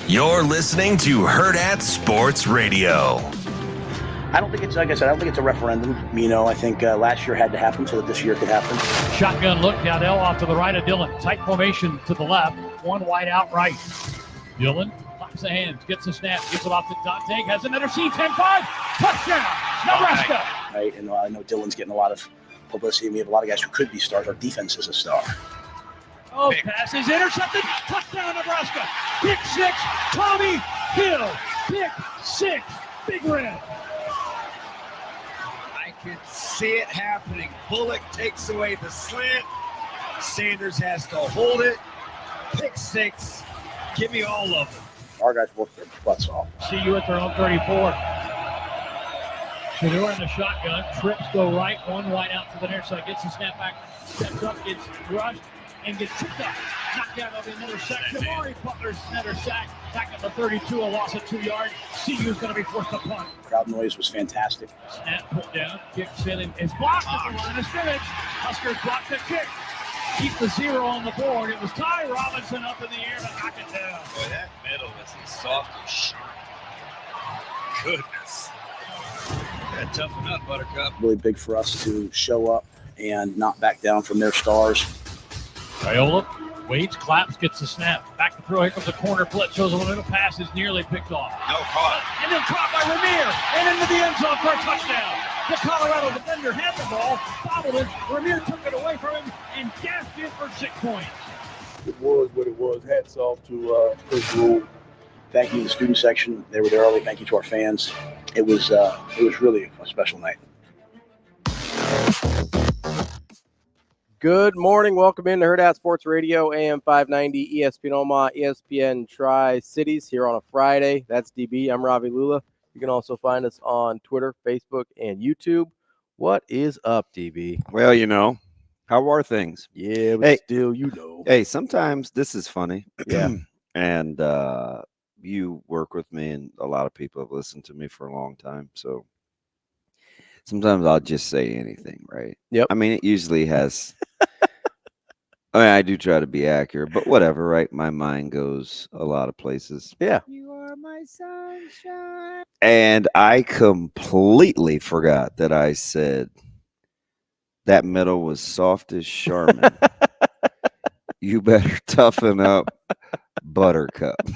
You're listening to Hurrdat Sports Radio. I don't think it's, like I said, I don't think it's a referendum. You know, I think last year had to happen so that this year could happen. Shotgun look, Dowdell off to the right of Dillon. Tight formation to the left. One wide out right. Dillon claps the hands, gets the snap, gives it off to Dante, has another C, 10-5. Touchdown, Nebraska. Right, and I know Dillon's getting a lot of publicity. We have a lot of guys who could be stars. Our defense is a star. Oh, pass is intercepted. Touchdown, Nebraska. Pick six, Tommy Hill. Pick six, Big Red. I can see it happening. Bullock takes away the slant. Sanders has to hold it. Pick six. Give me all of them. Our guys work their butts off. See you at their own 34. Shador in the shotgun. Trips go right. One wide out to the near side. Gets the snap back. Steps up. Gets rushed. And gets tipped up. Knocked down over another sack. Jamari Butler's another sack. Back at the 32, a loss of 2 yards. CU's going to be forced to punt. Crowd noise was fantastic. Snap put down. Kicks in and is blocked at the line of scrimmage. Huskers blocked the kick. Keep the 0 on the board. It was Ty Robinson up in the air to knock it down. Boy, that middle is as soft as sharp. Goodness. Gotta toughen up, Buttercup. Really big for us to show up and not back down from their stars. Viola waits, claps, gets the snap. Back to throw. Here comes a corner flip. Shows a little pass is nearly picked off. No call. And then caught by Ramir. And into the end zone for a touchdown. The Colorado defender had the ball, bobbled it. Ramir took it away from him and gassed it for 6 points. It was what it was. Hats off to Coach Rule. Thank you to the student section. They were there early. Thank you to our fans. It was really a special night. Good morning. Welcome into Hurrdat Sports Radio, AM 590, ESPN Omaha, ESPN Tri-Cities here on a Friday. That's DB. I'm Ravi Lulla. You can also find us on Twitter, Facebook, and YouTube. What is up, DB? Well, you know, how are things? Yeah, but still, you know. Hey, sometimes this is funny. Yeah. And you work with me, and a lot of people have listened to me for a long time. So sometimes I'll just say anything, right? Yep. I mean, it usually has. I mean, I do try to be accurate, but whatever, right? My mind goes a lot of places. Yeah. You are my sunshine. And I completely forgot that I said that middle was soft as Charmin. You better toughen up, Buttercup.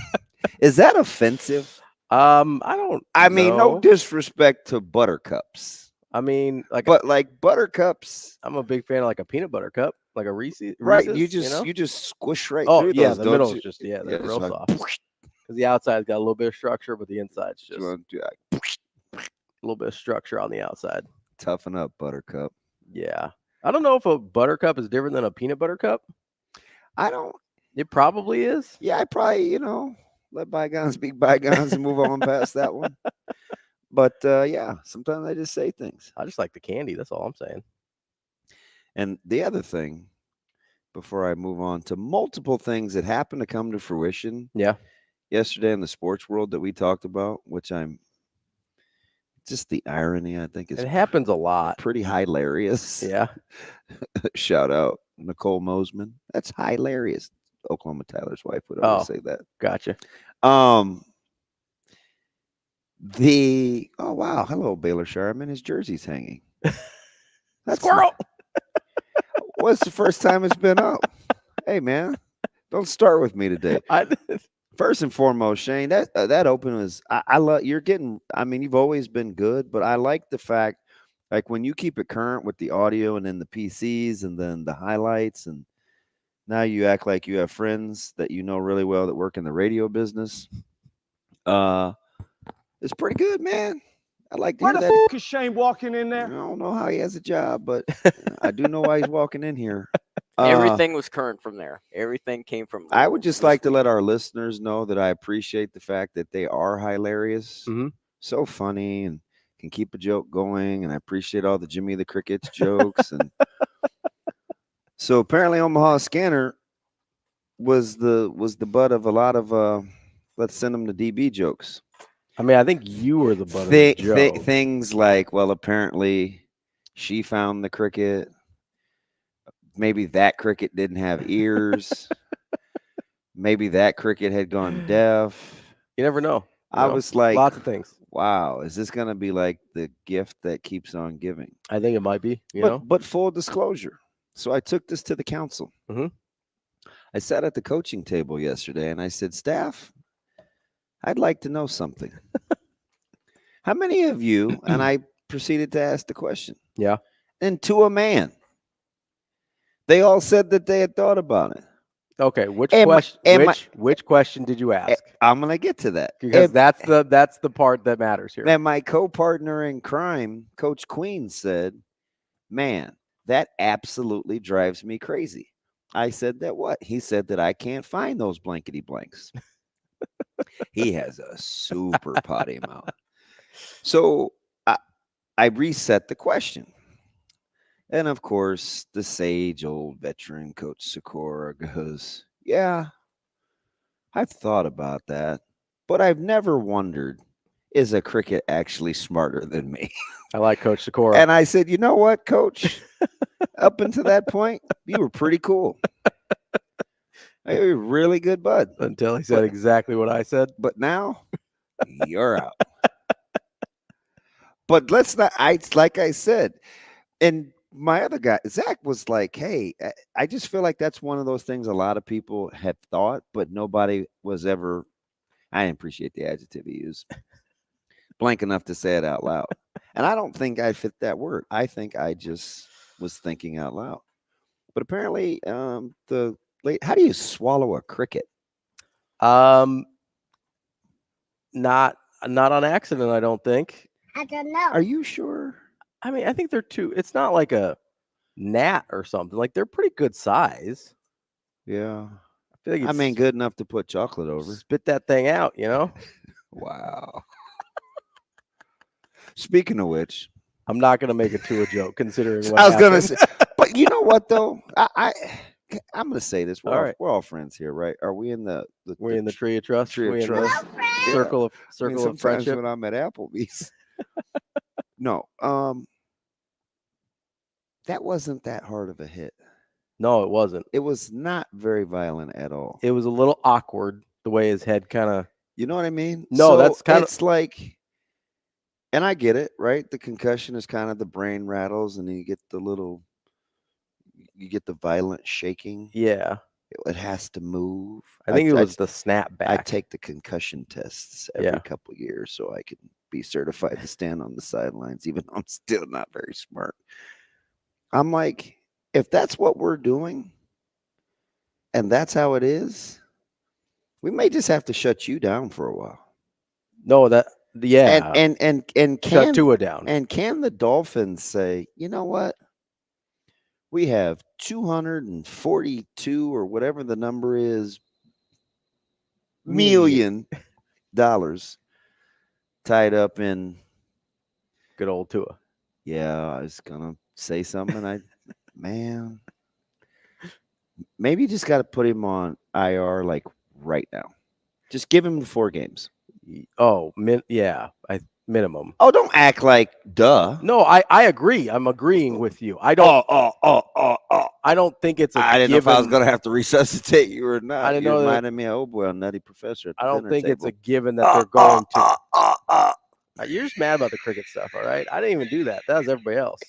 Is that offensive? I mean, no disrespect to Buttercups. I mean, like Buttercups. I'm a big fan of like a peanut butter cup, like a Reese's. Right. You just squish right through through yeah, those, the don't middle's you? just, they're Yeah, real so soft. Because the outside's got a little bit of structure, but the inside's just a little bit of structure on the outside. Toughen up, Buttercup. Yeah. I don't know if a buttercup is different than a peanut butter cup. It probably is. Yeah, I probably, let bygones be bygones and move on past that one. But, yeah, sometimes I just say things. I just like the candy. That's all I'm saying. And the other thing, before I move on to multiple things that happen to come to fruition yesterday in the sports world that we talked about, which just the irony, I think, is it happens a lot. Pretty hilarious. Yeah. Shout out Nicole Mosman. That's hilarious. Oklahoma Tyler's wife would always say that. Gotcha. Oh wow, hello Baylor Sharman. His jersey's hanging. That's squirrel. What's the first time it's been up? Hey man, don't start with me today. First and foremost, Shane, that open was I love. You've always been good, but I like the fact, like when you keep it current with the audio and then the PCs and then the highlights, and now you act like you have friends that you know really well that work in the radio business. It's pretty good, man. I like to hear that. Why the f*** is Shane walking in there? I don't know how he has a job, but I do know why he's walking in here. Everything was current from there. Everything came from there. I would just like to let our listeners know that I appreciate the fact that they are hilarious, so funny, and can keep a joke going. And I appreciate all the Jimmy the Crickets jokes. And so apparently Omaha Scanner was the butt of a lot of let's send them to DB jokes. I mean, I think you were the butt of the joke. Things like, well, apparently she found the cricket. Maybe that cricket didn't have ears. Maybe that cricket had gone deaf. You never know. I was like, lots of things. Wow, is this going to be like the gift that keeps on giving? I think it might be, you know. But full disclosure. So I took this to the council. Mhm. I sat at the coaching table yesterday and I said, staff, I'd like to know something. How many of you, and I proceeded to ask the question. Yeah. And to a man, they all said that they had thought about it. Okay, which question did you ask? I'm going to get to that. Because that's the part that matters here. Then my co-partner in crime, Coach Queen, said, man, that absolutely drives me crazy. I said that what? He said that I can't find those blankety blanks. He has a super potty mouth. So I reset the question. And of course, the sage old veteran Coach Sikora goes, yeah, I've thought about that, but I've never wondered, is a cricket actually smarter than me? I like Coach Sikora. And I said, you know what, Coach? Up until that point, you were pretty cool. You were really good, bud. Until he said exactly what I said. But now, you're out. But let's not, like I said, and my other guy, Zach, was like, hey, I just feel like that's one of those things a lot of people have thought, but nobody was ever, I didn't appreciate the adjective he used, blank enough to say it out loud. And I don't think I fit that word. I think I just was thinking out loud. But apparently, how do you swallow a cricket? Not on accident, I don't think. I don't know. Are you sure? I mean, I think they're it's not like a gnat or something. Like, they're pretty good size. Yeah. I feel like it's good enough to put chocolate over. Spit that thing out, you know? Wow. Speaking of which, I'm not going to make it to a joke considering what I was going to happened. say, but you know what though? I'm going to say this. All right. We're all friends here, right? Are we in the We're in the tree of trust. Tree of We're in trust. the circle of sometimes friendship. when I'm at Applebee's. No, that wasn't that hard of a hit. No, it wasn't. It was not very violent at all. It was a little awkward the way his head kind of. You know what I mean? No, that's kind of. It's like, and I get it, right? The concussion is kind of the brain rattles, and then you get the violent shaking. Yeah. It has to move. I think it was the snap back. I take the concussion tests every couple of years so I can be certified to stand on the sidelines, even though I'm still not very smart. I'm like, if that's what we're doing and that's how it is, we may just have to shut you down for a while. No, and shut Tua down. And can the Dolphins say, you know what? We have $242 or whatever the number is $1 million tied up in good old Tua. Yeah, I was gonna say something. Maybe you just got to put him on IR like right now. Just give him the 4 games. Oh, minimum. Oh, don't act like duh. No, I agree. I'm agreeing with you. I don't. I don't think it's. I didn't know if I was gonna have to resuscitate you or not. I didn't know. Reminded me of old boy on Nutty Professor. I don't think it's a given that they're going to. You're just mad about the cricket stuff, all right? I didn't even do that. That was everybody else.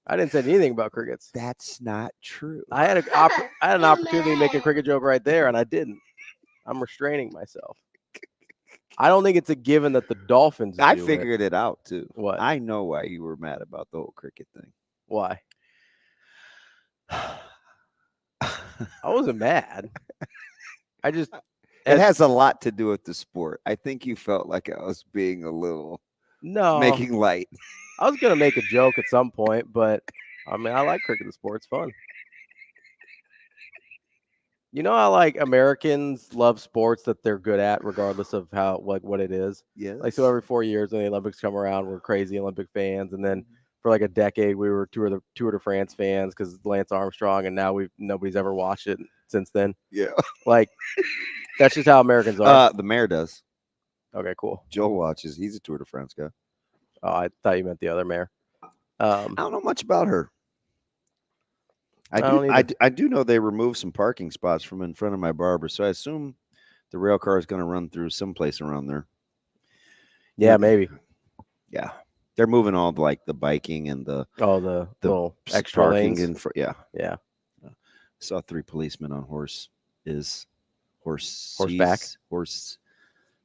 I didn't say anything about crickets. That's not true. I had an opportunity to make a cricket joke right there, and I didn't. I'm restraining myself. I don't think it's a given that the Dolphins. I figured it out too. What? I know why you were mad about the whole cricket thing. Why? I wasn't mad. It has a lot to do with the sport. I think you felt like I was being a little making light. I was gonna make a joke at some point, but I mean, I like cricket. The sport's fun. You know how like Americans love sports that they're good at, regardless of what it is. Yeah. Like so, every 4 years when the Olympics come around, we're crazy Olympic fans, and then for like a decade we were Tour de France fans because Lance Armstrong, and now nobody's ever watched it since then. Yeah. Like that's just how Americans are. The mayor does. Okay, cool. Joe watches. He's a Tour de France guy. Oh, I thought you meant the other mayor. I don't know much about her. I do know they removed some parking spots from in front of my barber, so I assume The rail car is going to run through someplace around there. Yeah, maybe. Yeah. They're moving all like the biking and the little extra parking lanes. in front. Yeah. Yeah. Saw 3 policemen on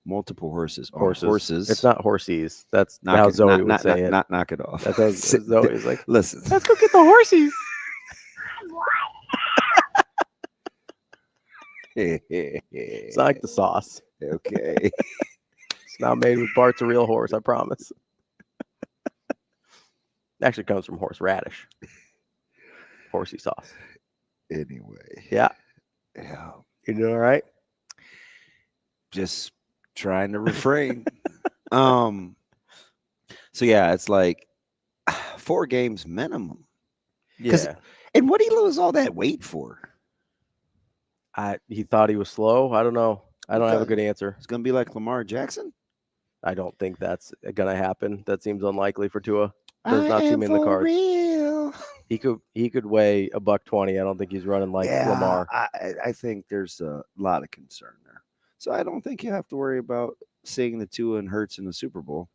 multiple horses. Horses. It's not horses. That's how Zoe would say it. Knock it off. That's how Zoe's like, listen. Let's go get the horses. It's not like the sauce. Okay. It's not made with parts of real horse, I promise. It actually comes from horseradish. Horsey sauce. Anyway. Yeah. Yeah. You doing all right? Just trying to refrain. So yeah, it's like 4 games minimum. Yeah. And what did he lose all that weight for? He thought he was slow. I don't know. I don't have a good answer. It's gonna be like Lamar Jackson. I don't think that's gonna happen. That seems unlikely for Tua. Does not seem in the cards. Real. He could weigh $120. I don't think he's running like Lamar. I think there's a lot of concern there. So I don't think you have to worry about seeing the Tua and Hurts in the Super Bowl.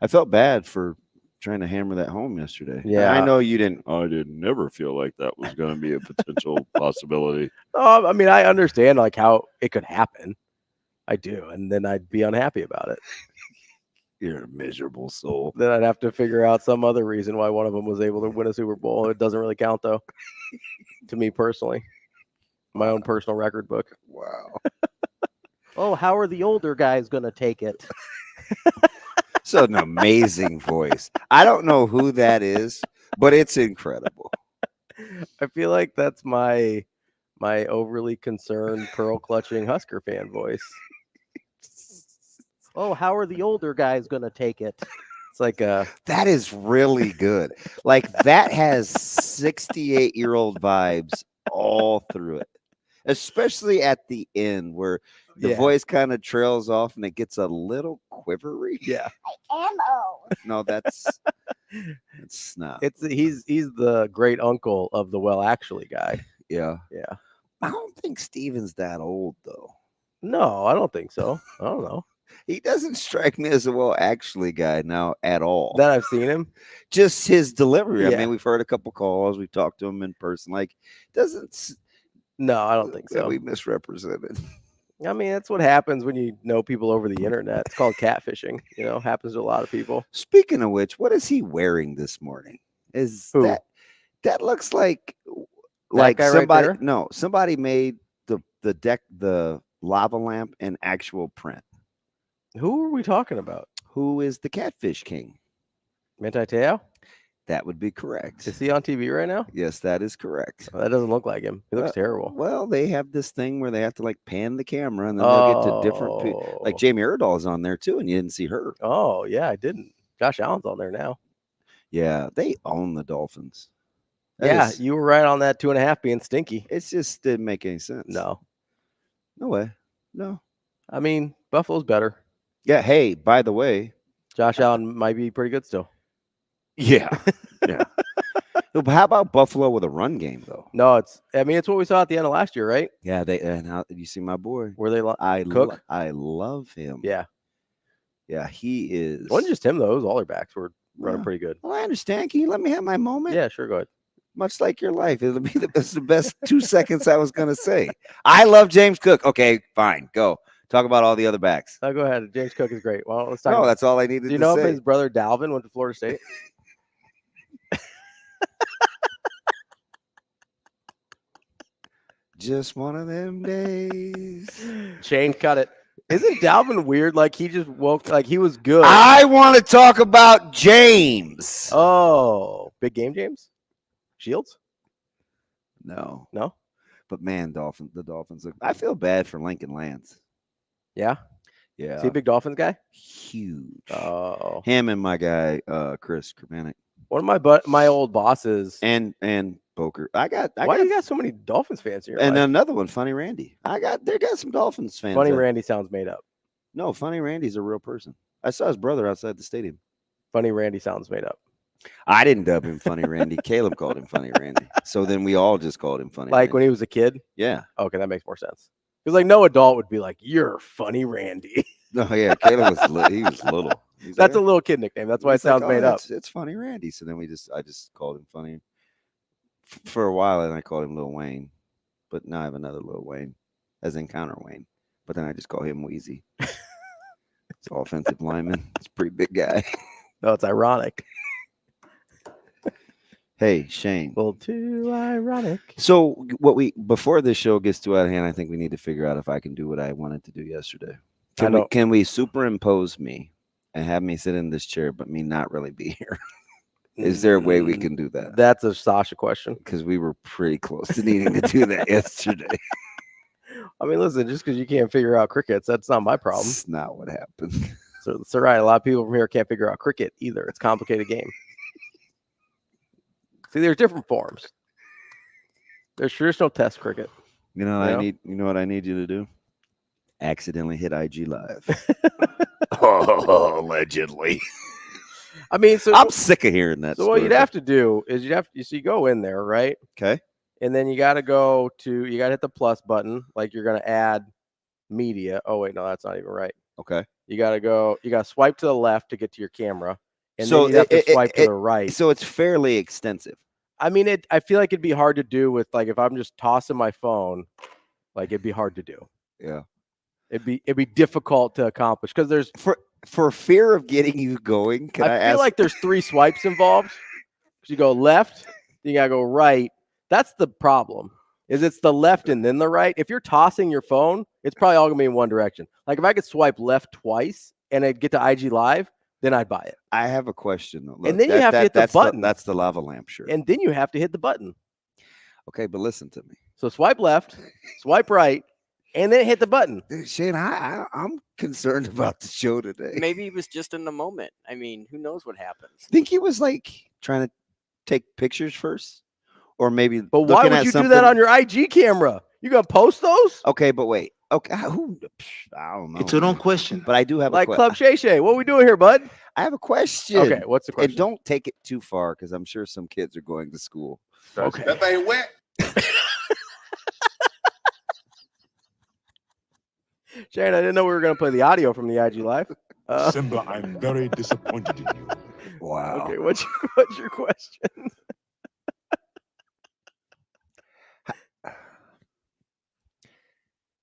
I felt bad for trying to hammer that home yesterday. Yeah, I know you didn't. I didn't never feel like that was going to be a potential possibility. I mean, I understand like how it could happen. I do, and then I'd be unhappy about it. You're a miserable soul. Then I'd have to figure out some other reason why one of them was able to win a Super Bowl. It doesn't really count, though, to me personally. My own personal record book. Wow. Oh, how are the older guys going to take it? It's an amazing voice. I don't know who that is, but it's incredible. I feel like that's my overly concerned, pearl-clutching Husker fan voice. Oh, how are the older guys going to take it? It's like that is really good. Like that has 68-year-old vibes all through it, especially at the end where the voice kind of trails off and it gets a little quivery. Yeah, I am old. No, that's not. He's the great uncle of the well actually guy. Yeah. I don't think Steven's that old though. No, I don't think so. I don't know. He doesn't strike me as a well actually guy now at all. That I've seen him. Just his delivery. Yeah. I mean, we've heard a couple calls. We've talked to him in person. Like, doesn't. No, I don't think so. We misrepresented. I mean, that's what happens when you know people over the internet. It's called catfishing. Happens to a lot of people. Speaking of which, what is he wearing this morning? Is Who? that looks like somebody? Right, no, somebody made the lava lamp in actual print. Who are we talking about? Who is the Catfish King? Manti Te'o? That would be correct. Is he on TV right now? Yes, that is correct. Oh, that doesn't look like him. He looks terrible. Well, they have this thing where they have to like pan the camera and then they'll get to different people. Like Jamie Erdahl is on there too, and you didn't see her. Oh, yeah, I didn't. Josh Allen's on there now. Yeah, they own the Dolphins. You were right on that 2.5 being stinky. It just didn't make any sense. No way. No. I mean, Buffalo's better. Yeah. Hey, by the way, Josh Allen might be pretty good still. Yeah. Yeah. But how about Buffalo with a run game though? No, it's what we saw at the end of last year, right? Yeah. Now you see my boy. Were they Cook? I love him. Yeah. Yeah, he is. It wasn't just him though. All their backs were running pretty good. Well, I understand. Can you let me have my moment? Yeah, sure. Go ahead. Much like your life. It'll be the best 2 seconds I was going to say. I love James Cook. Okay, fine. Go. Talk about all the other backs. No, go ahead. James Cook is great. Well, let's talk. No, that's all I needed to say. Do you know if his brother Dalvin went to Florida State? Just one of them days. Shane, cut it. Isn't Dalvin weird? Like he just woke, like he was good. I want to talk about James. Oh, big game, James? Shields? No. But man, the Dolphins. I feel bad for Lincoln Lance. Yeah. Yeah. Is he a big Dolphins guy? Huge. Oh. Him and my guy, Chris Kermanek. One of my old bosses. And Boker. Why do you got so many Dolphins fans here? And another one, Funny Randy. They got some Dolphins fans. Funny Randy sounds made up. No, Funny Randy's a real person. I saw his brother outside the stadium. Funny Randy sounds made up. I didn't dub him Funny Randy. Caleb called him Funny Randy. So then we all just called him Funny Like Randy. when he was a kid? Yeah. Okay, that makes more sense. Because like no adult would be like, "You're funny, Randy." No, yeah, Caleb he was little. That's a little kid nickname. That's why it sounds made up. It's funny, Randy. So then I just called him funny for a while, and I called him Lil Wayne. But now I have another Lil Wayne, as in Counter Wayne. But then I just call him Wheezy. It's offensive lineman. It's a pretty big guy. No, it's ironic. Hey, Shane. Well, too ironic. So before this show gets too out of hand, I think we need to figure out if I can do what I wanted to do yesterday. Can we superimpose me and have me sit in this chair, but me not really be here? Is there a way we can do that? That's a Sasha question. Because we were pretty close to needing to do that yesterday. I mean, listen, just because you can't figure out crickets, that's not my problem. That's not what happened. So it's all right. A lot of people from here can't figure out cricket either. It's a complicated game. See, there's different forms. There's traditional test cricket. You know what I need you to do? Accidentally hit IG Live. Allegedly. I mean, so I'm sick of hearing that. So what you'd have to do is you go in there, right? Okay. And then you got to hit the plus button, like you're going to add media. Oh, wait, no, that's not even right. Okay. You got to swipe to the left to get to your camera. And then you have to swipe to the right. So it's fairly extensive. I mean, I feel like it'd be hard to do with, like, if I'm just tossing my phone, like, it'd be hard to do. Yeah. It'd be difficult to accomplish because there's for fear of getting you going. I feel like there's 3 swipes involved. You go left, you gotta go right. That's the problem. Is it's the left and then the right. If you're tossing your phone, it's probably all gonna be in one direction. Like if I could swipe left twice and I'd get to IG Live, then I'd buy it. I have a question though. Look, and then you have to hit the button. That's the lava lamp shirt. And then you have to hit the button. Okay, but listen to me. So swipe left, swipe right, and then hit the button. Shane, I'm concerned about the show today. Maybe he was just in the moment. I mean, who knows what happens? Think he was like trying to take pictures first? Or maybe But why would you do that on your IG camera? You gonna post those? Okay, but wait. Okay, I don't know. It's your own question. But I do have like a question. Club Shay Shay. What are we doing here, bud? I have a question. Okay, what's the question? And don't take it too far because I'm sure some kids are going to school. Okay. That thing wet. Shane, I didn't know we were going to play the audio from the IG Live. Simba, I'm very disappointed in you. Wow. Okay, what's your question?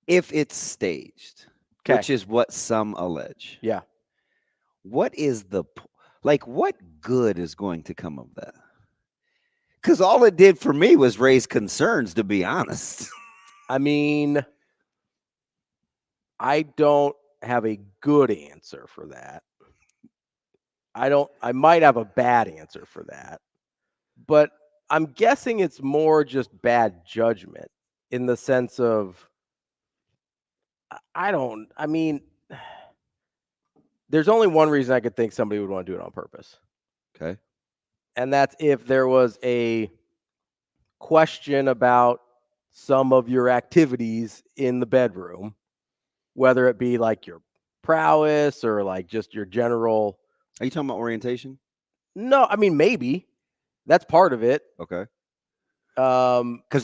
If it's staged, which is what some allege. Yeah. What is what good is going to come of that? Because all it did for me was raise concerns, to be honest. I mean, I don't have a good answer for that. I might have a bad answer for that, but I'm guessing it's more just bad judgment in the sense of, there's only one reason I could think somebody would want to do it on purpose. Okay. And that's if there was a question about some of your activities in the bedroom, whether it be like your prowess or like just your general. Are you talking about orientation? No, I mean, maybe that's part of it. Okay. Because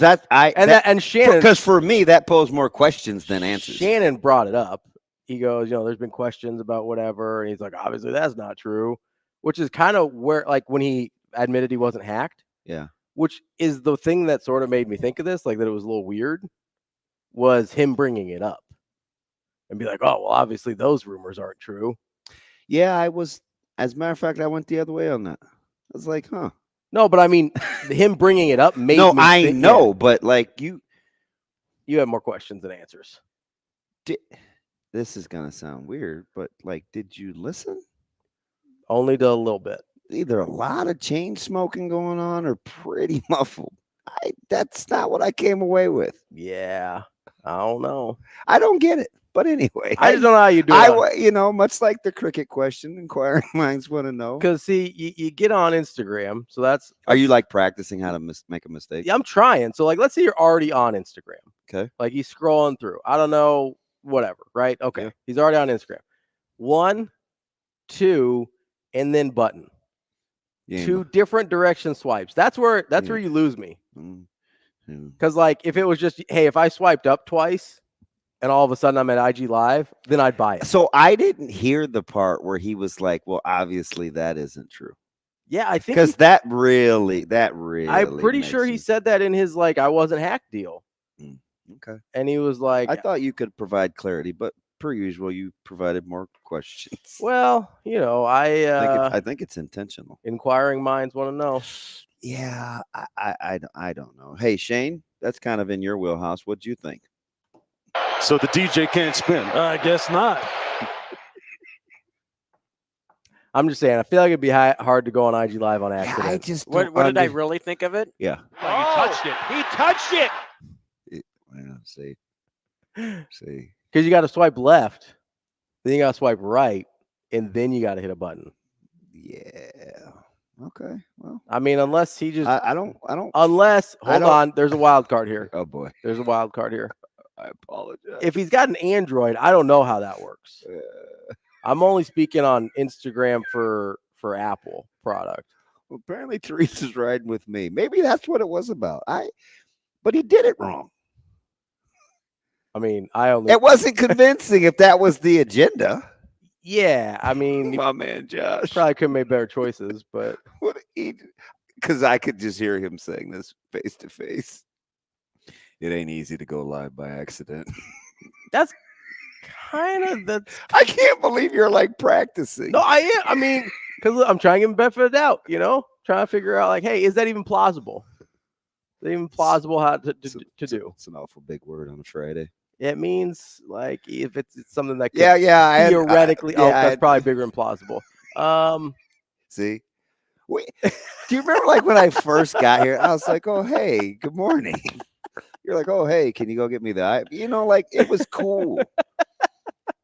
Shannon, because for me that posed more questions than answers. Shannon brought it up. He goes, there's been questions about whatever, and he's like, obviously that's not true, which is kind of where, like, when he admitted he wasn't hacked. Yeah. Which is the thing that sort of made me think of this, like that it was a little weird, was him bringing it up and be like, oh, well, obviously those rumors aren't true. Yeah, I was. As a matter of fact, I went the other way on that. I was like, huh. No, but I mean, him bringing it up made me I think, know, yeah, but like you have more questions than answers. This is gonna sound weird, but like, did you listen? Only to a little bit. Either a lot of chain smoking going on or pretty muffled. That's not what I came away with. Yeah, I don't know. I don't get it. But anyway, I just don't know how you do it. Much like the cricket question, inquiring minds want to know. Because see, you get on Instagram, so that's. Are you like practicing how to make a mistake? Yeah, I'm trying. So like, let's say you're already on Instagram. Okay. Like he's scrolling through. I don't know, whatever. Right? Okay. Yeah. He's already on Instagram. 1, 2, and then button. Yeah. 2 different direction swipes. That's where you lose me. Because like, if it was just, hey, if I swiped up twice, and all of a sudden I'm at IG Live, then I'd buy it. So I didn't hear the part where he was like, well, obviously that isn't true. Yeah, I think because that really. I'm pretty makes sure he you- said that in his I wasn't hacked deal. Okay. And he was like, I thought you could provide clarity, but per usual, you provided more questions. well, I think it's intentional. Inquiring minds want to know. Yeah, I don't know. Hey, Shane, that's kind of in your wheelhouse. What'd you think? So the DJ can't spin. I guess not. I'm just saying, I feel like it'd be hard to go on IG Live on accident. I just What did I really think of it? Yeah. Oh, he touched it. He touched it. Well, see. Because you got to swipe left, then you got to swipe right, and then you got to hit a button. Yeah. Okay. Well, I mean, unless he just I don't. Unless I hold don't- on, there's a wild card here. Oh boy. There's a wild card here. I apologize. If he's got an Android, I don't know how that works. I'm only speaking on Instagram for Apple product. Well, apparently Teresa's riding with me. Maybe that's what it was about. But he did it wrong. I mean, I only. It wasn't convincing if that was the agenda. Yeah, I mean, My man Josh. probably could have made better choices, but Because I could just hear him saying this face to face. It ain't easy to go live by accident. that's kind of the. I can't believe you're practicing. No, I am. I mean, because I'm trying to give him benefit of the doubt. Trying to figure out hey, is that even plausible? Is it even plausible how to do? It's an awful big word on a Friday. It means if it's something that could theoretically. that's probably bigger than plausible. See, do you remember when I first got here? I was like, "Oh, hey, good morning." You're like, "Oh, hey, can you go get me the?" It was cool.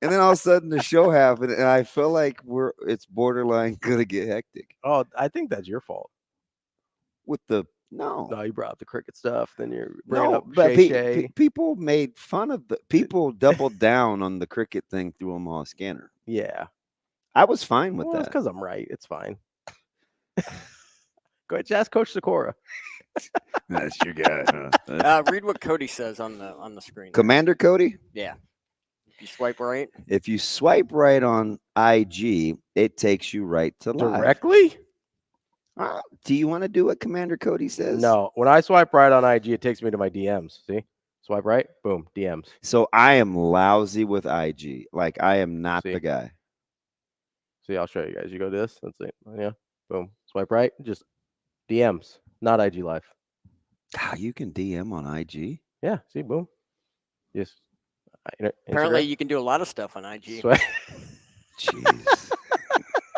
And then all of a sudden the show happened, and I feel like it's borderline gonna get hectic. Oh, I think that's your fault. With the no, you brought up the cricket stuff. Then you're bringing up but Shay. people made fun of people doubled down on the cricket thing through Omaha Scanner. Yeah, I was fine with that. It's because I'm right. It's fine. Go ahead, ask Coach Sikora. That's your guy, huh? Read what Cody says on the screen. Commander Cody? Yeah. If you swipe right. If you swipe right on IG, it takes you right to live. Directly? Do you want to do what Commander Cody says? No. When I swipe right on IG, it takes me to my DMs. See? Swipe right, boom, DMs. So I am lousy with IG. I am not the guy. See, I'll show you guys. You go this. Let's see. Yeah. Boom. Swipe right. Just DMs, not IG Live. You can DM on IG? Yeah. See, boom. Yes. Apparently, you can do a lot of stuff on IG. Jeez.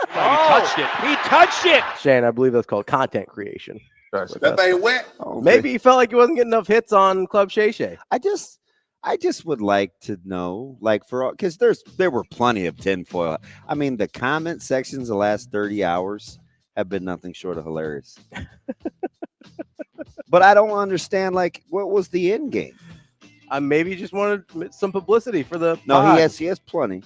He touched it. He touched it. Shane, I believe that's called content creation. That ain't wet. Okay. Maybe he felt like he wasn't getting enough hits on Club Shay Shay. I just would like to know, because there were plenty of tinfoil. I mean, the comment sections the last 30 hours have been nothing short of hilarious. But I don't understand, what was the end game? Maybe he just wanted some publicity for the No, pod. he has plenty.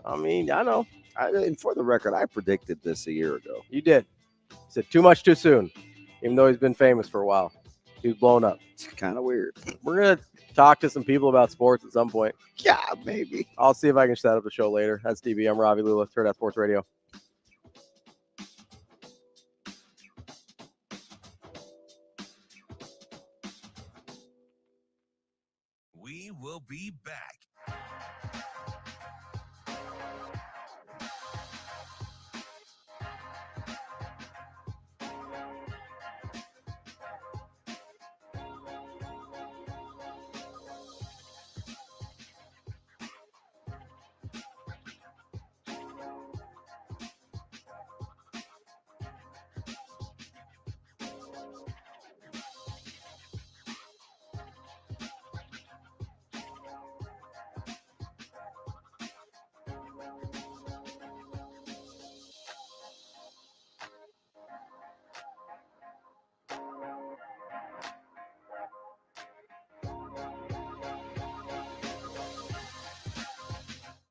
I mean, I know. And for the record, I predicted this a year ago. You did. He said too much too soon, even though he's been famous for a while. He was blown up. It's kind of weird. We're going to talk to some people about sports at some point. Yeah, maybe. I'll see if I can set up a show later. That's DB. I'm Ravi Lulla, Hurrdat Sports Radio. We will be back.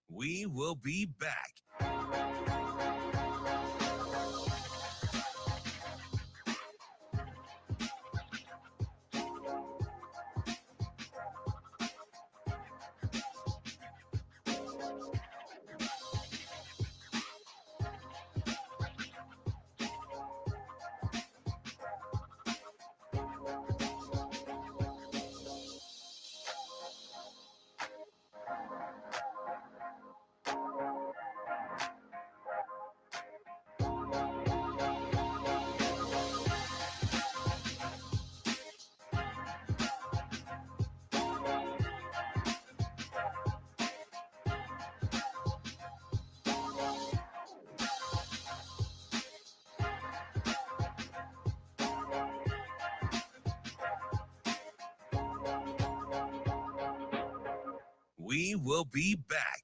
We will be back. We will be back.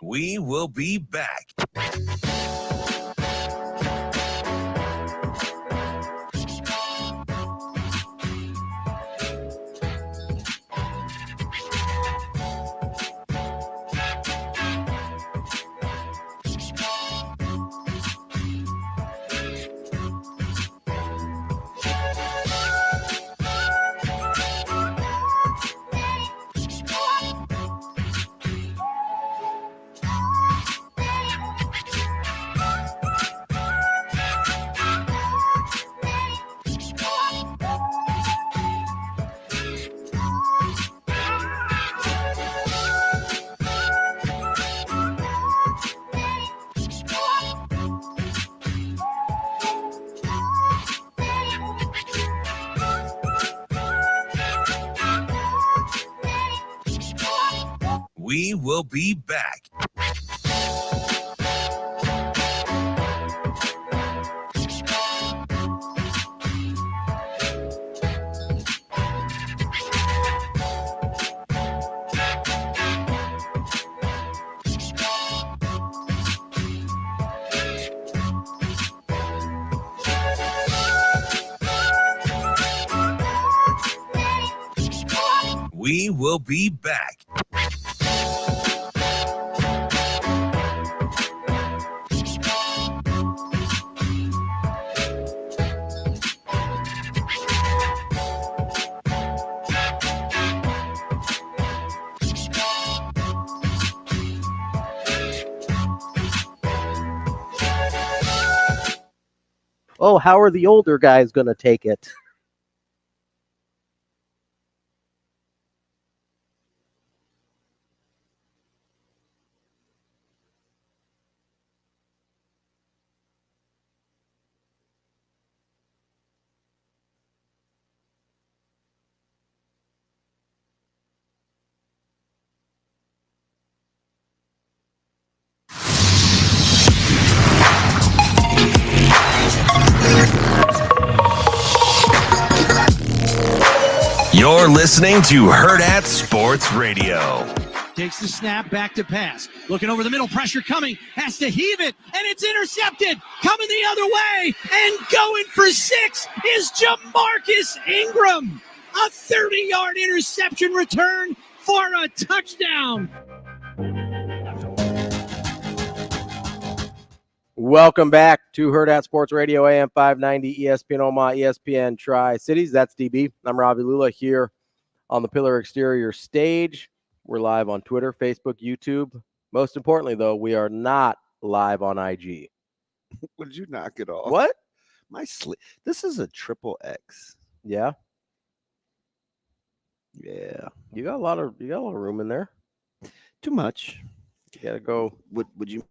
We will be back. We will be back. We will be back. Oh, how are the older guys going to take it? You're listening to Hurrdat Sports Radio. Takes the snap, back to pass. Looking over the middle, pressure coming. Has to heave it, and it's intercepted. Coming the other way, and going for 6 is Jamarcus Ingram. A 30-yard interception return for a touchdown. Welcome back to Hurrdat Sports Radio, AM 590, ESPN Omaha, ESPN Tri-Cities. That's DB. I'm Ravi Lulla here on the Pillar Exterior stage. We're live on Twitter, Facebook, YouTube. Most importantly, though, we are not live on IG. Would you knock it off? What? This is a triple X. Yeah. Yeah. You got a lot of room in there. Too much. You gotta go. Would you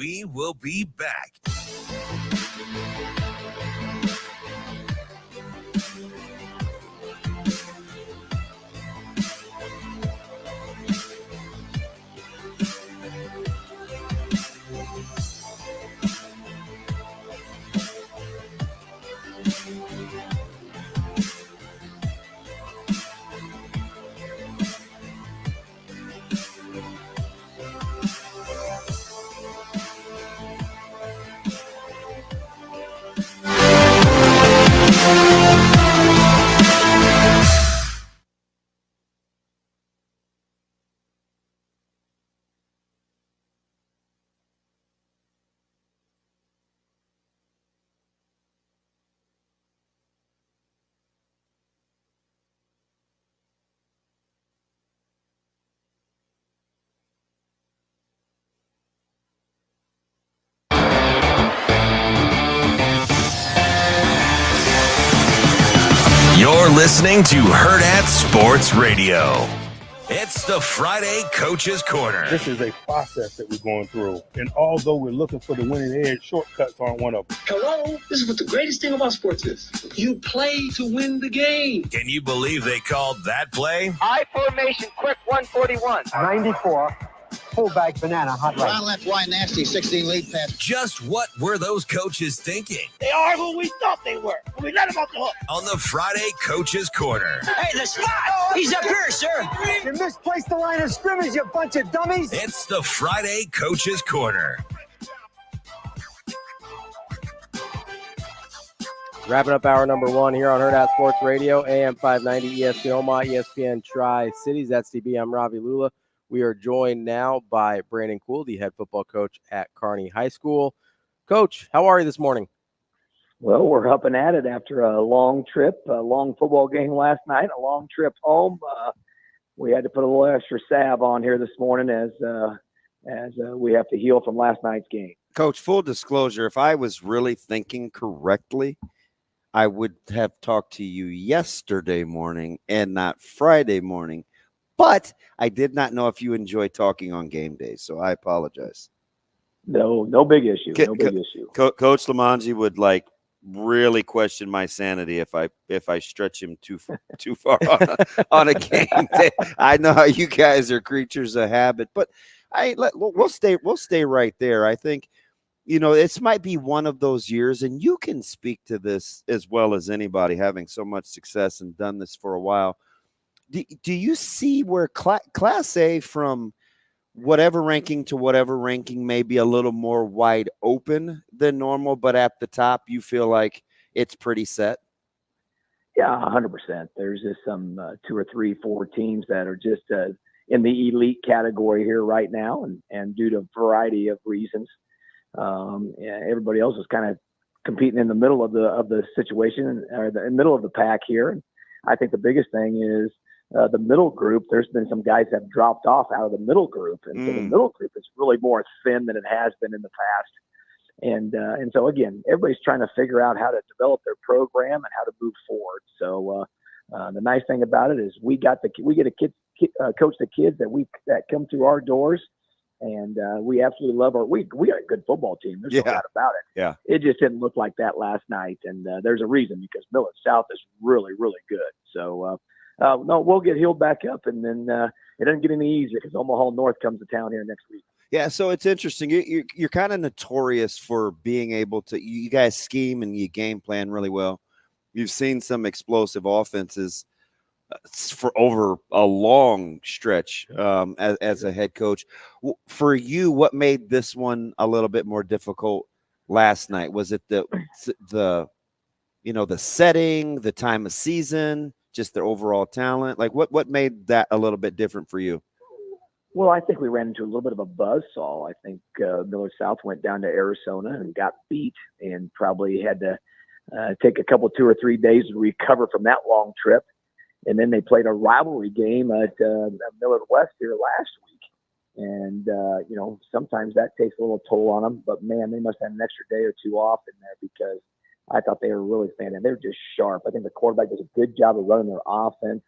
We will be back. You're listening to Hurrdat Sports Radio. It's the Friday Coach's Corner. This is a process that we're going through. And although we're looking for the winning edge, shortcuts aren't one of them. Hello? This is what the greatest thing about sports is. You play to win the game. Can you believe they called that play? I formation, quick 141. 94. Fullback banana, hot right. Ron left wide nasty, 16 lead pass. Just what were those coaches thinking? They are who we thought they were. We let them off the hook. On the Friday Coach's Corner. Hey, the spot! He's up here, sir. You misplaced the line of scrimmage, you bunch of dummies. It's the Friday Coach's Corner. Wrapping up hour number 1 here on Hurrdat Sports Radio, AM 590, ESPN Omaha, ESPN Tri-Cities. That's DB. I'm Ravi Lulla. We are joined now by Brandon Kuhl, the head football coach at Kearney High School. Coach, how are you this morning? Well, we're up and at it after a long trip, a long football game last night, a long trip home. We had to put a little extra salve on here this morning as we have to heal from last night's game. Coach, full disclosure, if I was really thinking correctly, I would have talked to you yesterday morning and not Friday morning. But I did not know if you enjoy talking on game days, so I apologize. No big issue. No big issue. Coach Lamanji would really question my sanity if I stretch him too far on a game day. I know how you guys are creatures of habit, but we'll stay right there. I think this might be one of those years, and you can speak to this as well as anybody, having so much success and done this for a while. Do you see where Class A from whatever ranking to whatever ranking may be a little more wide open than normal, but at the top you feel like it's pretty set? Yeah, 100%. There's just some 2 or 3, 4 teams that are just in the elite category here right now, and due to a variety of reasons, everybody else is kind of competing in the middle of the situation, or the middle of the pack here. And I think the biggest thing is the middle group. There's been some guys that have dropped off out of the middle group, and so the middle group is really more thin than it has been in the past. And so again, everybody's trying to figure out how to develop their program and how to move forward. So the nice thing about it is we get to coach the kids that come through our doors, and we absolutely love we got a good football team. There's no doubt about it. Yeah, it just didn't look like that last night, and there's a reason, because Millet South is really, really good. So. No, we'll get healed back up, and then it doesn't get any easier because Omaha North comes to town here next week. Yeah, so it's interesting. You're kind of notorious for being able to – you guys scheme and you game plan really well. You've seen some explosive offenses for over a long stretch as a head coach. For you, what made this one a little bit more difficult last night? Was it the setting, the time of season, just their overall talent? What made that a little bit different for you? Well, I think we ran into a little bit of a buzzsaw. I think Millard South went down to Arizona and got beat, and probably had to take a couple, 2 or 3 days to recover from that long trip. And then they played a rivalry game at Millard West here last week. And, sometimes that takes a little toll on them. But, man, they must have an extra day or 2 off in there, because I thought they were really fantastic. They were just sharp. I think the quarterback does a good job of running their offense.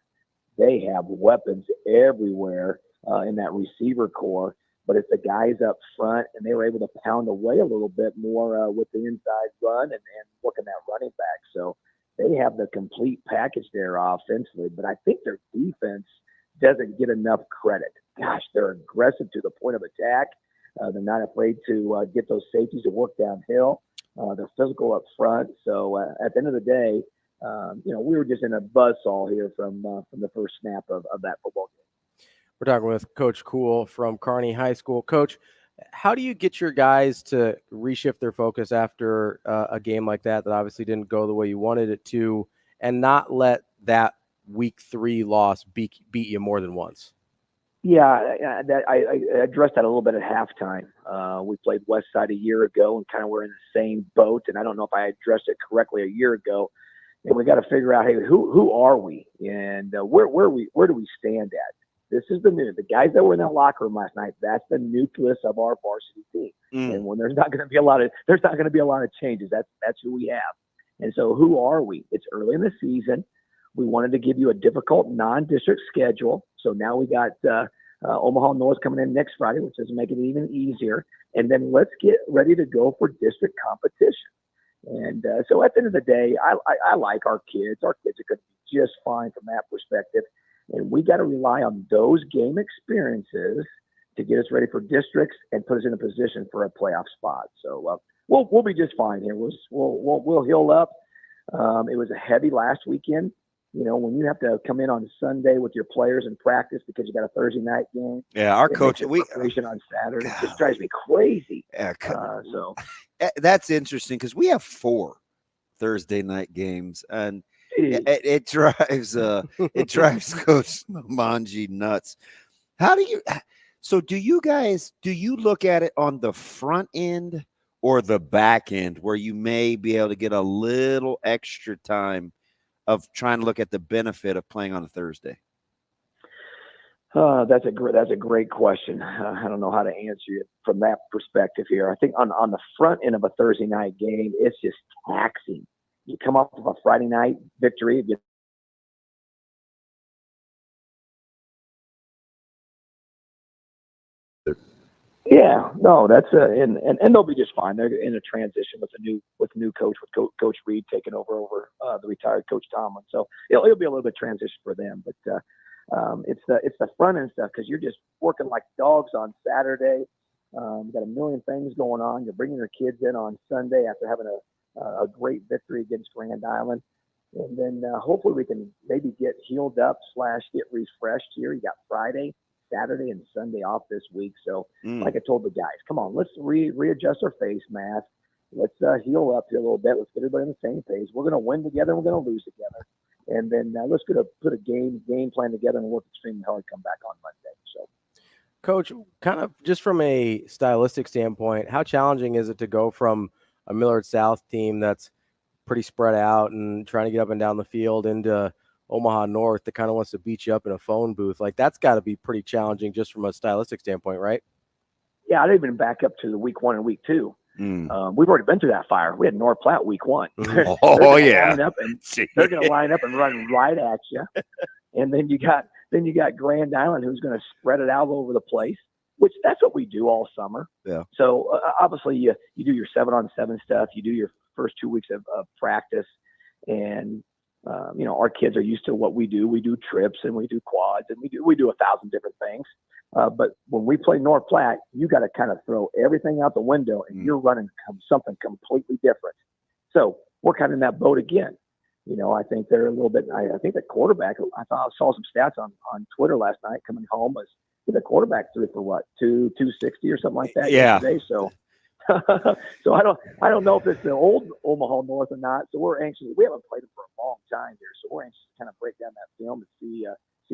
They have weapons everywhere in that receiver core. but it's the guys up front, and they were able to pound away a little bit more with the inside run and working that running back. So they have the complete package there offensively, but I think their defense doesn't get enough credit. Gosh, they're aggressive to the point of attack. They're not afraid to get those safeties to work downhill. They're physical up front. So at the end of the day, we were just in a buzzsaw here from the first snap of that football game. We're talking with Coach Cool from Kearney High School. Coach, how do you get your guys to reshift their focus after a game like that obviously didn't go the way you wanted it to, and not let that week 3 loss beat you more than once? Yeah, I addressed that a little bit at halftime. We played West Side a year ago and kind of were in the same boat, and I don't know if I addressed it correctly a year ago. And we got to figure out, hey, who are we, and where do we stand at? This is the guys that were in that locker room last night. That's the nucleus of our varsity team. And when there's not going to be a lot of changes. That's who we have. And so who are we? It's early in the season. We wanted to give you a difficult non-district schedule. So now we got Omaha North coming in next Friday, which doesn't make it even easier. And then let's get ready to go for district competition. And so at the end of the day, I like our kids. Our kids are going to be just fine from that perspective. And we got to rely on those game experiences to get us ready for districts and put us in a position for a playoff spot. So we'll be just fine here. We'll heal up. It was a heavy last weekend. When you have to come in on Sunday with your players and practice because you got a Thursday night game. Yeah, our coach, preparation on Saturday, it just drives me crazy. Yeah, so that's interesting because we have 4 Thursday night games, and it drives Coach Manji nuts. How do you? So do you look at it on the front end or the back end where you may be able to get a little extra time of trying to look at the benefit of playing on a Thursday? That's a great question. I don't know how to answer it from that perspective here. I think on the front end of a Thursday night game, it's just taxing. You come off of a Friday night victory, yeah, no, that's and they'll be just fine. They're in a transition with new coach, with Coach Reed taking over the retired Coach Tomlin. So it'll be a little bit of transition for them, but it's the front end stuff because you're just working like dogs on Saturday. You got a million things going on. You're bringing your kids in on Sunday after having a great victory against Grand Island, and then hopefully we can maybe get healed up / get refreshed here. You got Friday, Saturday, and Sunday off this week. So like I told the guys, come on, let's readjust our face mask. Let's heal up here a little bit. Let's get everybody on the same page. We're going to win together. And we're going to lose together. And then let's put a game plan together and work extremely hard to come back on Monday. So, Coach, kind of just from a stylistic standpoint, how challenging is it to go from a Millard South team that's pretty spread out and trying to get up and down the field into Omaha North that kind of wants to beat you up in a phone booth? Like, that's got to be pretty challenging just from a stylistic standpoint, right? Yeah, I'd even back up to the week 1 and week 2. We've already been through that fire. We had North Platte week 1. Oh yeah, they're going to line up and run right at you. And then you got Grand Island, who's going to spread it out all over the place, which that's what we do all summer. Yeah. So obviously you do your 7-on-7 stuff. You do your first 2 weeks of practice, and our kids are used to what we do. We do trips and we do quads and we do 1,000 different things. But when we play North Platte, you got to kind of throw everything out the window and you're running something completely different. So we're kind of in that boat again. I think they're a little bit, I think the quarterback, I saw some stats on Twitter last night coming home was the quarterback threw for what, 260 or something like that yesterday. So so I don't know if it's the old Omaha North or not. So we're anxious. We haven't played them for a long time here. So we're anxious to kind of break down that film and see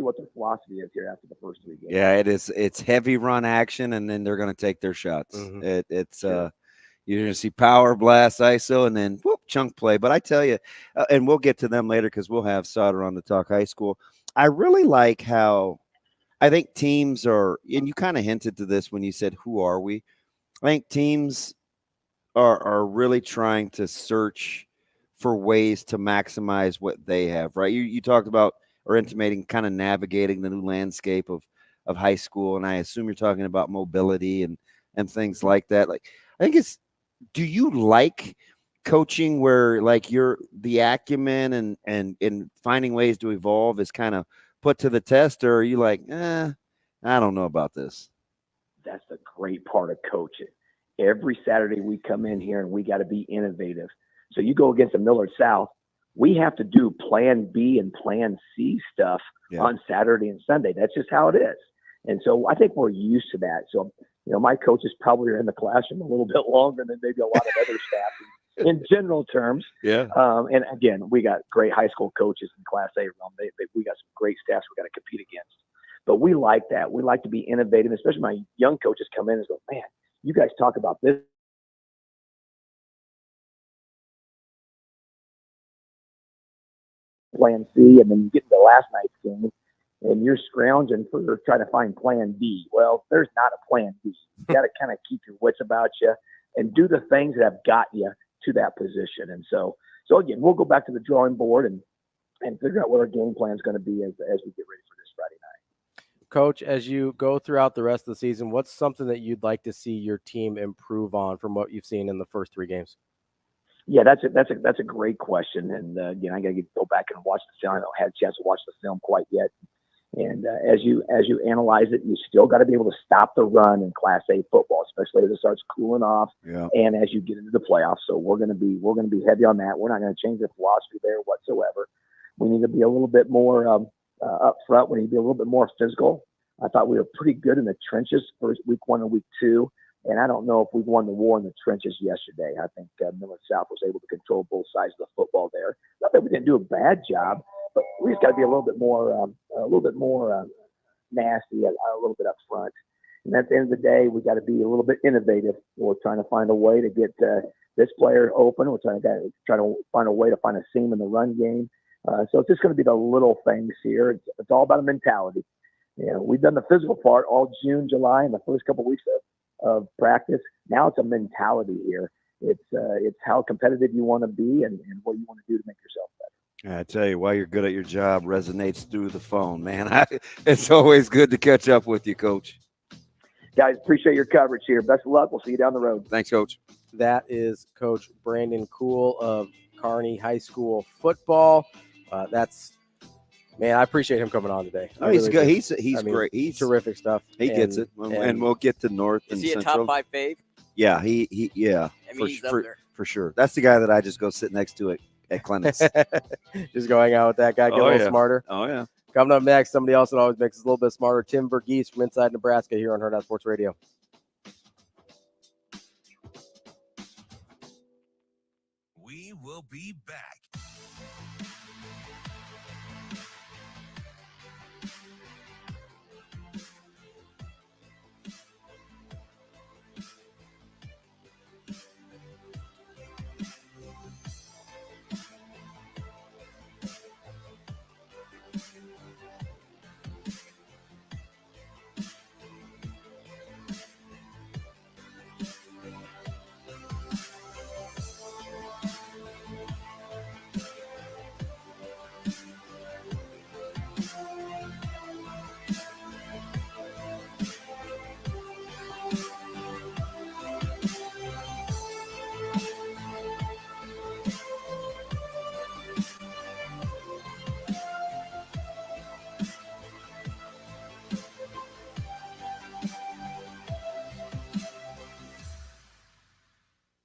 what their philosophy is here after the first 3 games. Yeah, it is. It's heavy run action, and then they're going to take their shots. It's you're going to see power, blast, ISO, and then whoop, chunk play. But I tell you, and we'll get to them later because we'll have Sautter on to talk high school. I really like how I think teams are, and you kind of hinted to this when you said, "Who are we?" I think teams are really trying to search for ways to maximize what they have, right? You talked about or intimating kind of navigating the new landscape of of high school, and I assume you're talking about mobility and things like that. Like, I think do you like coaching where like the acumen and finding ways to evolve is kind of put to the test, or are you like, I don't know about this? That's the great part of coaching. Every Saturday we come in here and we got to be innovative. So you go against the Millard South, we have to do plan B and plan C stuff on Saturday and Sunday. That's just how it is. And so I think we're used to that. So, my coaches probably are in the classroom a little bit longer than maybe a lot of other staff in general terms. Yeah. And again, we got great high school coaches in Class A realm. We got some great staffs we got to compete against. But we like that. We like to be innovative, especially my young coaches come in and go, man, you guys talk about this. Plan C, and then you get into last night's game, and you're scrounging for trying to find plan B. Well, there's not a plan B. You got to kind of keep your wits about you and do the things that have got you to that position. And so again, we'll go back to the drawing board and figure out what our game plan is going to be as we get ready for this Friday night. Coach, as you go throughout the rest of the season, what's something that you'd like to see your team improve on from what you've seen in the first 3 games? Yeah, that's a great question. And again, I got to go back and watch the film. I haven't had a chance to watch the film quite yet. And as you analyze it, you still got to be able to stop the run in Class A football, especially as it starts cooling off, and as you get into the playoffs. So we're going to be heavy on that. We're not going to change the philosophy there whatsoever. We need to be a little bit more up front. We need to be a little bit more physical. I thought we were pretty good in the trenches for week 1 and week 2, and I don't know if we've won the war in the trenches yesterday. I think Millard South was able to control both sides of the football there. Not that we didn't do a bad job, but we just got to be a little bit more nasty, a little bit up front. And at the end of the day, we got to be a little bit innovative. We're trying to find a way to get this player open. We're trying to find a way to find a seam in the run game. So it's just going to be the little things here. It's all about a mentality. We've done the physical part all June, July, and the first couple of weeks of practice. Now it's a mentality here. It's how competitive you want to be and what you want to do to make yourself better. I tell you, why you're good at your job resonates through the phone, man. It's always good to catch up with you, Coach. Guys, appreciate your coverage here. Best of luck. We'll see you down the road. Thanks, Coach. That is Coach Brandon Kuhl of Kearney High School football. Man, I appreciate him coming on today. He's good. He's great. He's terrific stuff. He gets it, and we'll get to North and Central. Is he a top 5 fave? Yeah, he's up there for sure. That's the guy that I just go sit next to at clinics. Just go hang out with that guy, get a little smarter. Oh, yeah. Coming up next, somebody else that always makes us a little bit smarter, Tim Verghese from inside Nebraska here on Hurrdat Sports Radio. We will be back.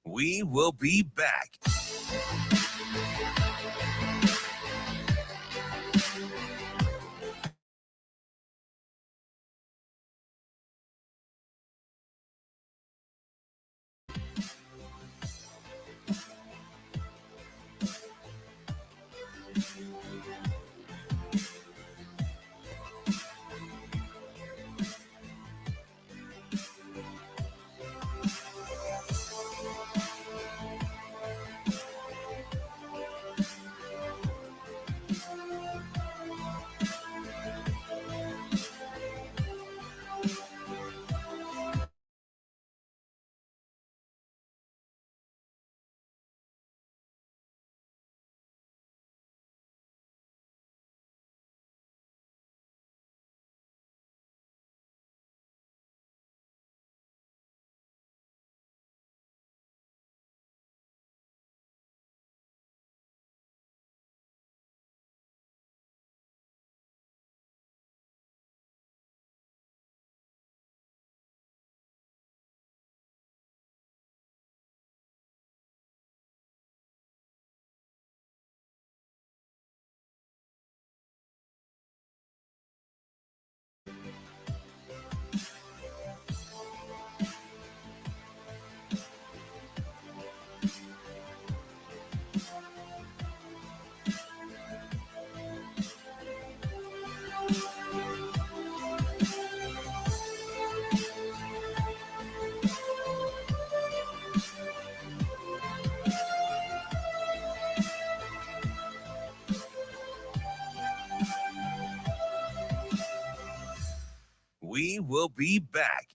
We will be back. will be back.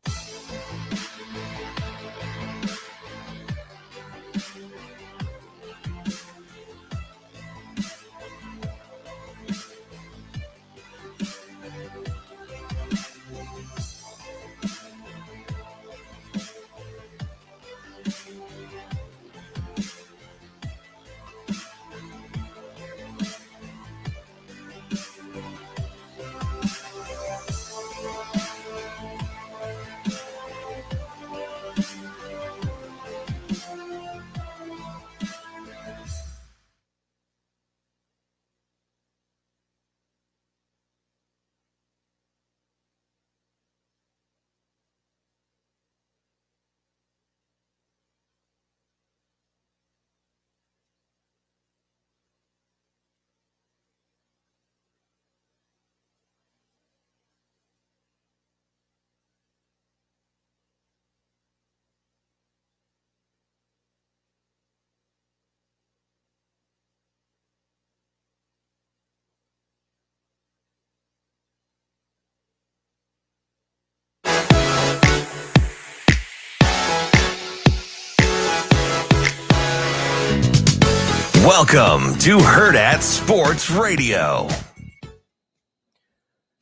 Welcome to Hurrdat Sports Radio.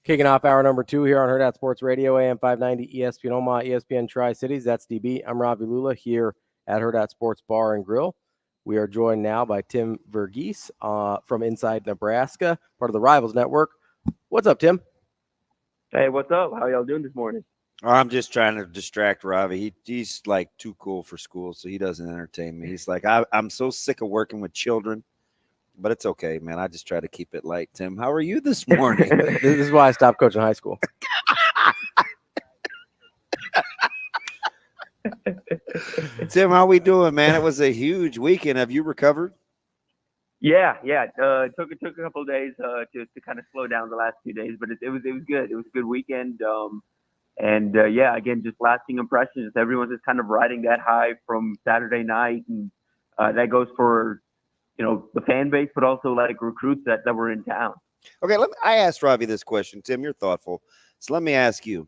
Kicking off hour number 2 here on Hurrdat Sports Radio, AM 590, ESPN Omaha, ESPN Tri-Cities. That's DB. I'm Ravi Lulla here at Hurrdat Sports Bar and Grill. We are joined now by Tim Verghese from inside Nebraska, part of the Rivals Network. What's up, Tim? Hey, what's up? How y'all doing this morning? I'm just trying to distract Ravi. He's like too cool for school, so he doesn't entertain me. He's like, I'm so sick of working with children, but it's okay, man. I just try to keep it light. Tim, how are you this morning? This is why I stopped coaching high school. Tim, how we doing, man? It was a huge weekend. Have you recovered? Yeah. It took a couple of days to kind of slow down the last few days, but it was good. It was a good weekend. Again, just lasting impressions. Everyone's just kind of riding that high from Saturday night, and that goes for, the fan base, but also like recruits that were in town. Okay, I asked Ravi this question. Tim, you're thoughtful. So let me ask you.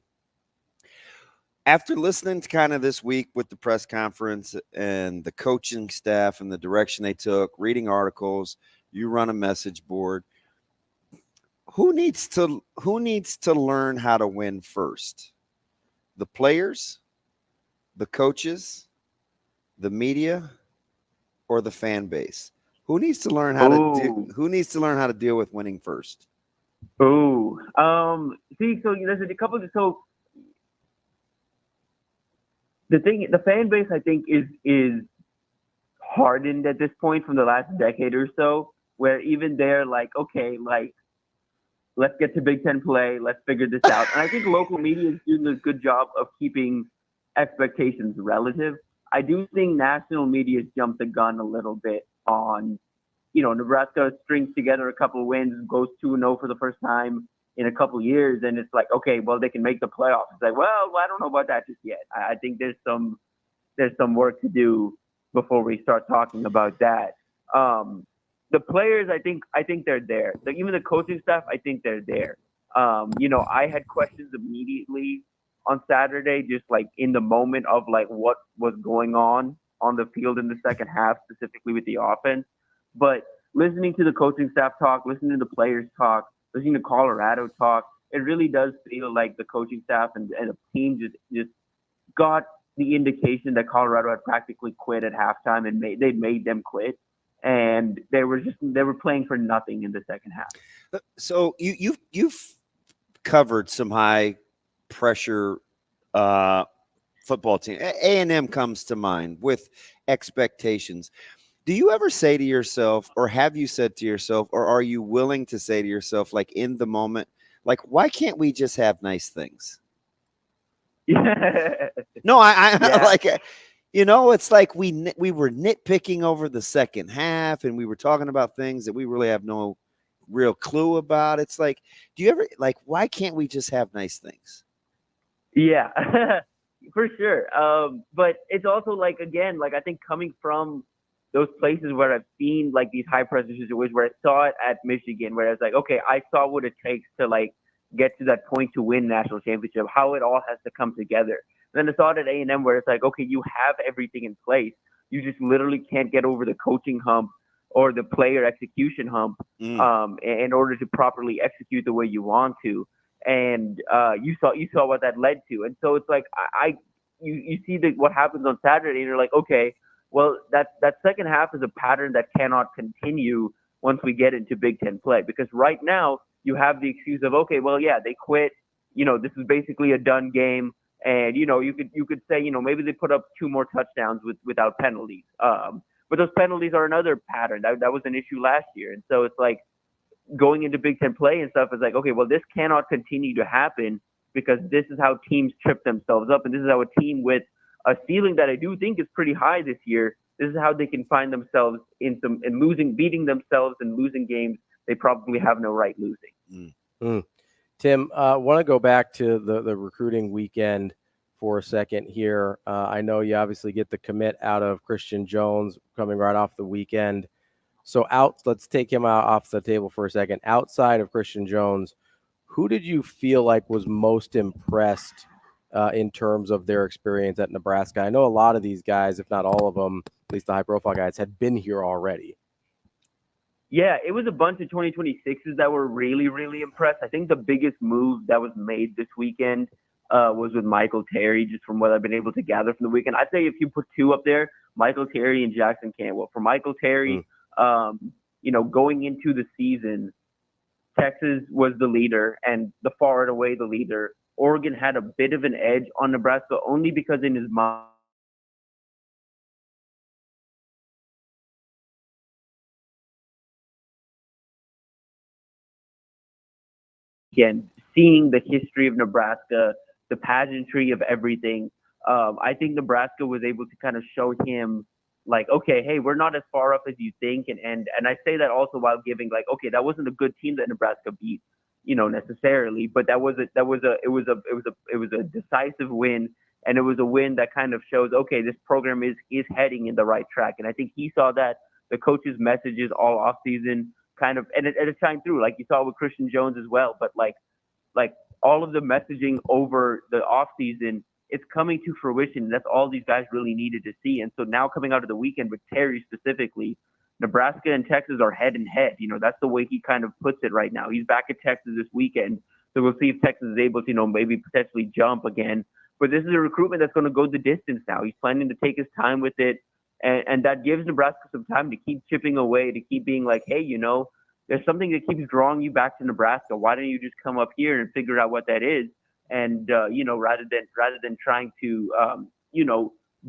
After listening to kind of this week with the press conference and the coaching staff and the direction they took, reading articles, you run a message board. Who needs to learn how to win first? The players, the coaches, the media, or the fan base? Who needs to learn how to deal with winning first? So there's a couple of the fan base, I think, is hardened at this point from the last decade or so, where even they're like, okay, like, let's get to Big Ten play. Let's figure this out. And I think local media is doing a good job of keeping expectations relative. I do think national media has jumped the gun a little bit on, Nebraska strings together a couple of wins, goes 2-0 for the first time in a couple of years. And it's like, okay, well, they can make the playoffs. It's like, well, I don't know about that just yet. I think there's some work to do before we start talking about that. The players, I think they're there. So even the coaching staff, I think they're there. I had questions immediately on Saturday, just like in the moment of like what was going on the field in the second half, specifically with the offense. But listening to the coaching staff talk, listening to the players talk, listening to Colorado talk, it really does feel like the coaching staff and the team just got the indication that Colorado had practically quit at halftime, and they made them quit. And they were playing for nothing in the second half. So you've covered some high pressure football team. A&M comes to mind with expectations. Do you ever say to yourself, or have you said to yourself, or are you willing to say to yourself, like in the moment, like, why can't we just have nice things? Yeah. No, I like it. It's like we were nitpicking over the second half, and we were talking about things that we really have no real clue about. It's like, do you ever why can't we just have nice things? Yeah, for sure. But it's also like, again, like I think coming from those places where I've seen like these high pressure situations, where I saw it at Michigan, where I was like, okay, I saw what it takes to like get to that point to win national championship, how it all has to come together. And then it's all at A&M where it's like, okay, you have everything in place. You just literally can't get over the coaching hump or the player execution hump in order to properly execute the way you want to. And you saw what that led to. And so it's like you see what happens on Saturday, and you're like, okay, well, that second half is a pattern that cannot continue once we get into Big Ten play, because right now you have the excuse of, okay, well, yeah, they quit. This is basically a done game. And, you could say, maybe they put up 2 more touchdowns without penalties. But those penalties are another pattern. That was an issue last year. And so it's like going into Big Ten play and stuff is like, okay, well, this cannot continue to happen, because this is how teams trip themselves up. And this is how a team with a ceiling that I do think is pretty high this year, this is how they can find themselves beating themselves and losing games they probably have no right losing. Tim, I want to go back to the recruiting weekend for a second here. I know you obviously get the commit out of Christian Jones coming right off the weekend. So let's take him out off the table for a second. Outside of Christian Jones, who did you feel like was most impressed in terms of their experience at Nebraska? I know a lot of these guys, if not all of them, at least the high-profile guys, had been here already. Yeah, it was a bunch of 2026s that were really, really impressed. I think the biggest move that was made this weekend was with Michael Terry, just from what I've been able to gather from the weekend. I'd say if you put 2 up there, Michael Terry and Jackson Cantwell. For Michael Terry, going into the season, Texas was the leader and the far and away the leader. Oregon had a bit of an edge on Nebraska only because in his mind, again, seeing the history of Nebraska, the pageantry of everything, I think Nebraska was able to kind of show him like, okay, hey, we're not as far up as you think. And I say that also while giving like, okay, that wasn't a good team that Nebraska beat, necessarily, but it was a decisive win. And it was a win that kind of shows, okay, this program is heading in the right track. And I think he saw that the coach's messages all off season kind of, and it shined through, like you saw with Christian Jones as well. But like all of the messaging over the off season, it's coming to fruition. That's all these guys really needed to see. And so now coming out of the weekend with Terry specifically, Nebraska and Texas are head and head. That's the way he kind of puts it right now. He's back at Texas this weekend. So we'll see if Texas is able to, maybe potentially jump again. But this is a recruitment that's going to go the distance now. He's planning to take his time with it. And that gives Nebraska some time to keep chipping away, to keep being like, hey, there's something that keeps drawing you back to Nebraska. Why don't you just come up here and figure out what that is? And, rather than trying to,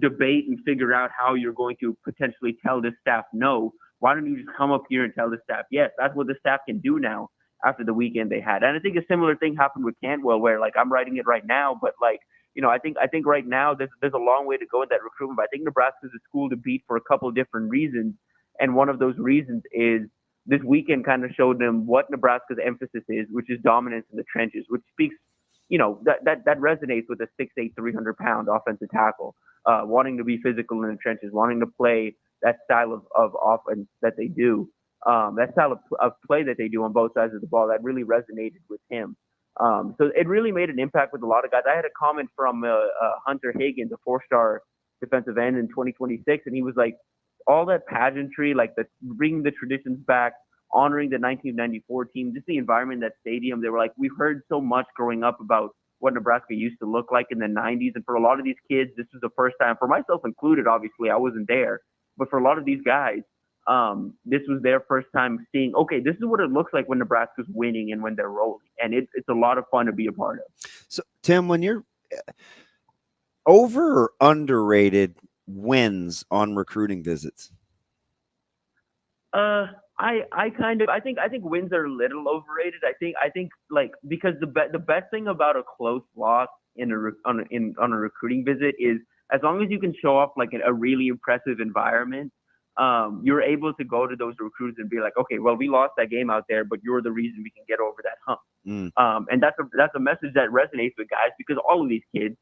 debate and figure out how you're going to potentially tell this staff no, why don't you just come up here and tell the staff yes? That's what the staff can do now after the weekend they had. And I think a similar thing happened with Cantwell, where like I'm writing it right now, but like, I think right now there's a long way to go in that recruitment. But I think Nebraska is a school to beat for a couple of different reasons. And one of those reasons is this weekend kind of showed them what Nebraska's emphasis is, which is dominance in the trenches, which speaks, that resonates with a 6'8", 300-pound offensive tackle, wanting to be physical in the trenches, wanting to play that style of offense that they do, that style of play that they do on both sides of the ball. That really resonated with him. So it really made an impact with a lot of guys. I had a comment from Hunter Higgins, a 4-star defensive end in 2026, and he was like, all that pageantry, like bringing the traditions back, honoring the 1994 team, just the environment, that stadium. They were like, we've heard so much growing up about what Nebraska used to look like in the 90s. And for a lot of these kids, this was the first time, for myself included, obviously, I wasn't there. But for a lot of these guys, this was their first time seeing, okay, this is what it looks like when Nebraska's winning and when they're rolling. And it's a lot of fun to be a part of. So, Tim, when you're over or underrated wins on recruiting visits? I think wins are a little overrated. I think like, because the best thing about a close loss on a recruiting visit is, as long as you can show off like a really impressive environment, you're able to go to those recruits and be like, okay, well, we lost that game out there, but you're the reason we can get over that hump. And that's a message that resonates with guys, because all of these kids,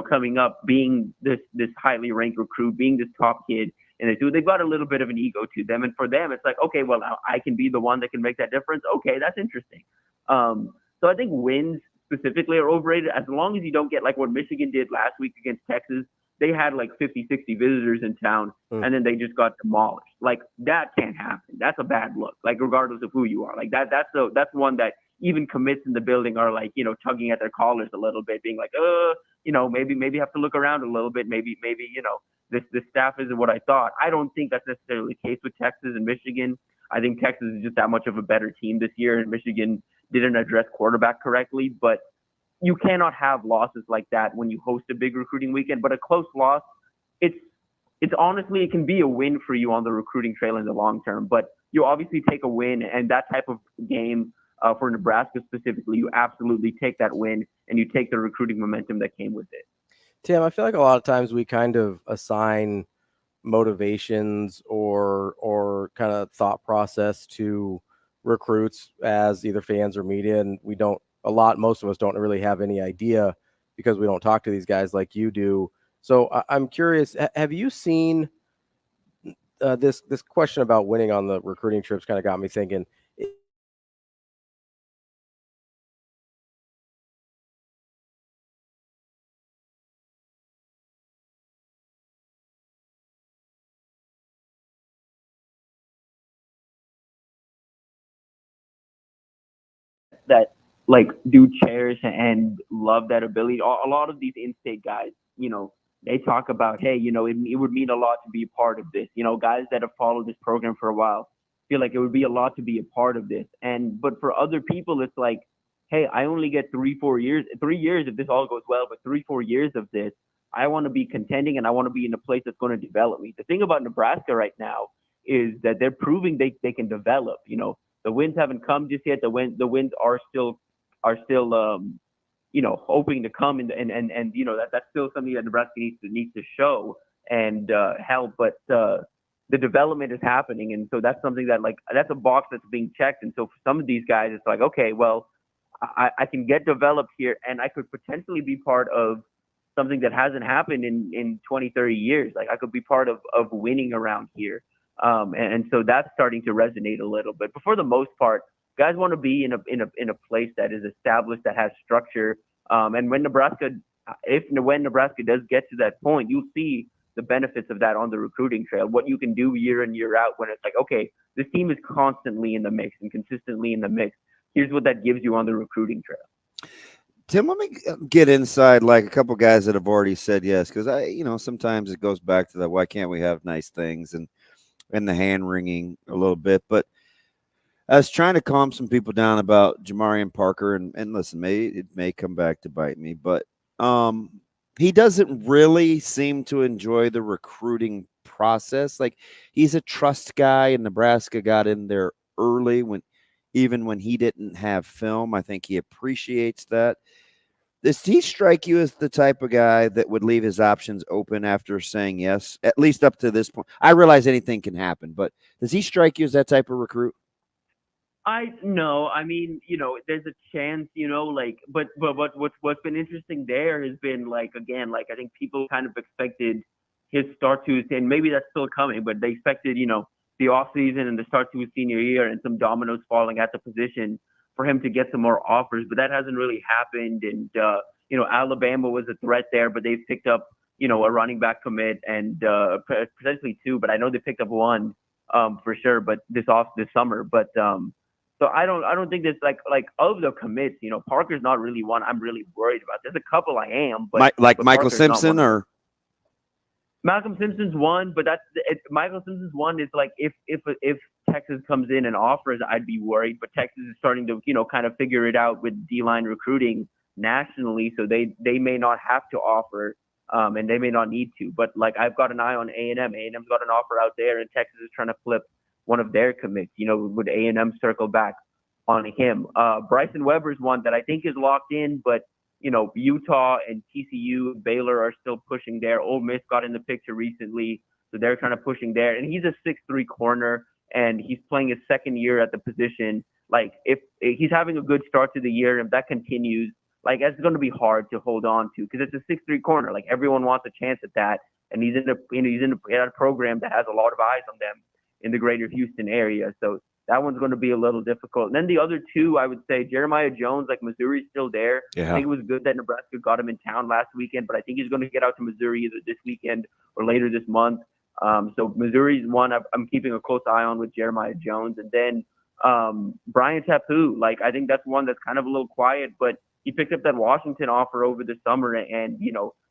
coming up, being this highly ranked recruit, being this top kid, and they've got a little bit of an ego to them. And for them, it's like, okay, well, now I can be the one that can make that difference. Okay, that's interesting. So I think wins specifically are overrated as long as you don't get like what Michigan did last week against Texas. They had like 50, 60 visitors in town, and then they just got demolished. Like, that can't happen. That's a bad look, like, regardless of who you are. Like, that's one that even commits in the building are, like, you know, tugging at their collars a little bit, being like, you know, maybe have to look around a little bit. Maybe, you know, this staff isn't what I thought. I don't think that's necessarily the case with Texas and Michigan. I think Texas is just that much of a better team this year, and Michigan didn't address quarterback correctly. But you cannot have losses like that when you host a big recruiting weekend. But a close loss, it's honestly, it can be a win for you on the recruiting trail in the long term. But you obviously take a win, and that type of game for Nebraska specifically, you absolutely take that win, and you take the recruiting momentum that came with it. Tim, I feel like a lot of times we kind of assign motivations or kind of thought process to recruits as either fans or media, and most of us don't really have any idea because we don't talk to these guys like you do. So I'm curious, have you seen this question about winning on the recruiting trips kind of got me thinking. That like do cherish and love that ability. A lot of these in-state guys, you know, they talk about, hey, you know, it would mean a lot to be a part of this. You know, guys that have followed this program for a while feel like it would be a lot to be a part of this. But for other people, it's like, hey, I only get 3 years if this all goes well, but 3-4 years of this, I want to be contending and I want to be in a place that's going to develop me. The thing about Nebraska right now is that they're proving they can develop. You know, the wins haven't come just yet. The wins are still you know, hoping to come, and you know that's still something that Nebraska needs to show and help. But the development is happening, and so that's something that, like, that's a box that's being checked. And so for some of these guys, it's like, okay, well, I can get developed here, and I could potentially be part of something that hasn't happened in 20, 30 years. Like, I could be part of winning around here. And so that's starting to resonate a little bit. But for the most part, guys want to be in a place that is established, that has structure. And when Nebraska does get to that point, you'll see the benefits of that on the recruiting trail. What you can do year in, year out, when it's like, okay, this team is constantly in the mix and consistently in the mix. Here's what that gives you on the recruiting trail. Tim, let me get inside like a couple guys that have already said yes, because sometimes it goes back to that. Why can't we have nice things and the hand wringing a little bit? But I was trying to calm some people down about Jamarian Parker, and listen, it may come back to bite me, but he doesn't really seem to enjoy the recruiting process. Like, he's a trust guy, and Nebraska got in there early even when he didn't have film. I think he appreciates that. Does he strike you as the type of guy that would leave his options open after saying yes, at least up to this point? I realize anything can happen, but does he strike you as that type of recruit? No, I mean, you know, there's a chance, you know, like, but what's been interesting there has been, like, again, like, I think people kind of expected his start to, and maybe that's still coming, but they expected, you know, the offseason and the start to his senior year and some dominoes falling at the position for him to get some more offers, but that hasn't really happened. And, you know, Alabama was a threat there, but they've picked up, you know, a running back commit and potentially two, but I know they picked up one for sure, but this summer. But so I don't think there's like of the commits, you know, Parker's not really one I'm really worried about. There's a couple I am, but Michael Parker's Simpson or Malcolm Simpson's one, but Michael Simpson's one is like if Texas comes in and offers, I'd be worried. But Texas is starting to, you know, kind of figure it out with D-line recruiting nationally, so they may not have to offer, and they may not need to. But like, I've got an eye on A&M. A&M's got an offer out there, and Texas is trying to flip one of their commits. You know, would A&M circle back on him? Bryson Weber's one that I think is locked in, but you know, Utah and TCU, Baylor are still pushing there. Ole Miss got in the picture recently, so they're kind of pushing there. And he's a 6'3" corner, and he's playing his second year at the position. Like, if he's having a good start to the year, if that continues, like, it's going to be hard to hold on to because it's a 6'3" corner. Like, everyone wants a chance at that, and he's in a program that has a lot of eyes on them in the greater Houston area. So that one's going to be a little difficult. And then the other two, I would say Jeremiah Jones, like Missouri's still there. Yeah. I think it was good that Nebraska got him in town last weekend, but I think he's going to get out to Missouri either this weekend or later this month. So Missouri's one I'm keeping a close eye on with Jeremiah Jones. And then Brian Tapu, like I think that's one that's kind of a little quiet, but he picked up that Washington offer over the summer, and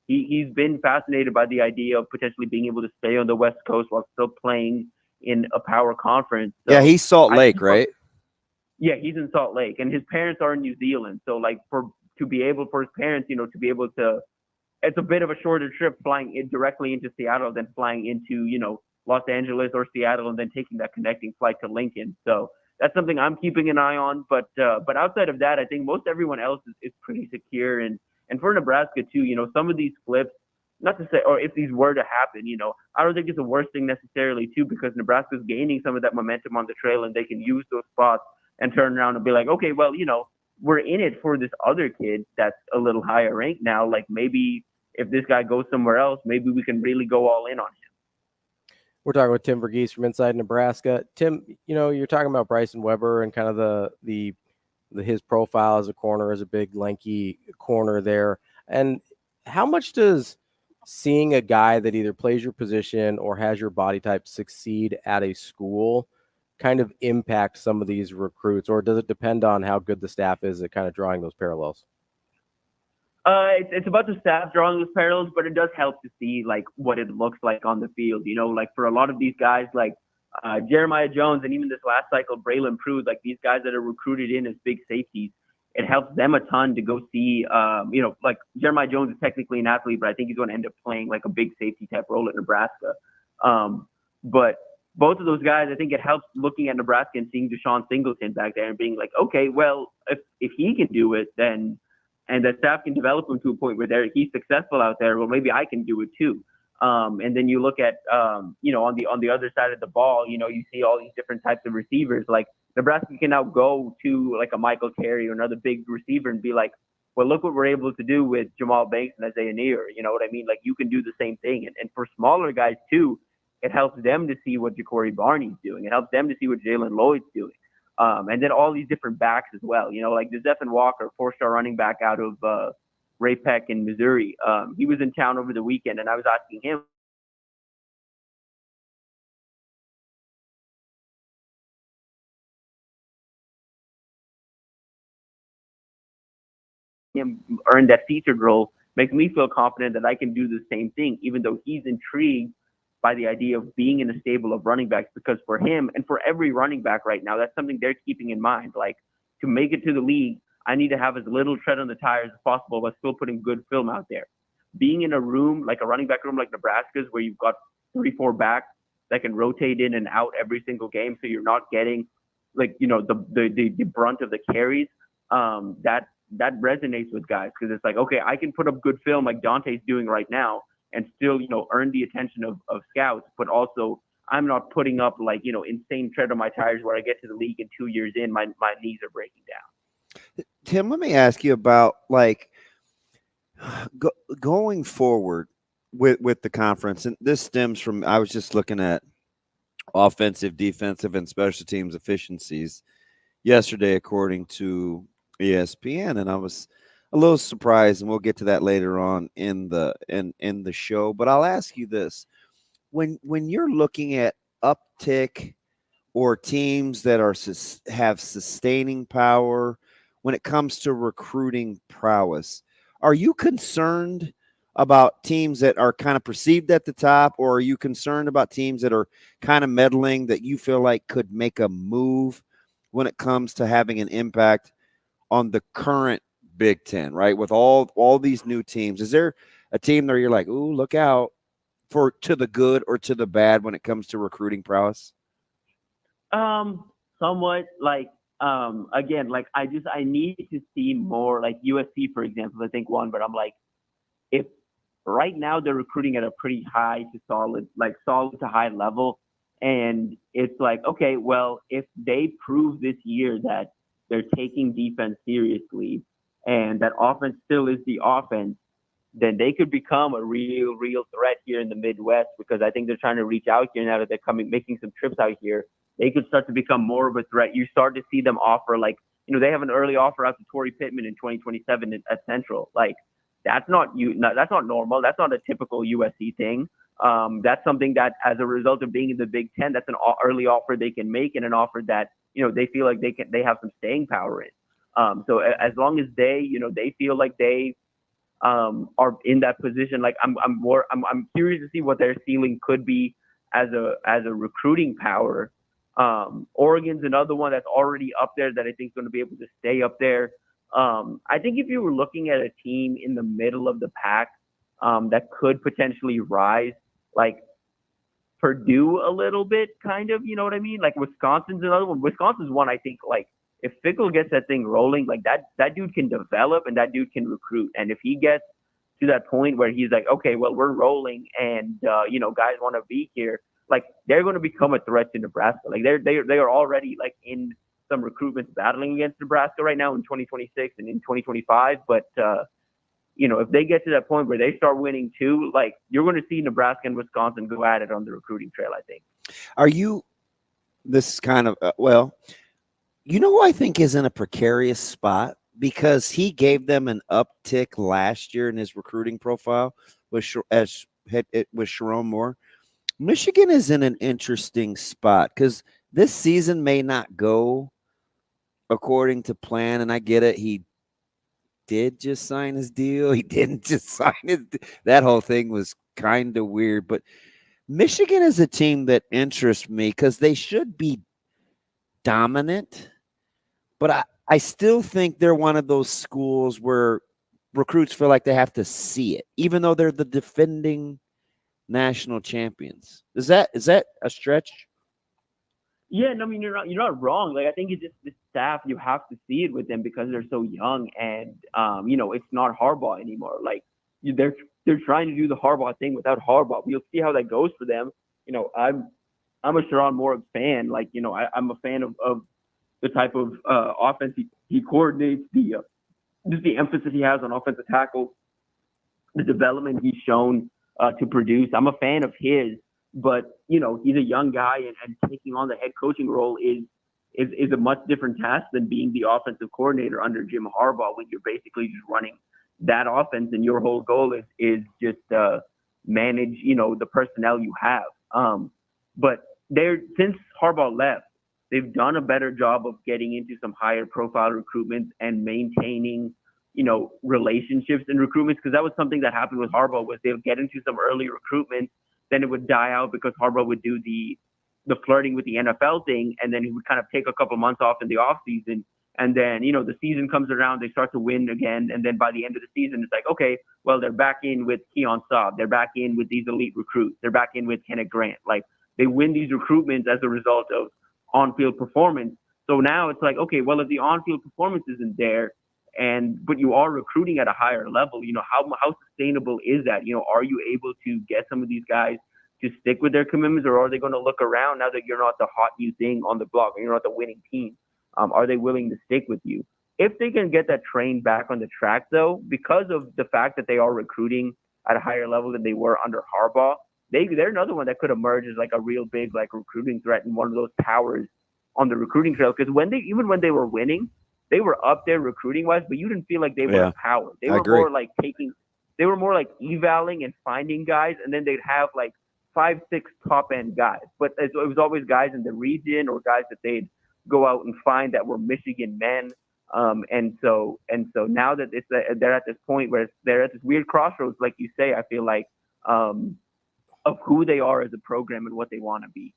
he's been fascinated by the idea of potentially being able to stay on the West Coast while still playing in a power conference. So yeah, he's Salt Lake, right? Yeah, he's in Salt Lake, and his parents are in New Zealand. So like for his parents, to be able to, it's a bit of a shorter trip flying directly into Seattle than flying into, Los Angeles or Seattle and then taking that connecting flight to Lincoln. So that's something I'm keeping an eye on. But outside of that, I think most everyone else is pretty secure. And for Nebraska too, some of these flips, not to say, or if these were to happen, I don't think it's the worst thing necessarily too, because Nebraska's gaining some of that momentum on the trail and they can use those spots and turn around and be like, okay, well, we're in it for this other kid that's a little higher ranked now. Like maybe if this guy goes somewhere else, maybe we can really go all in on him. We're talking with Tim Verghese from Inside Nebraska. Tim, you're talking about Bryson Weber and kind of his profile as a corner, as a big lanky corner there. And how much does seeing a guy that either plays your position or has your body type succeed at a school kind of impact some of these recruits, or does it depend on how good the staff is at kind of drawing those parallels? It's about the staff drawing those parallels, but it does help to see like what it looks like on the field. Like for a lot of these guys, like Jeremiah Jones and even this last cycle, Braylon Prude, like these guys that are recruited in as big safeties, it helps them a ton to go see, like Jeremiah Jones is technically an athlete, but I think he's going to end up playing like a big safety type role at Nebraska. But both of those guys, I think it helps looking at Nebraska and seeing Deshaun Singleton back there and being like, okay, well, if he can do it, then, and the staff can develop him to a point where he's successful out there, well, maybe I can do it too. And then you look at, on the other side of the ball, you see all these different types of receivers. Like Nebraska can now go to like a Michael Carey or another big receiver and be like, well, look what we're able to do with Jamal Banks and Isaiah Neer. You know what I mean? Like you can do the same thing. And for smaller guys too, it helps them to see what Ja'Cory Barney's doing. It helps them to see what Jalen Lloyd's doing. And then all these different backs as well. Like the Zephan Walker, 4-star running back out of Ray Peck in Missouri. He was in town over the weekend, and I was asking him, earn that featured role makes me feel confident that I can do the same thing, even though he's intrigued by the idea of being in a stable of running backs, because for him and for every running back right now, that's something they're keeping in mind. Like to make it to the league, I need to have as little tread on the tires as possible, but still putting good film out there. Being in a room, like a running back room like Nebraska's, where you've got 3-4 backs that can rotate in and out every single game, so you're not getting like, the brunt of the carries, that resonates with guys, because it's like, okay, I can put up good film like Dante's doing right now and still, earn the attention of scouts, but also I'm not putting up like, insane tread on my tires where I get to the league and 2 years in, my knees are breaking down. Tim, let me ask you about like going forward with the conference. And this stems from, I was just looking at offensive, defensive, and special teams efficiencies yesterday, according to ESPN. And I was a little surprised, and we'll get to that later on in the show. But I'll ask you this. When you're looking at uptick or teams that have sustaining power when it comes to recruiting prowess, are you concerned about teams that are kind of perceived at the top, or are you concerned about teams that are kind of meddling that you feel like could make a move when it comes to having an impact on the current Big Ten, right? With all these new teams, is there a team there you're like, ooh, look out for, to the good or to the bad when it comes to recruiting prowess? Somewhat. Like, again, like I need to see more, like USC, for example, I think one, but I'm like, if right now they're recruiting at a pretty high to solid to high level. And it's like, okay, well, if they prove this year that they're taking defense seriously and that offense still is the offense, then they could become a real threat here in the Midwest, because I think they're trying to reach out here now that they're making some trips out here. they could start to become more of a threat. You start to see them offer, like, they have an early offer out to Torrey Pittman in 2027 at Central. Like, that's not normal. That's not a typical USC thing. That's something that, as a result of being in the Big Ten, that's an early offer they can make, and an offer that they feel like they have some staying power in. So as long as they feel like they are in that position, like I'm curious to see what their ceiling could be as a recruiting power. Oregon's another one that's already up there that I think is going to be able to stay up there. I think if you were looking at a team in the middle of the pack that could potentially rise, like Purdue a little bit, kind of, you know what I mean? Like Wisconsin's another one. Wisconsin's one, I think, like, if Fickle gets that thing rolling, like that dude can develop and that dude can recruit. And if he gets to that point where he's like, okay, well, we're rolling and, guys want to be here, like, they're going to become a threat to Nebraska. Like they are already, like, in some recruitments battling against Nebraska right now in 2026 and in 2025. But, if they get to that point where they start winning too, like, you're going to see Nebraska and Wisconsin go at it on the recruiting trail, I think. This is kind of, who I think is in a precarious spot because he gave them an uptick last year in his recruiting profile with Sharon Moore. Michigan is in an interesting spot because this season may not go according to plan, and I get it. He did just sign his deal. He didn't just sign his – that whole thing was kind of weird. But Michigan is a team that interests me because they should be dominant, but I still think they're one of those schools where recruits feel like they have to see it, even though they're the defending national champions. Is that a stretch? Yeah, no, I mean, you're not wrong. Like, I think it's just the staff, you have to see it with them because they're so young, and it's not Harbaugh anymore. Like, they're trying to do the Harbaugh thing without Harbaugh. We'll see how that goes for them. I'm a Sharon Moore fan. Like, I'm a fan of the type of offense he coordinates, just the emphasis he has on offensive tackle, the development he's shown to produce. I'm a fan of his. But, he's a young guy, and taking on the head coaching role is a much different task than being the offensive coordinator under Jim Harbaugh, when you're basically just running that offense and your whole goal is just manage, the personnel you have. But since Harbaugh left, they've done a better job of getting into some higher profile recruitments and maintaining, relationships in recruitments, because that was something that happened with Harbaugh, was they'll get into some early recruitment, then it would die out because Harbaugh would do the flirting with the NFL thing, and then he would kind of take a couple months off in the off season, and then the season comes around, they start to win again, and then by the end of the season, it's like, okay, well, they're back in with Keon Saab, they're back in with these elite recruits, they're back in with Kenneth Grant. Like, they win these recruitments as a result of on-field performance. So now it's like, okay, well, if the on-field performance isn't there, but you are recruiting at a higher level, how sustainable is that? Are you able to get some of these guys to stick with their commitments, or are they going to look around now that you're not the hot new thing on the block, or you're not the winning team? Are they willing to stick with you? If they can get that train back on the track, though, because of the fact that they are recruiting at a higher level than they were under Harbaugh, they're another one that could emerge as like a real big like recruiting threat and one of those powers on the recruiting trail. Because even when they were winning, they were up there recruiting wise, but you didn't feel like they were a power. They were more like evaling and finding guys, and then they'd have like 5-6 top end guys. But it was always guys in the region or guys that they'd go out and find that were Michigan men. And so now that they're at this point where they're at this weird crossroads, like you say, I feel like of who they are as a program and what they want to be.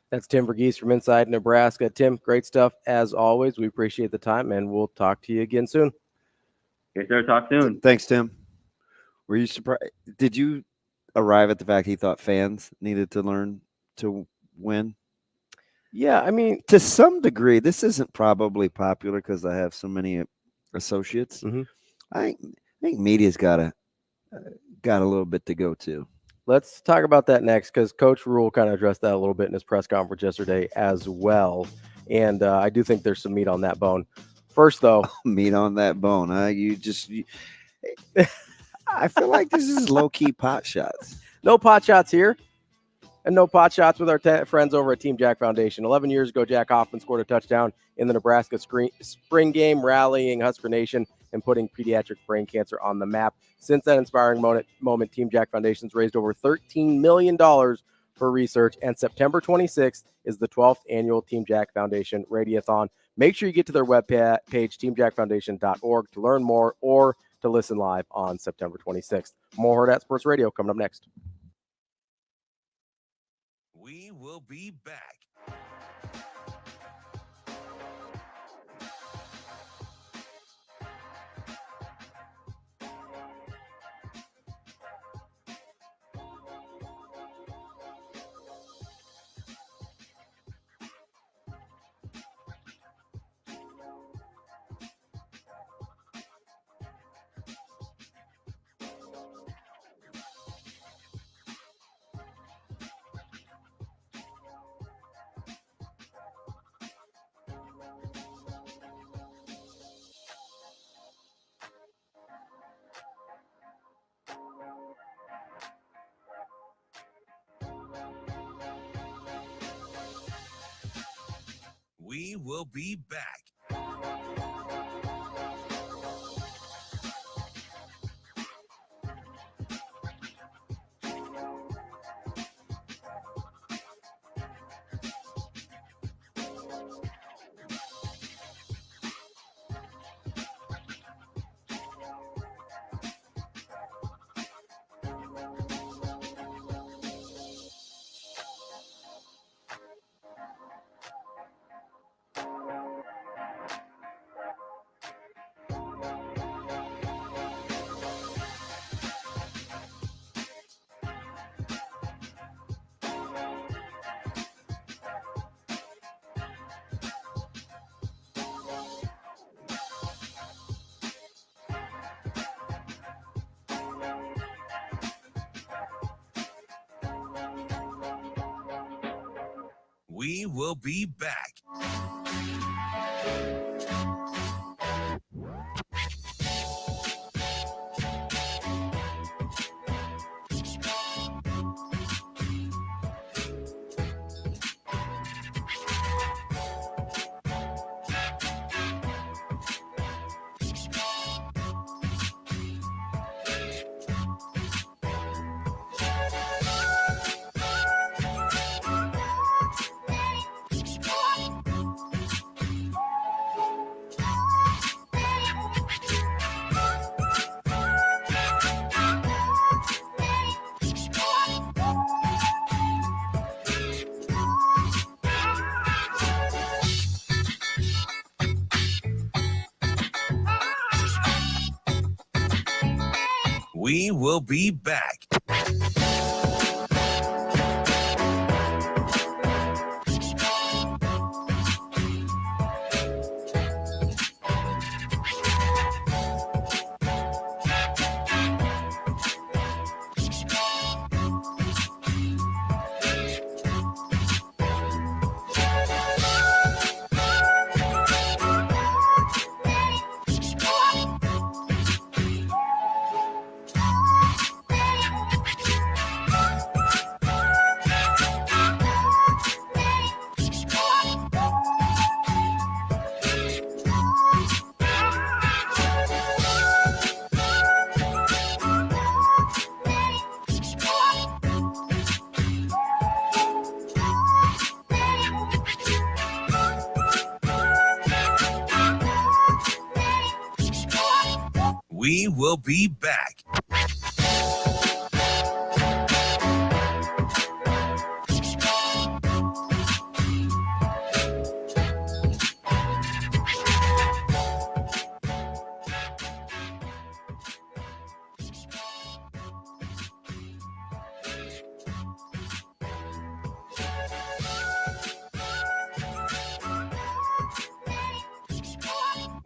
That's Tim Verghese from Inside Nebraska. Tim, great stuff as always. We appreciate the time, and we'll talk to you again soon. Yes, sir. Talk soon. Thanks, Tim. Were you surprised? Did you arrive at the fact he thought fans needed to learn to win? Yeah, I mean, to some degree, this isn't probably popular because I have so many associates. Mm-hmm. I think media's got a little bit to go too. Let's talk about that next, because Coach Rule kind of addressed that a little bit in his press conference yesterday as well. And I do think there's some meat on that bone. First, though. Meat on that bone, huh? I feel like this is low-key pot shots. No pot shots here. And no pot shots with our friends over at Team Jack Foundation. 11 years ago, Jack Hoffman scored a touchdown in the Nebraska spring game, rallying Husker Nation and putting pediatric brain cancer on the map. Since that inspiring moment, Team Jack Foundation's raised over $13 million for research, and September 26th is the 12th annual Team Jack Foundation Radiothon. Make sure you get to their webpage, teamjackfoundation.org, to learn more or to listen live on September 26th. More Hurrdat Sports Radio coming up next. We will be back. We will be back. We will be back. We will be back. We will be back.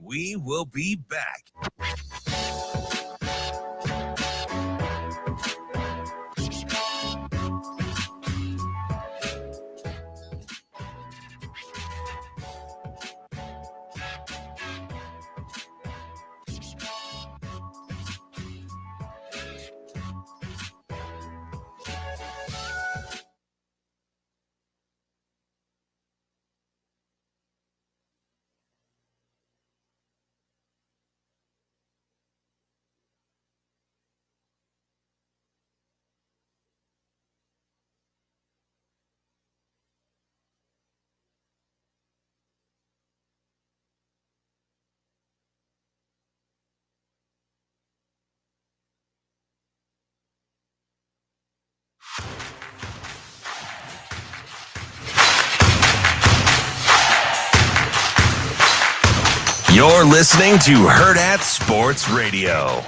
We will be back. You're listening to Hurrdat Sports Radio.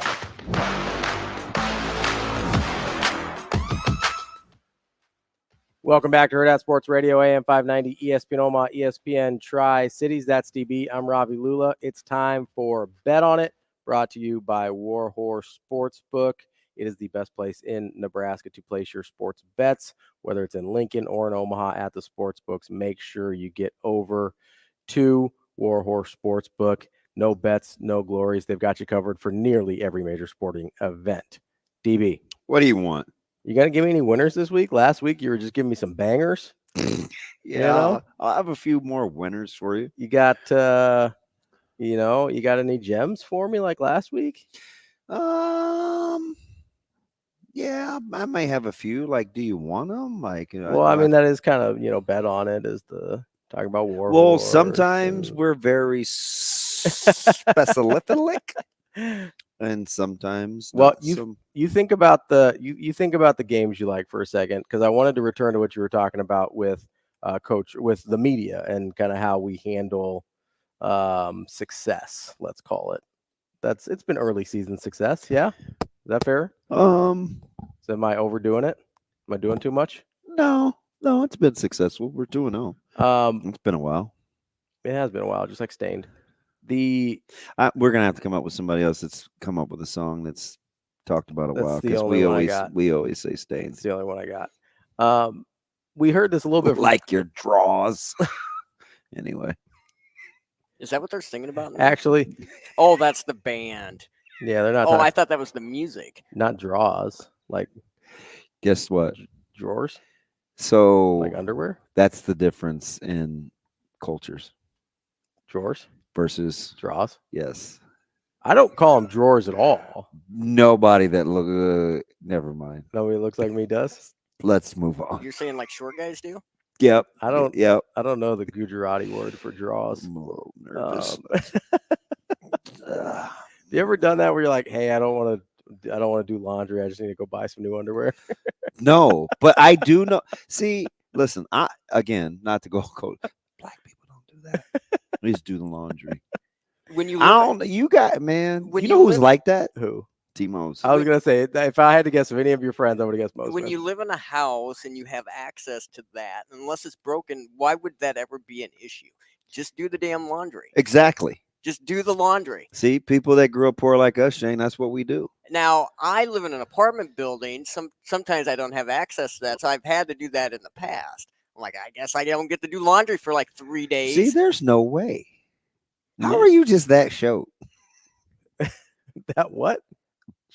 Welcome back to Hurrdat Sports Radio, AM 590, ESPN Omaha, ESPN Tri-Cities. That's DB. I'm Ravi Lulla. It's time for Bet On It, brought to you by Warhorse Sportsbook. It is the best place in Nebraska to place your sports bets, whether it's in Lincoln or in Omaha at the sportsbooks. Make sure you get over to Warhorse Sportsbook. No bets, no glories. They've got you covered for nearly every major sporting event. DB. What do you want? You got to give me any winners this week? Last week, you were just giving me some bangers. Yeah, I'll have a few more winners for you. You got, you got any gems for me like last week? Yeah, I may have a few. Like, do you want them? Like, that is kind of, bet on it is the talking about war. Well, sometimes we're very specific. And sometimes, you think about the games you like for a second, because I wanted to return to what you were talking about with with the media and kind of how we handle success. Let's call it. It's been early season success. Yeah, is that fair? So am I overdoing it? Am I doing too much? No, it's been successful. We're 2-0. It's been a while. It has been a while, just like Stained. We're gonna have to come up with somebody else that's come up with a song that's talked about a while, because we always say Stained. It's the only one I got. We heard this a little bit like your draws. Anyway, is that what they're singing about now? Actually, oh, that's the band. Yeah, they're not. Oh, I thought that was the music. Not draws. Like, guess what? Drawers. So, like underwear. That's the difference in cultures. Drawers versus draws. Yes. I don't call them drawers at all. Nobody that look. Never mind. Nobody looks like me does. Let's move on. You're saying like short guys do? Yep. I don't. Yep. I don't know the Gujarati word for draws. I'm a little nervous. You ever done that where you're like, hey, I don't want to do laundry. I just need to go buy some new underwear. No, but I do know. See, listen. Not to go cold. Black people don't do that. We just do the laundry. When you, you got man. You know who's like that? Who? T-Mose. I was gonna say, if I had to guess of any of your friends, I would have guessed Mose. When you live in a house and you have access to that, unless it's broken, why would that ever be an issue? Just do the damn laundry. Exactly. Just do the laundry. See, people that grew up poor like us, Shane, that's what we do. Now, I live in an apartment building. Sometimes I don't have access to that, so I've had to do that in the past. I'm like, I guess I don't get to do laundry for like 3 days. See, there's no way. How are you just that short? That what?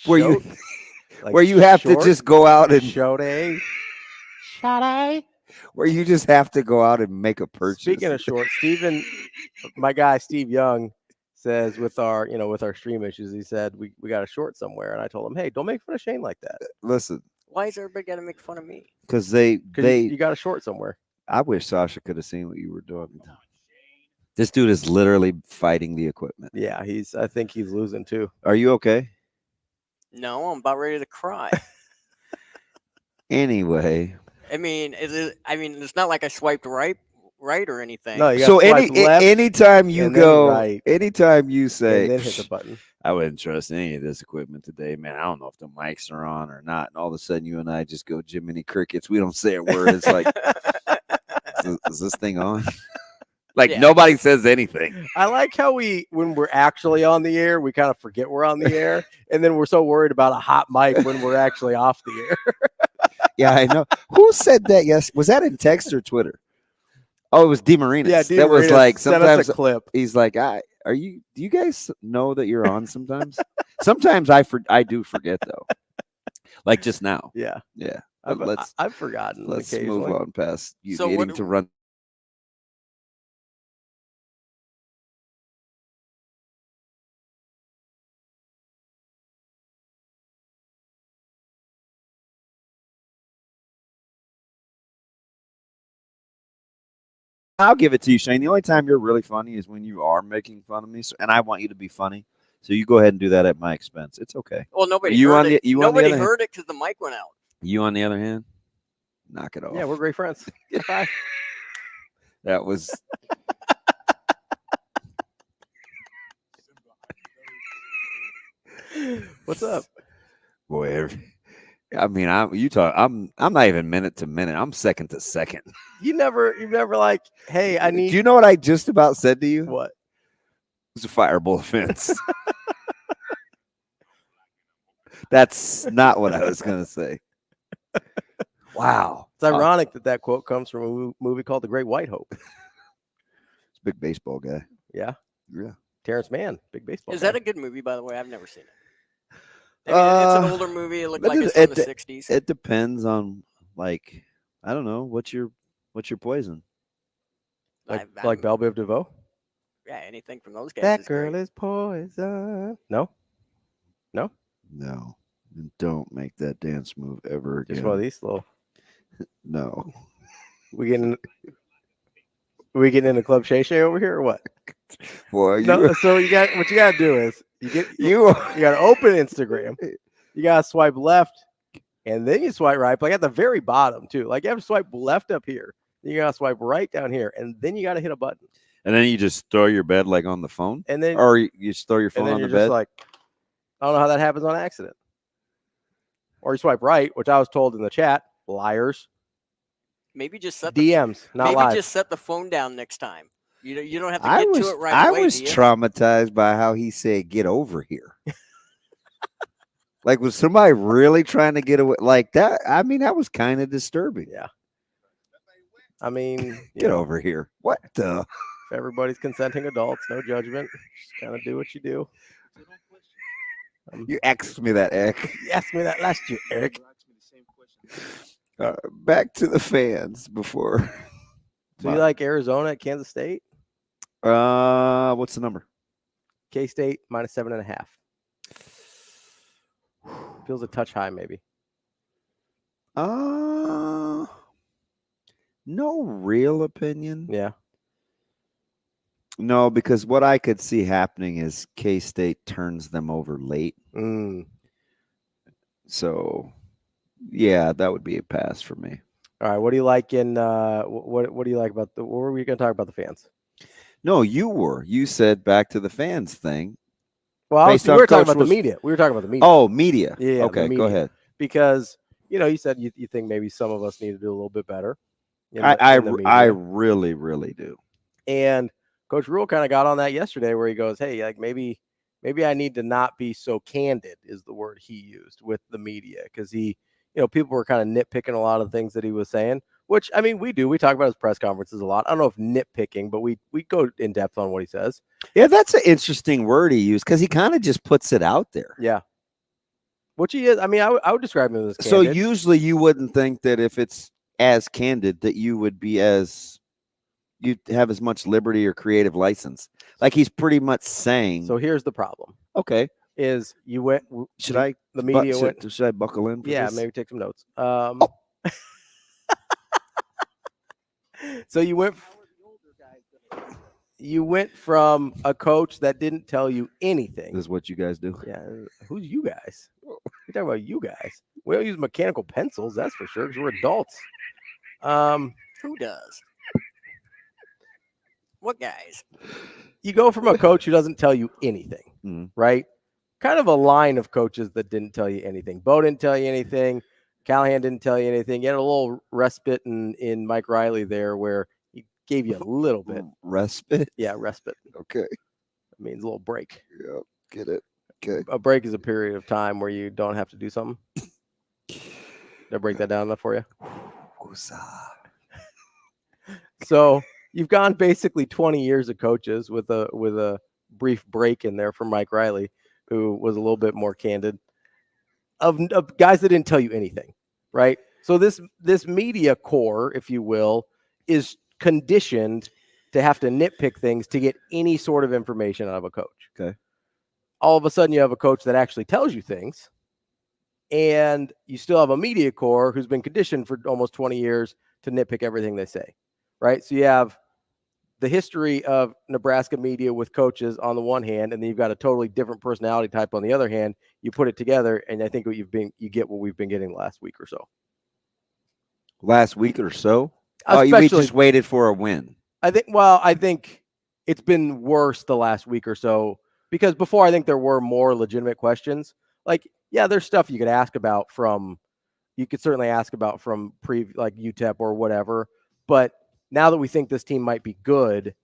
Where you like where you have to just go out and short where you just have to go out and make a purchase. Speaking of short, my guy Steve Young says with our stream issues, he said we got a short somewhere, and I told him, hey, don't make fun of Shane like that. Listen, why is everybody got to make fun of me? Because you got a short somewhere. I wish Sasha could have seen what you were doing. This dude is literally fighting the equipment. Yeah, I think he's losing too. Are you okay? No, I'm about ready to cry. Anyway. I mean, it's not like I swiped right or anything. No, you so anytime you go, anytime you say, and then hit the button. I wouldn't trust any of this equipment today, man. I don't know if the mics are on or not. And all of a sudden, you and I just go Jiminy Crickets. We don't say a word. It's like, is this thing on? Nobody says anything. I like how when we're actually on the air, we kind of forget we're on the air, and then we're so worried about a hot mic when we're actually off the air. Yeah, I know. Who said that? Yes, was that in text or Twitter? Oh, it was DeMarinis. Yeah, that was like sometimes a clip. He's like, do you guys know that you're on sometimes? Sometimes I do forget though. Like just now. Yeah. Yeah. I've forgotten. Let's move on past you So needing to run. I'll give it to you, Shane. The only time you're really funny is when you are making fun of me, and I want you to be funny. So you go ahead and do that at my expense. It's okay. Well, nobody heard it because the mic went out. You, on the other hand, knock it off. Yeah, we're great friends. Bye. That was What's up? Boy, I'm not even minute to minute. I'm second to second. You've never like, hey, I need. Do you know what I just about said to you? What? It was a fireable offense. That's not what I was going to say. Wow. It's ironic that quote comes from a movie called The Great White Hope. It's a big baseball guy. Yeah. Yeah. Terrence Mann, big baseball Is guy. that a good movie, by the way? I've never seen it. I mean, it's an older movie. It looked like it's from the 60s. It depends on, like, I don't know, what's your poison? Like Belle Biv DeVoe? Yeah, anything from those guys. That is girl great. is poison. No? No? No. Don't make that dance move ever again. Just one of these little. No. We getting into Club Shay Shay over here or what? Boy, No, so what you got to do is you got to open Instagram. You got to swipe left and then you swipe right, like at the very bottom too. Like you have to swipe left up here. Then you got to swipe right down here and then you got to hit a button. And then you just throw your bed like on the phone? And then or you just throw your phone on the bed? Like, I don't know how that happens on accident. Or you swipe right, which I was told in the chat, liars. Maybe just set DMs, not live. just set the phone down next time. You don't have to get to it right away. I was traumatized by how he said, "Get over here." Like, was somebody really trying to get away like that? I mean, that was kind of disturbing. Yeah. I mean, get over here. What the? If everybody's consenting adults, no judgment. Just kind of do what you do. You asked me that, Eric. You asked me that last year, Eric. Back to the fans before. So you like Arizona at Kansas State? What's the number? K-State -7.5. Feels a touch high, maybe. No real opinion. Yeah. No, because what I could see happening is K-State turns them over late. So, yeah, that would be a pass for me. All right. What do you like in what do you like about what were we going to talk about the fans? No, you said back to the fans thing. Well, we were talking about the media. We were talking about the media. Oh, media. Yeah. Okay, go ahead. Because, you said you think maybe some of us need to do a little bit better. I really, really do. And Coach Rule kind of got on that yesterday where he goes, hey, like maybe I need to not be so candid is the word he used with the media. Because people were kind of nitpicking a lot of things that he was saying, which, I mean, we do. We talk about his press conferences a lot. I don't know if nitpicking, but we go in depth on what he says. Yeah, that's an interesting word he used because he kind of just puts it out there. Yeah. Which he is. I mean, I would describe him as candid. So usually you wouldn't think that if it's as candid that you would be you'd have as much liberty or creative license. Like he's pretty much saying. So here's the problem. Okay. Is you went. Should I buckle in? Yeah, this? maybe take some notes. So you went from a coach that didn't tell you anything. This is what you guys do. Yeah. Who's you guys? You're talking about you guys. We don't use mechanical pencils, that's for sure, because we're adults. Who does? What guys? You go from a coach who doesn't tell you anything, right? Kind of a line of coaches that didn't tell you anything. Bo didn't tell you anything. Callahan didn't tell you anything. You had a little respite in Mike Riley there where he gave you a little bit. Respite? Yeah, respite. Okay. It means a little break. Yeah, get it. Okay. A break is a period of time where you don't have to do something. Did I break that down enough for you? So you've gone basically 20 years of coaches with a brief break in there from Mike Riley, who was a little bit more candid of guys that didn't tell you anything, right? So this media core, if you will, is conditioned to have to nitpick things to get any sort of information out of a coach. Okay. All of a sudden you have a coach that actually tells you things, and you still have a media core who's been conditioned for almost 20 years to nitpick everything they say, right? So you have the history of Nebraska media with coaches on the one hand, and then you've got a totally different personality type on the other hand. You put it together, and I think you get what we've been getting the last week or so. Last week or so? We just waited for a win. I think it's been worse the last week or so, because before I think there were more legitimate questions. like, yeah, there's stuff you could ask about from like UTEP or whatever. But now that we think this team might be good,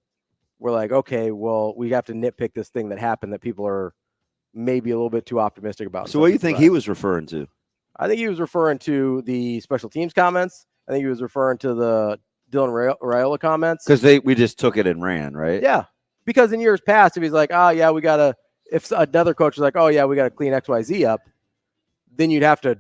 we're like, okay, well, we have to nitpick this thing that happened that people are maybe a little bit too optimistic about. So what do you think he was referring to? I think he was referring to the special teams comments. I think he was referring to the Dylan Raiola comments. Because we just took it and ran, right? Yeah. Because in years past, if he's like, oh, yeah, if another coach was like, oh, yeah, we got to clean XYZ up, then you'd have to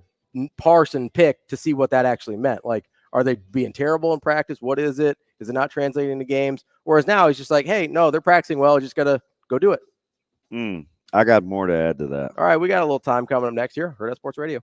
parse and pick to see what that actually meant. Like, are they being terrible in practice? What is it? Is it not translating into games? Whereas now he's just like, hey, no, they're practicing well. Just got to go do it. I got more to add to that. All right, we got a little time coming up next year. Hurrdat Sports Radio.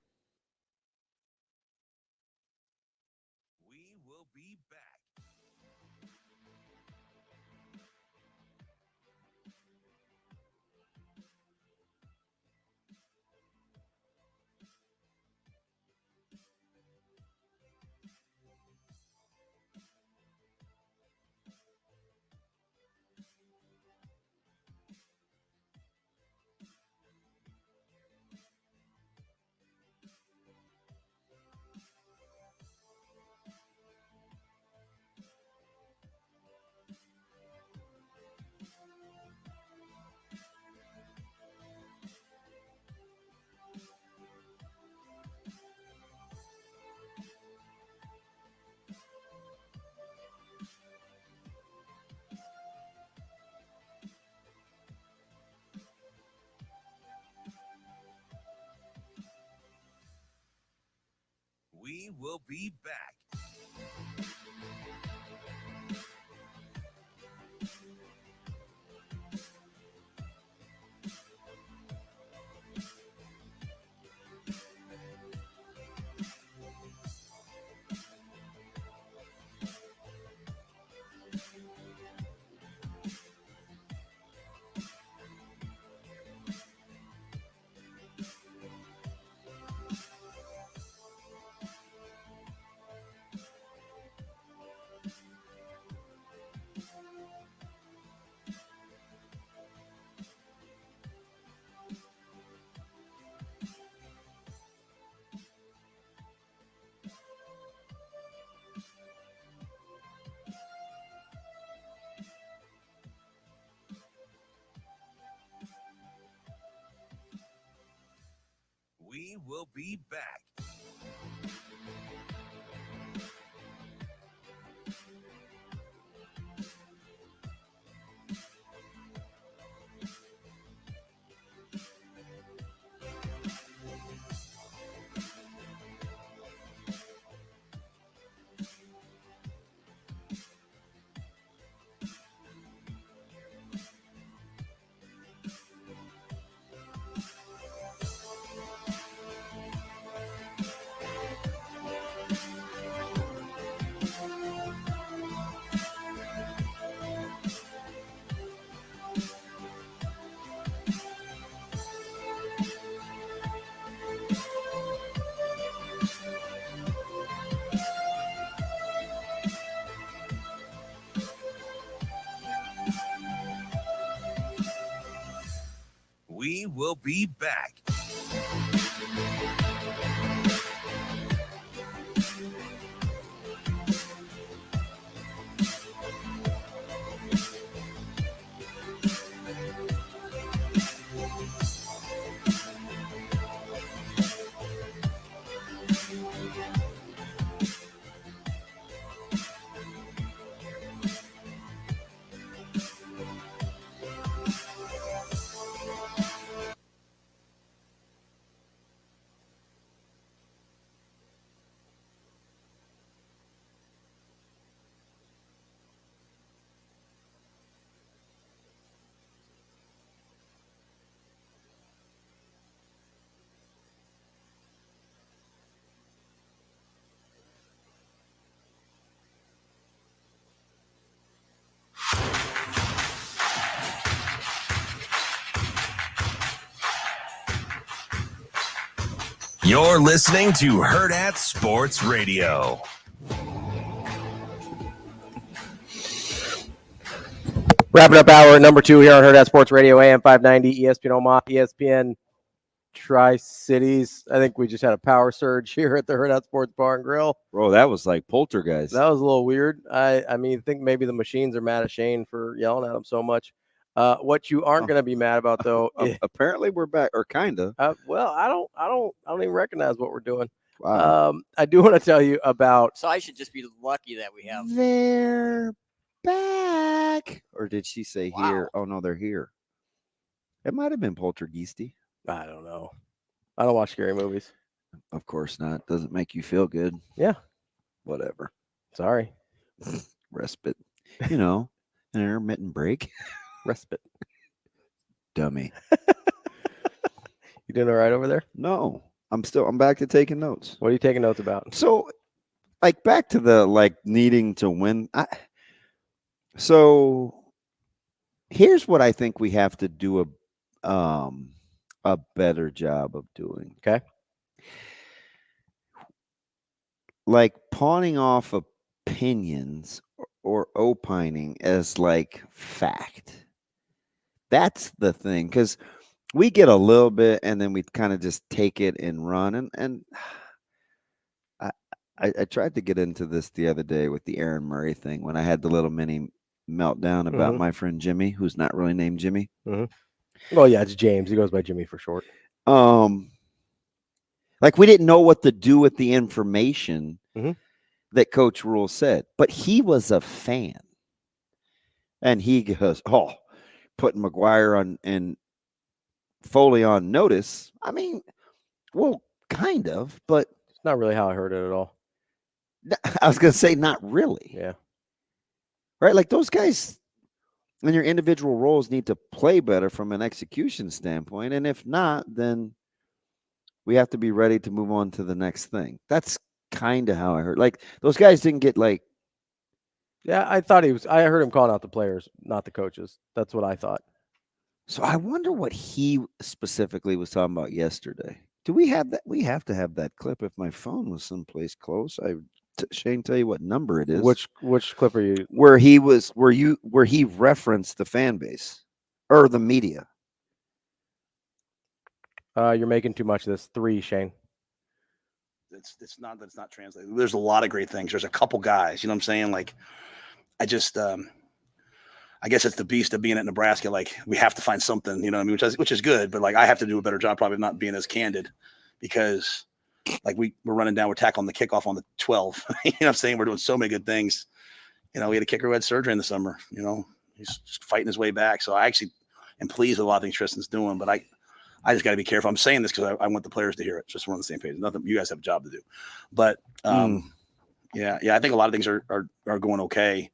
We will be back. We will be back. We will be back. You're listening to Hurrdat Sports Radio. Wrapping up hour number 2 here on Hurrdat Sports Radio, AM 590, ESPN Omaha, ESPN Tri-Cities. I think we just had a power surge here at the Hurrdat Sports Bar and Grill. Bro, that was like poltergeist. That was a little weird. I mean, I think maybe the machines are mad at Shane for yelling at him so much. What you aren't going to be mad about, though, apparently we're back, or kind of. Well, I don't even recognize what we're doing. Wow. I do want to tell you about. So I should just be lucky that we have. They're back. Or did she say here? Oh no, they're here. It might have been poltergeisty. I don't know. I don't watch scary movies. Of course not. Doesn't make you feel good. Yeah. Whatever. Sorry. Respite. You know, an intermittent break. Respite. Dummy. You doing all right over there? No. I'm back to taking notes. What are you taking notes about? So, like, back to the needing to win. So here's what I think we have to do a better job of doing. Okay. Like pawning off opinions or opining as like fact. That's the thing, because we get a little bit and then we kind of just take it and run. And I tried to get into this the other day with the Aaron Murray thing when I had the little mini meltdown about my friend Jimmy, who's not really named Jimmy. Well, yeah, it's James. He goes by Jimmy for short. Like we didn't know what to do with the information that Coach Rule said, but he was a fan. And he goes, putting McGuire on and Foley on notice. I mean, well, kind of, but it's not really how I heard it at all. I was going to say not really. Yeah. Right? Like those guys in your individual roles need to play better from an execution standpoint. And if not, then we have to be ready to move on to the next thing. That's kind of how I heard. Like those guys didn't get like. Yeah, I thought I heard him calling out the players, not the coaches. That's what I thought. So I wonder what he specifically was talking about yesterday. Do we have that? We have to have that clip. If my phone was someplace close, Shane, tell you what number it is. Which clip are you? Where he referenced the fan base or the media. You're making too much of this. 3, Shane. It's not that it's not translated. There's a lot of great things. There's a couple guys, you know what I'm saying? Like, I just, I guess it's the beast of being at Nebraska. Like, we have to find something, you know what I mean? Which is good, but like, I have to do a better job probably of not being as candid because like we're running down, we're tackling the kickoff on the 12. You know what I'm saying? We're doing so many good things. You know, we had a kicker who had surgery in the summer, you know, he's just fighting his way back. So I actually am pleased with a lot of things Tristan's doing, but I just got to be careful. I'm saying this because I want the players to hear it. Just we're on the same page. Nothing. You guys have a job to do, but yeah. I think a lot of things are going okay.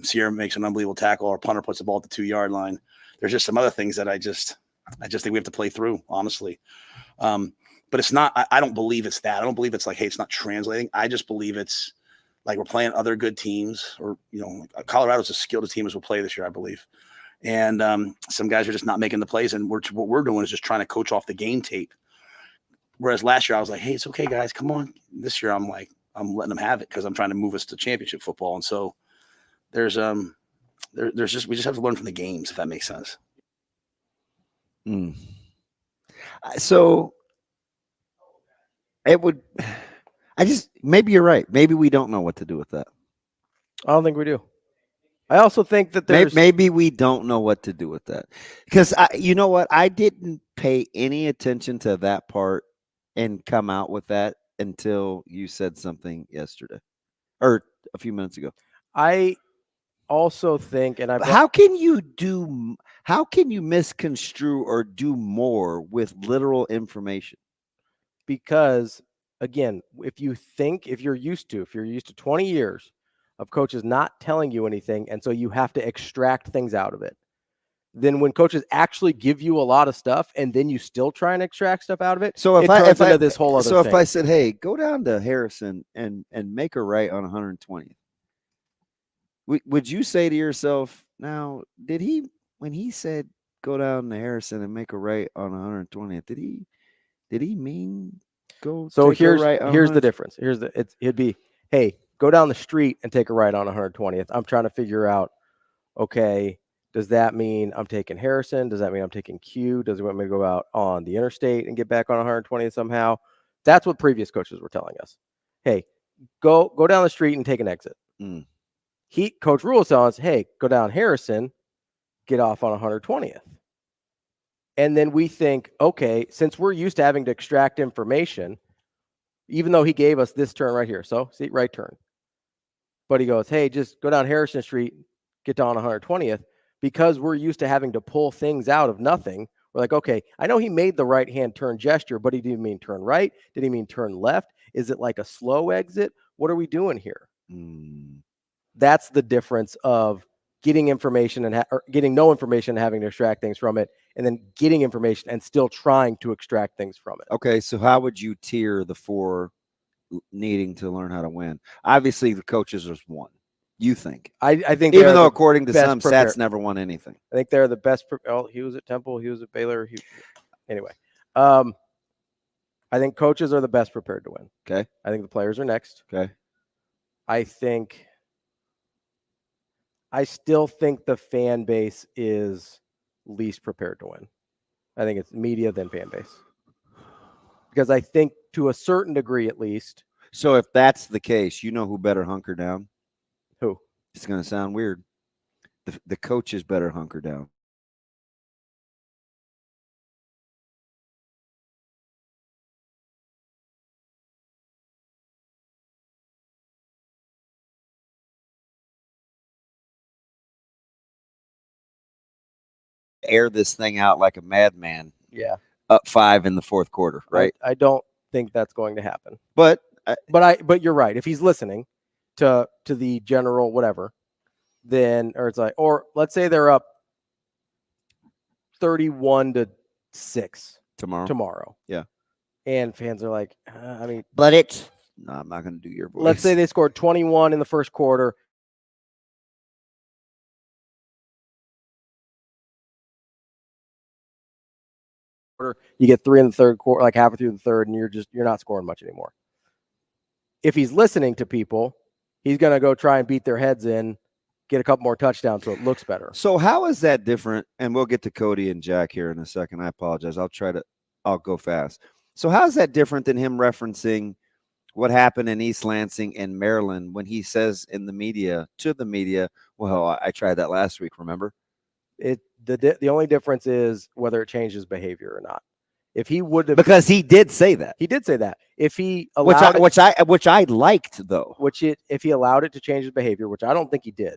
Sierra makes an unbelievable tackle. Our punter puts the ball at the 2-yard line. There's just some other things that I just think we have to play through, honestly. But it's not. I don't believe it's that. I don't believe it's like, hey, it's not translating. I just believe it's like we're playing other good teams, or you know, Colorado's as skilled a team as we'll play this year, I believe. And some guys are just not making the plays, and what we're doing is just trying to coach off the game tape. Whereas last year I was like, hey, it's okay, guys, come on. This year I'm letting them have it because I'm trying to move us to championship football. And so we just have to learn from the games, if that makes sense. So maybe you're right. Maybe we don't know what to do with that. I don't think we do. I also think that maybe we don't know what to do with that because you know what? I didn't pay any attention to that part and come out with that until you said something yesterday or a few minutes ago. I also think, how can you misconstrue or do more with literal information? Because again, if you're used to 20 years of coaches not telling you anything, and so you have to extract things out of it, then when coaches actually give you a lot of stuff and then you still try and extract stuff out of it, so if thing. I said, hey, go down to Harrison and make a right on 120th, would you say to yourself, now, when he said go down to Harrison and make a right on 120th, did he mean go? So take here's a right on here's the difference. It'd be, hey, go down the street and take a right on 120th. I'm trying to figure out, okay, Does that mean I'm taking Harrison? Does that mean I'm taking Q? Does it want me to go out on the interstate and get back on 120th somehow? That's what previous coaches were telling us. Hey, go down the street and take an exit. Coach Rule is telling us, hey, go down Harrison, get off on 120th. And then we think, okay, since we're used to having to extract information, even though he gave us this turn right here. So see, right turn. But he goes, hey, just go down Harrison Street, get down 120th. Because we're used to having to pull things out of nothing, we're like, okay, I know he made the right-hand turn gesture, but he didn't mean turn right. Did he mean turn left? Is it like a slow exit? What are we doing here? That's the difference of getting information or getting no information and having to extract things from it, and then getting information and still trying to extract things from it. Okay, so how would you tier the 4 needing to learn how to win? Obviously, the coaches is one. You think? I think even though according to some, Sats never won anything. I think they're the best. He was at Temple. He was at Baylor. Anyway, I think coaches are the best prepared to win. Okay. I think the players are next. Okay. I still think the fan base is least prepared to win. I think it's media then fan base. Because I think to a certain degree at least. So if that's the case, you know who better hunker down? Who? It's going to sound weird. The coaches better hunker down. Air this thing out like a madman. Yeah. Up 5 in the fourth quarter, right? I don't think that's going to happen. But you're right. If he's listening to the general whatever, then or let's say they're up 31-6 tomorrow. Yeah. And fans are like, but it's no, I'm not going to do your voice. Let's say they scored 21 in the first quarter. You get 3 in the third quarter, like halfway through the third, and you're not scoring much anymore. If he's listening to people, he's going to go try and beat their heads in, get a couple more touchdowns so it looks better. So how is that different? And we'll get to Cody and Jack here in a second. I apologize. I'll go fast. So how is that different than him referencing what happened in East Lansing and Maryland when he says to the media, well, I tried that last week, remember? The only difference is whether it changes behavior or not. If he would have, because he did say that. He did say that. If he allowed which I liked though. If he allowed it to change his behavior, which I don't think he did.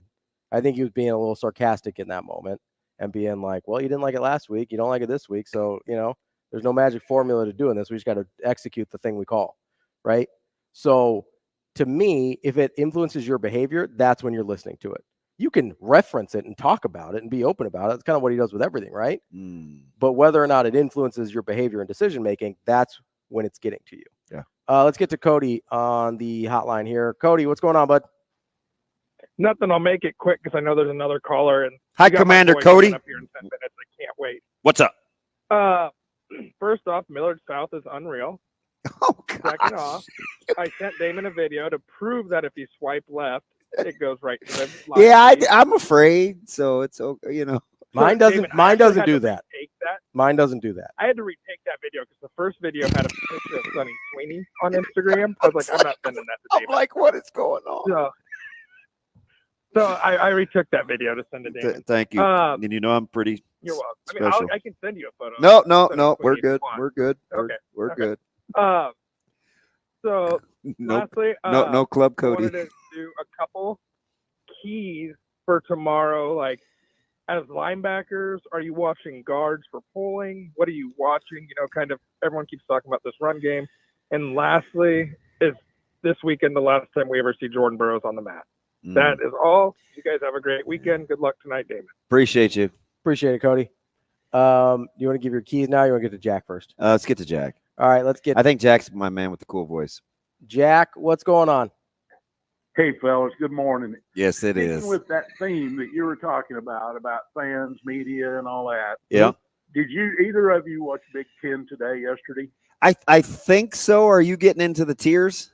I think he was being a little sarcastic in that moment and being like, well, you didn't like it last week, you don't like it this week, so there's no magic formula to doing this. We just got to execute the thing we call, right? So to me, if it influences your behavior, that's when you're listening to it. You can reference it and talk about it and be open about it. That's kind of what he does with everything, right? But whether or not it influences your behavior and decision-making, that's when it's getting to you. Yeah. Let's get to Cody on the hotline here. Cody, what's going on, bud? Nothing. I'll make it quick because I know there's another caller. And hi, Commander Cody. Up here in 10 minutes. I can't wait. What's up? First off, Millard South is unreal. Oh, God. Second off, I sent Damon a video to prove that if you swipe left, it goes right to the live feed. I'm afraid. So it's okay, Mine doesn't. Mine doesn't do that. Mine doesn't do that. I had to retake that video because the first video had a picture of Sonny Sweeney on Instagram. I was like, I'm not sending that to Damon. I'm like, what is going on? So I retook that video to send to Damon. Thank you. And I'm pretty. You're welcome. Special. I can send you a photo. No. We're good. We're good. Okay. We're good. So lastly, no Club Cody. I wanted to do a couple keys for tomorrow. Like, as linebackers, are you watching guards for pulling? What are you watching? Kind of everyone keeps talking about this run game. And lastly, is this weekend the last time we ever see Jordan Burroughs on the mat? That is all. You guys have a great weekend. Good luck tonight, Damon. Appreciate you. Appreciate it, Cody. You want to give your keys now? Or you want to get to Jack first? Let's get to Jack. All right, let's get. I think Jack's my man with the cool voice. Jack, what's going on? Hey, fellas. Good morning. Yes, it is. With that theme that you were talking about fans, media, and all that. Yeah. Did either of you watch Big Ten today, yesterday? I think so. Are you getting into the tiers?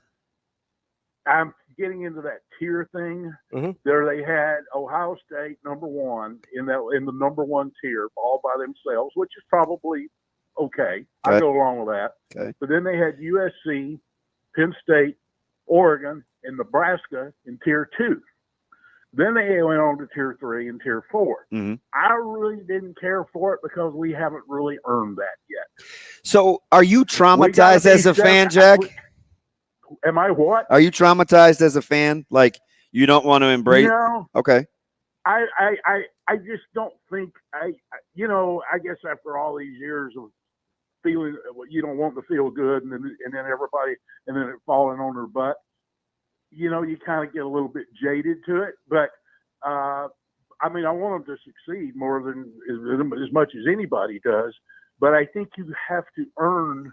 I'm getting into that tier thing, Mm-hmm. there they had Ohio State number one in the number one tier all by themselves, which is probably okay. I go along with that. Okay. But then they had USC, Penn State, Oregon, and Nebraska in tier 2. Then they went on to tier 3 and tier 4. Mm-hmm. I really didn't care for it because we haven't really earned that yet. So are you traumatized as a fan, Jack? Am I what? Are you traumatized as a fan? Like you don't want to embrace? No. Okay. I just don't think I guess after all these years of feeling you don't want to feel good and then everybody and then it falling on their butt, you kind of get a little bit jaded to it. But I want them to succeed more than as much as anybody does. But I think you have to earn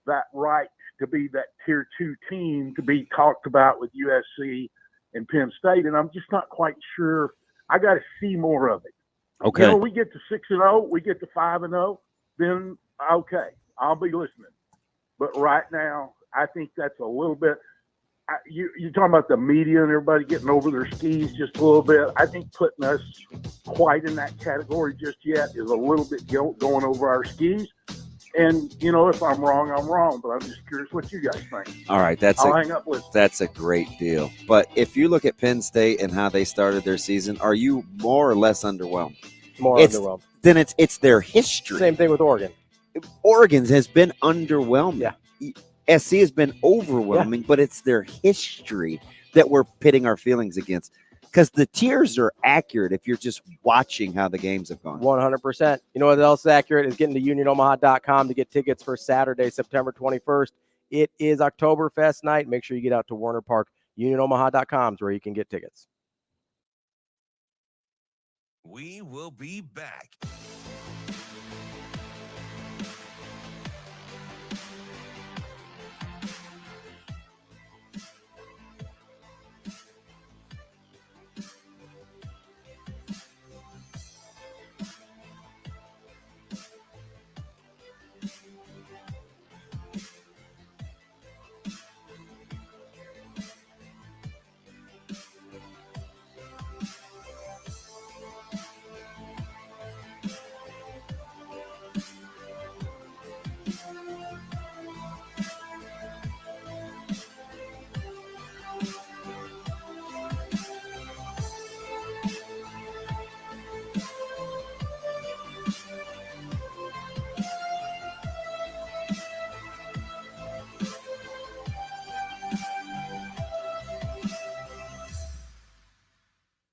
that right to be that tier 2 team to be talked about with USC and Penn State. And I'm just not quite sure. I got to see more of it. Okay. We get to 6-0, we get to 5-0, then okay, I'll be listening. But right now, I think that's a little bit. You're talking about the media and everybody getting over their skis just a little bit. I think putting us quite in that category just yet is a little bit going over our skis. And, if I'm wrong, I'm wrong. But I'm just curious what you guys think. All right. I'll hang up with you. That's a great deal. But if you look at Penn State and how they started their season, are you more or less underwhelmed? Underwhelmed. Then it's their history. Same thing with Oregon. Oregon's has been underwhelming. Yeah. SC has been overwhelming, but it's their history that we're pitting our feelings against. Because the tiers are accurate if you're just watching how the games have gone. 100%. You know what else is accurate is getting to unionomaha.com to get tickets for Saturday, September 21st. It is Oktoberfest night. Make sure you get out to Warner Park. Unionomaha.com is where you can get tickets. We will be back.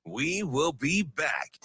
We will be back.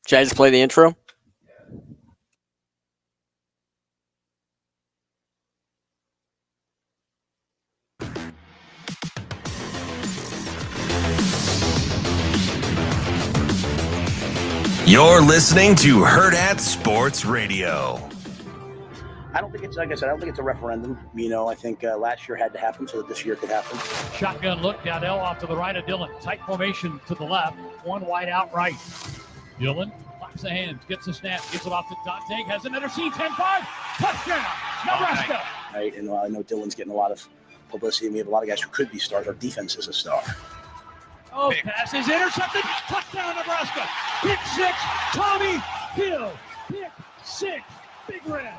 Should I just play the intro? You're listening to Hurrdat Sports Radio. I don't think it's, like I said, I don't think it's a referendum. You know, I think last year had to happen so that this year could happen. Shotgun look, Dowdell off to the right of Dillon. Tight formation to the left. One wide out right. Dillon claps the hands, gets the snap, gives it off to Dante, has another C, 10-5. Touchdown, Nebraska. Right, and I know Dillon's getting a lot of publicity, and we have a lot of guys who could be stars. Our defense is a star. Oh, pass is intercepted. Touchdown, Nebraska. Pick six, Tommy Hill. Pick six, Big Red.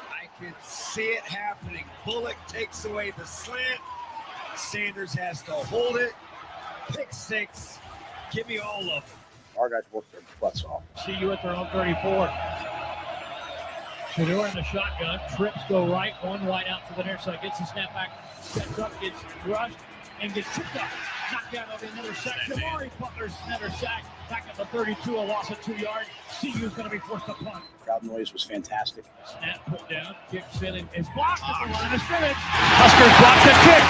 I can see it happening. Bullock takes away the slant. Sanders has to hold it. Pick six. Give me all of them. Our guys work their butts off. See you at their own 34. Shador in the shotgun. Trips go right. One wide out to the near side. Gets the snap back. Steps up. Gets rushed. And gets tripped up. Knocked down over another sack. Jamari Butler's another sack. Back at the 32, a loss of 2 yards. CU's going to be forced to punt. Crowd noise was fantastic. Snap put down. Kicks in and is blocked at the line of scrimmage. Huskers block the kick.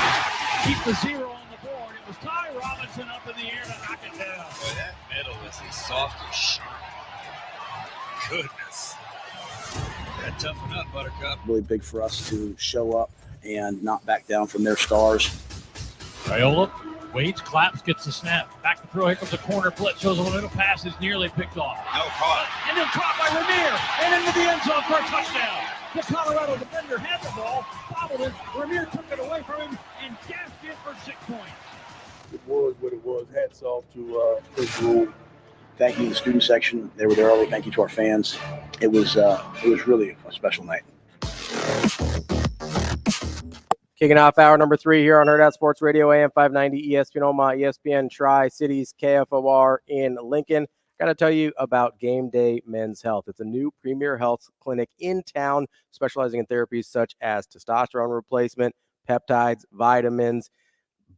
Keep the 0 on the board. It was Ty Robinson up in the air to knock it down. Boy, that middle is as soft as sharp. Goodness. Gotta toughen up, Buttercup. Really big for us to show up and not back down from their stars. Viola waits, claps, gets the snap. Back to throw. Here comes a corner blitz. Shows a little pass is nearly picked off. No caught. And then caught by Ramir. And into the end zone for a touchdown. The Colorado defender had the ball, bobbled it. Ramir took it away from him and gasped it for 6 points. It was what it was. Hats off to Coach Rule. Thank you to the student section. They were there early. Thank you to our fans. It was really a special night. Kicking off hour number 3 here on Hurrdat Sports Radio, AM 590, ESPN Omaha, ESPN Tri-Cities, KFOR in Lincoln. Got to tell you about Game Day Men's Health. It's a new premier health clinic in town, specializing in therapies such as testosterone replacement, peptides, vitamins,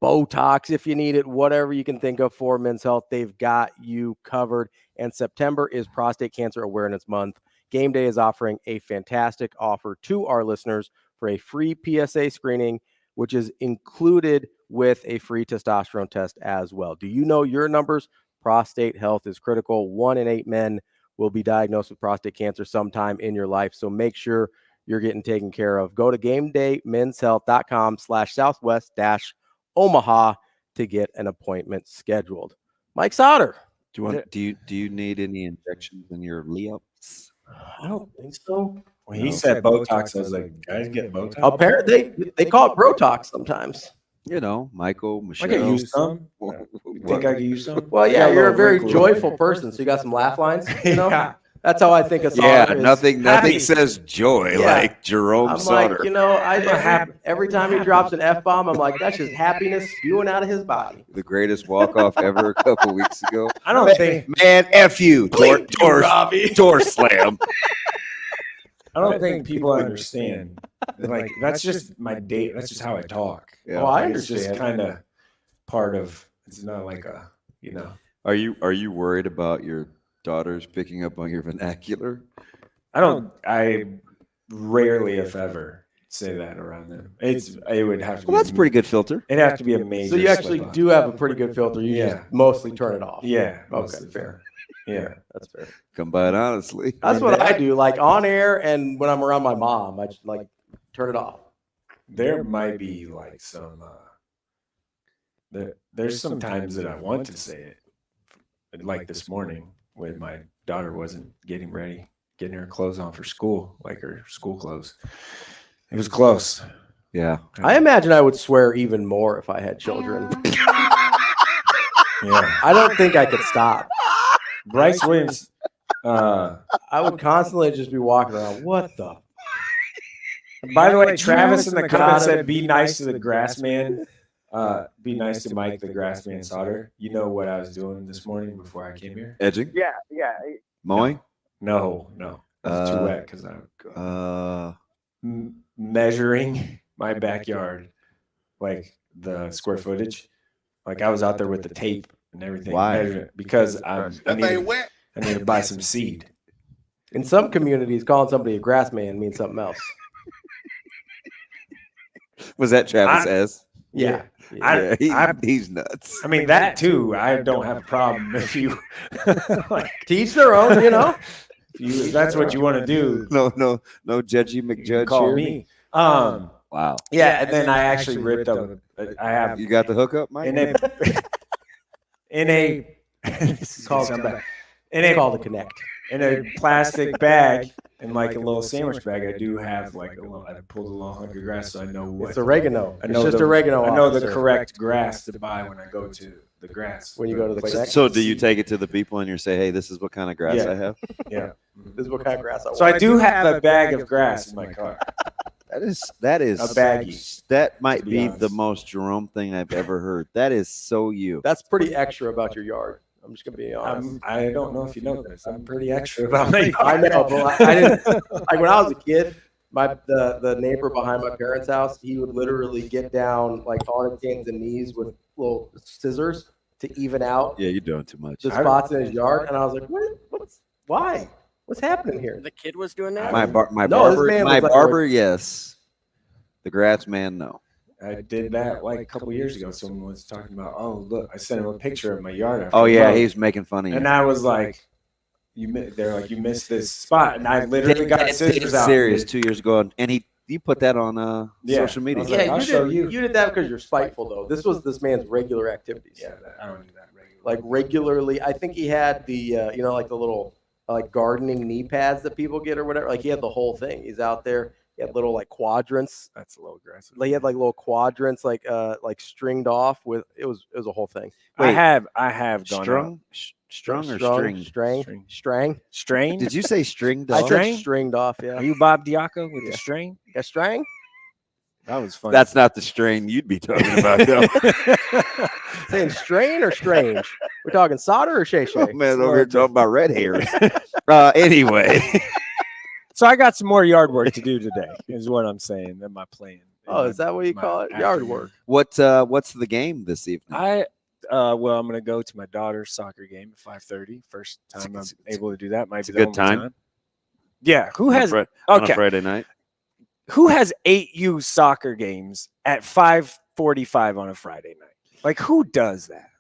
Botox if you need it, whatever you can think of for men's health. They've got you covered. And September is Prostate Cancer Awareness Month. Game Day is offering a fantastic offer to our listeners for a free PSA screening, which is included with a free testosterone test as well. Do you know your numbers? Prostate health is critical. 1 in 8 men will be diagnosed with prostate cancer sometime in your life. So make sure you're getting taken care of. Go to GameDayMen'sHealth.com/Southwest-Omaha to get an appointment scheduled. Mike Sautter. Do you need any injections in your layups? I don't think so. When he said Botox, I was like, guys get Botox? Apparently, they call it Brotox sometimes. You know, Michael, Michelle. I could use some. You think I could use some? Well, yeah, you're a very joyful person, so you got some laugh lines, you know? Yeah. That's how I think of Sautter. Yeah, nothing says joy like Jerome I'm Sautter. like, you know, every time he drops an F-bomb, I'm like, that's just happiness spewing out of his body. The greatest walk-off ever a couple weeks ago. I don't think. Man, F you. Door slam. I don't think people understand. Like, that's just my date. That's just how I talk. Yeah. Oh, I Like, it's just understand. kind of part of. It's not like a, you know. Are you worried about your daughters picking up on your vernacular? I rarely, if ever, say that around them. It would have to. Well, that's a pretty good filter. It'd have to be a major. So you actually slip-up. do have a pretty good filter. You just mostly turn it off. Yeah. Okay, mostly. fair. Yeah. That's fair. Come by it honestly. That's what I do. Like on air and when I'm around my mom, I just like turn it off. There might be like some. There's some times that I want to say it, like this morning when my daughter wasn't getting ready, getting her clothes on for school, like her school clothes. It was close. Yeah. I imagine I would swear even more if I had children. Yeah. I don't think I could stop. Bryce Williams. I would constantly just be walking around. What the? By the way, Travis in the comments said, "Be nice to the grass man. Be nice to Mike, the grass man Sautter." You know what I was doing this morning before I came here? Edging? Yeah. Mowing? No. It was too wet because I measuring my backyard, like the square footage. Like I was out there with the tape and everything. Why? Because I need to buy some seed. In some communities, calling somebody a grass man means something else. Was that Travis S? Yeah. He's nuts. I mean, that too, I don't have a problem if you like, teach their own, you know. If that's what you want to do. No, Judgy McJudge call here. Me. Wow. Yeah, and then I actually ripped up. I have. You got the hookup, Mike? In a it's called a Connect. In a plastic bag, in like a little sandwich bag, I do have like I pulled a little hunk of grass, so I know what. It's oregano. I know it's just oregano. I know the correct grass to buy when I go to the grass. When you go to the Connect. So do you take it to the people and you say, hey, this is what kind of grass I have? Yeah. This is what kind of grass I want. So I do have a bag of grass in my car. That is a baggie. That might be the most Jerome thing I've ever heard. That is so you. That's pretty extra about your yard. I'm just gonna be honest. I don't know if you know this. I'm pretty extra about my yard. I know, but I didn't. Like when I was a kid, the neighbor behind my parents' house, he would literally get down like on his hands and knees with little scissors to even out. Yeah, you're doing too much. The spots in his yard, and I was like, why? What's happening here? The kid was doing that. My barber, yes. The grass man, no. I did that like a couple years ago. Someone was talking about, oh look, I sent him a picture of my yard. Oh yeah, he's making fun of you. And I was like, they're like, you missed this spot, and I literally got scissors out. Serious 2 years ago, and you put that on social media. Yeah, I'll show you. You did that because you're spiteful, though. This was this man's regular activities. Yeah, I don't do that regularly. Like regularly, I think he had the like the little like gardening knee pads that people get or whatever. Like he had the whole thing. He's out there. He had little like quadrants. That's a little aggressive. Like he had like little quadrants like stringed off with it was a whole thing. Wait, I have gone strung or string? String. Did you say stringed I off? said stringed off, yeah. Are you Bob Diaco with the string? A string? That was fun. That's not the strain you'd be talking about, though. Saying strain or strange? We're talking Sautter or Shay? Oh, man, over here talking about red hairs. Anyway. So I got some more yard work to do today, is what I'm saying. In my plan. Oh, is that what you call it? Yard work. What's the game this evening? I'm going to go to my daughter's soccer game at 5:30. First time I'm able to do that. Might be a good time. Yeah. Who has on a Friday night? Who has 8U soccer games at 5:45 on a Friday night? Like who does that?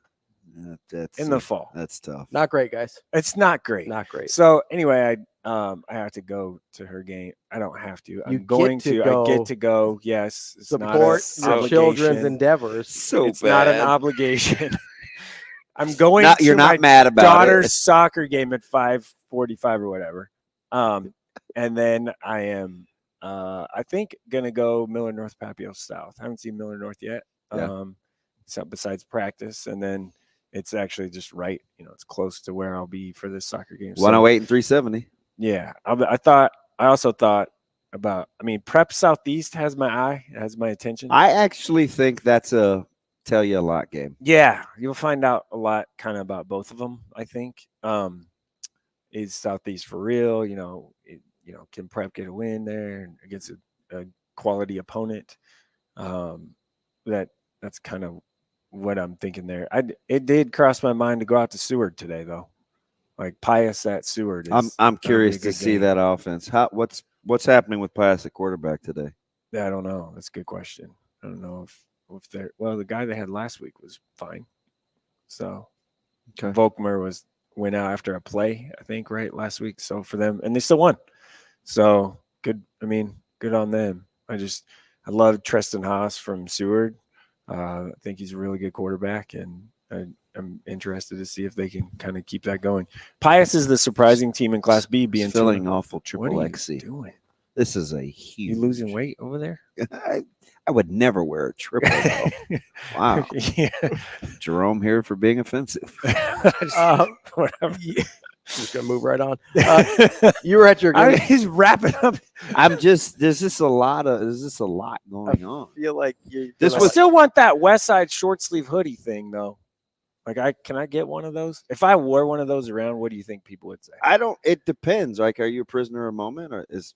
That's in the fall. That's tough. Not great, guys. It's not great. Not great. So anyway, I have to go to her game. I don't have to. I get to go. Yes. It's support your children's endeavors. It's not an obligation. I'm going you're not mad about daughter's it. soccer game at 5:45 or whatever. And then I am I think gonna go Miller North Papio South. I haven't seen Miller North yet. So besides practice, and then it's actually just right. It's close to where I'll be for this soccer game. 108 and 370. Yeah, I also thought about. I mean, Prep Southeast has my eye, has my attention. I actually think that's a tell you a lot game. Yeah, you'll find out a lot kind of about both of them. I think is Southeast for real? Can Prep get a win there against a quality opponent? That's kind of what I'm thinking there. It did cross my mind to go out to Seward today, though. Like Pius at Seward. I'm curious to see that offense. What's happening with Pius at quarterback today? I don't know. That's a good question. I don't know if they're the guy they had last week was fine. So Volkmer went out after a play, I think, right last week. So for them, and they still won. So good. I mean, good on them. I love Treston Haas from Seward. I think he's a really good quarterback, and I'm interested to see if they can kind of keep that going. Pius is the surprising team in Class B, being filling awful triple what are XC. You doing? This is a huge. You losing weight over there? I would never wear a triple. Wow. Yeah. Jerome here for being offensive. Whatever. Just gonna move right on. You were at your game. He's wrapping up. There's just a lot going on. I feel like I still want that West Side short sleeve hoodie thing though. Can I get one of those? If I wore one of those around, what do you think people would say? I don't. It depends. Like, are you a prisoner of a moment, or is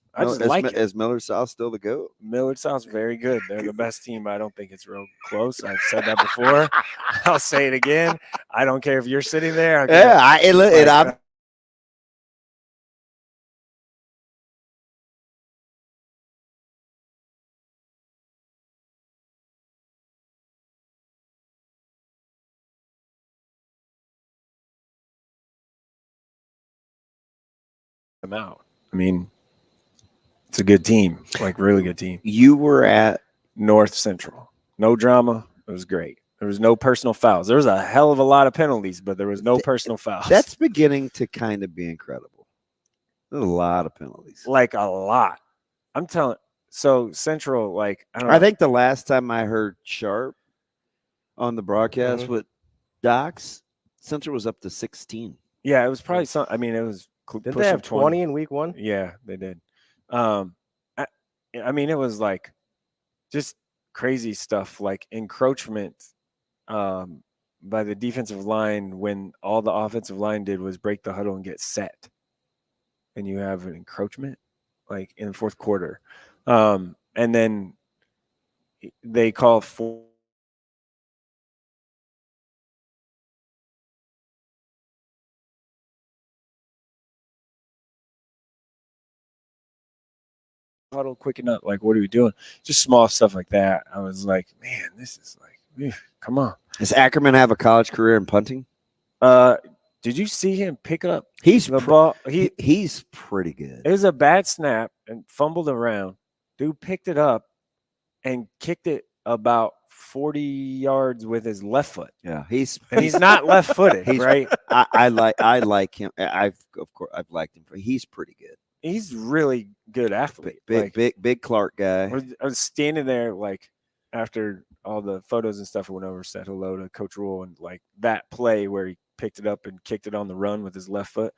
Millard South still the GOAT? Millard South's very good. They're the best team. I don't think it's real close. I've said that before. I'll say it again. I don't care if you're sitting there. I'm them out. I mean, it's a good team, like really good team. You were at North Central. No drama. It was great. There was no personal fouls. There was a hell of a lot of penalties, but there was no personal fouls. That's beginning to kind of be incredible. There's a lot of penalties. Like a lot. I'm telling. So Central, like I think the last time I heard Sharp on the broadcast with Docs, Central was up to 16. Yeah, it was probably some. I mean, it was. Did they have 20 in week 1? Yeah, they did. I mean, it was like just crazy stuff, like encroachment by the defensive line when all the offensive line did was break the huddle and get set. And you have an encroachment like in the fourth quarter. And then they call for huddle quick enough. Like, what are we doing? Just small stuff like that. I was like, man, this is like, come on. Does Ackerman have a college career in punting? Did you see him pick up the ball? He's pretty good. It was a bad snap and fumbled around. Dude picked it up and kicked it about 40 yards with his left foot. Yeah, he's not left-footed, right? I like him. I've liked him. He's pretty good. He's really good athlete. Big Clark guy. I was standing there like after all the photos and stuff. I went over, said hello to Coach Rule, and like that play where he picked it up and kicked it on the run with his left foot.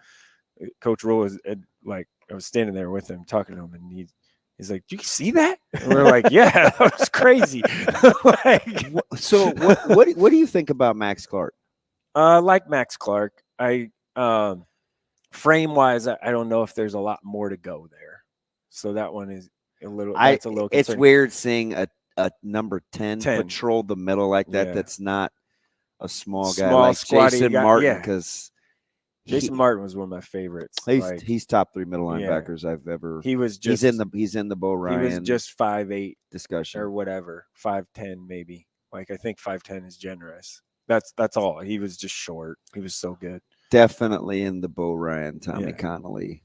Coach Rule was like, I was standing there with him talking to him, and he's like, "Do you see that?" And we're like, "Yeah, that was crazy." So what do you think about Max Clark? Like Max Clark, frame wise, I don't know if there's a lot more to go there. So that one is a little. That's a little. It's concerning. weird seeing a number 10 patrol the middle like that. Yeah. That's not a small guy like Jason Martin, because Jason Martin was one of my favorites. He's top 3 middle linebackers I've ever. He's in the Bo Ryan. He was just 5'8" discussion or whatever, 5'10" maybe. Like I think 5'10" is generous. That's all. He was just short. He was so good. Definitely in the Bo Ryan, Tommy Connolly.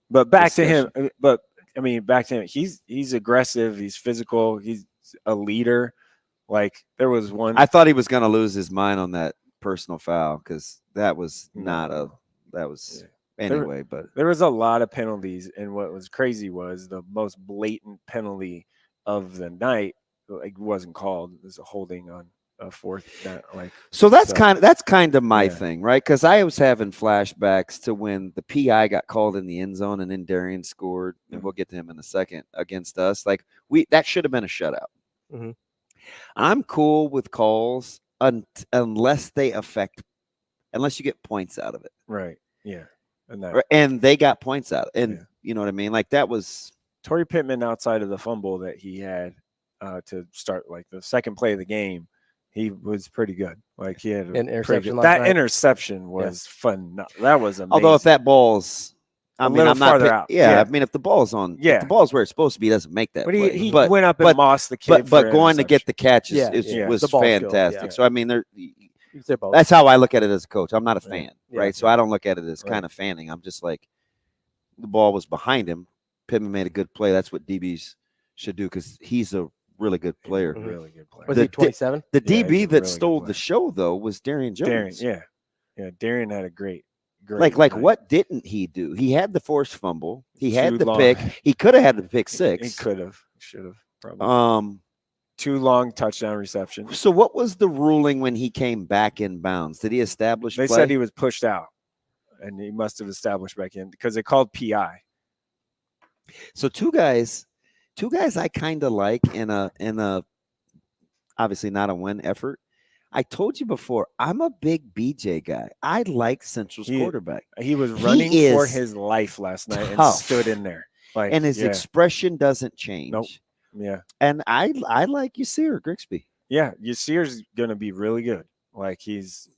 But back to him. But I mean, back to him. He's aggressive. He's physical. He's a leader. Like there was one. I thought he was going to lose his mind on that personal foul because that was not a. That was anyway. But there was a lot of penalties, and what was crazy was the most blatant penalty of the night. Like wasn't called. It was a holding on a fourth down. Like so that's kind of my thing, right? Because I was having flashbacks to when the PI got called in the end zone and then Darian scored, and we'll get to him in a second against us. Like that should have been a shutout. Mm-hmm. I'm cool with calls unless you get points out of it. Right. Yeah. And they got points out. And you know what I mean? Like that was Torrey Pittman outside of the fumble that he had to start like the second play of the game. He was pretty good. Like he had an interception. Interception was fun. That was amazing. Although if that ball's I'm not farther out. Yeah, I mean, if the ball's on, if the ball's where it's supposed to be, he doesn't make that. But he went up and mossed the kid. But going to get the catch was fantastic. So I mean, that's how I look at it as a coach. I'm not a fan, right? So I don't look at it as kind of fanning. I'm just like, the ball was behind him. Pittman made a good play. That's what DBs should do because he's a really good player. Really good player. Was he 27? The DB that stole the show though was Darian Jones. Darian had a great like night. What didn't he do? He had the forced fumble. He had the pick. He could have had the pick six. He could have. Should have. Probably. Too long touchdown reception. So what was the ruling when he came back in bounds? Did he establish They play? said he was pushed out, and he must have established back in because they called PI. So two guys I kind of like in a obviously not a win effort. I told you before, I'm a big BJ guy. I like Central's quarterback. He was running for his life last night and stood in there. Like, and his expression doesn't change. Nope. Yeah. And I like Yasir Grigsby. Yeah, Yasir's going to be really good. Like his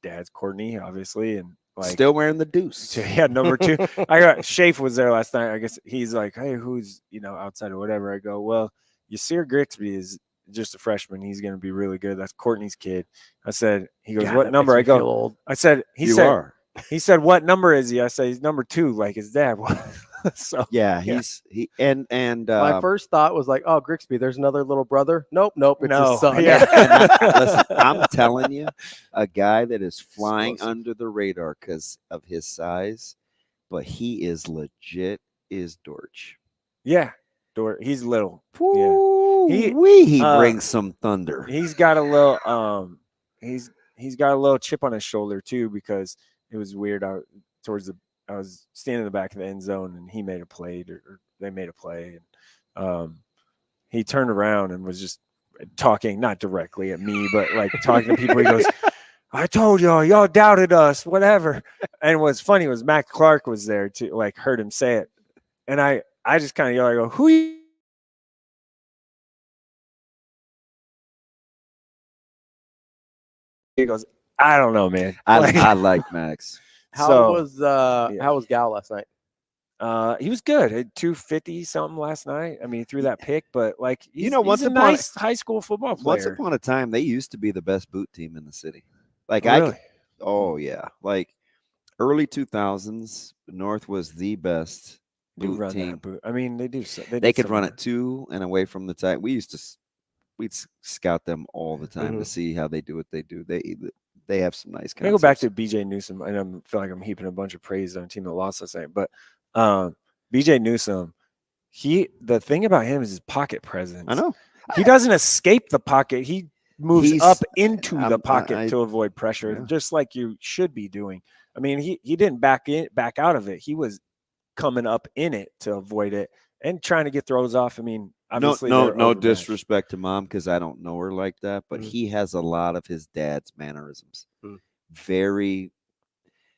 dad's Courtney, obviously, and like still wearing the deuce. Yeah, number 2. I got Shafe was there last night. I guess he's like, hey, who's outside or whatever. I go, well, Yasir Grigsby is just a freshman. He's going to be really good. That's Courtney's kid. I said, he goes, what number? I go, I said, he said, what number is he? I said, he's number 2, like his dad was. So my first thought was like, oh, Grigsby, there's another little brother. Nope, it's his son. Yeah. Listen, I'm telling you, a guy that is flying under the radar because of his size, but he is legit is Dortch. Yeah, he's little. Woo, he brings some thunder. He's got a little he's got a little chip on his shoulder too, because it was weird I was standing in the back of the end zone and he made a play or they made a play. And he turned around and was just talking, not directly at me, but like talking to people. He goes, I told y'all doubted us, whatever. And what's funny was Matt Clark was there too, like heard him say it. And I just kind of yelled, I go, who you? He goes, I don't know, man. I like Max. How was Gal last night? He was good. At 250 something last night. I mean, he threw that pick, but like he's a nice high school football player. Once upon a time, they used to be the best boot team in the city. Like like early 2000s, North was the best boot team. I mean, they do. They could run it to and away from the tight. We'd scout them all the time to see how they do what they do. They have some nice. Can I go back to BJ Newsome? I feel like I'm heaping a bunch of praise on a team that lost last night, but BJ Newsome, the thing about him is his pocket presence. I know he doesn't escape the pocket. He moves up into the pocket to avoid pressure, just like you should be doing. I mean, he didn't back out of it. He was coming up in it to avoid it and trying to get throws off. I mean, obviously, no disrespect to Mom because I don't know her like that, but he has a lot of his dad's mannerisms.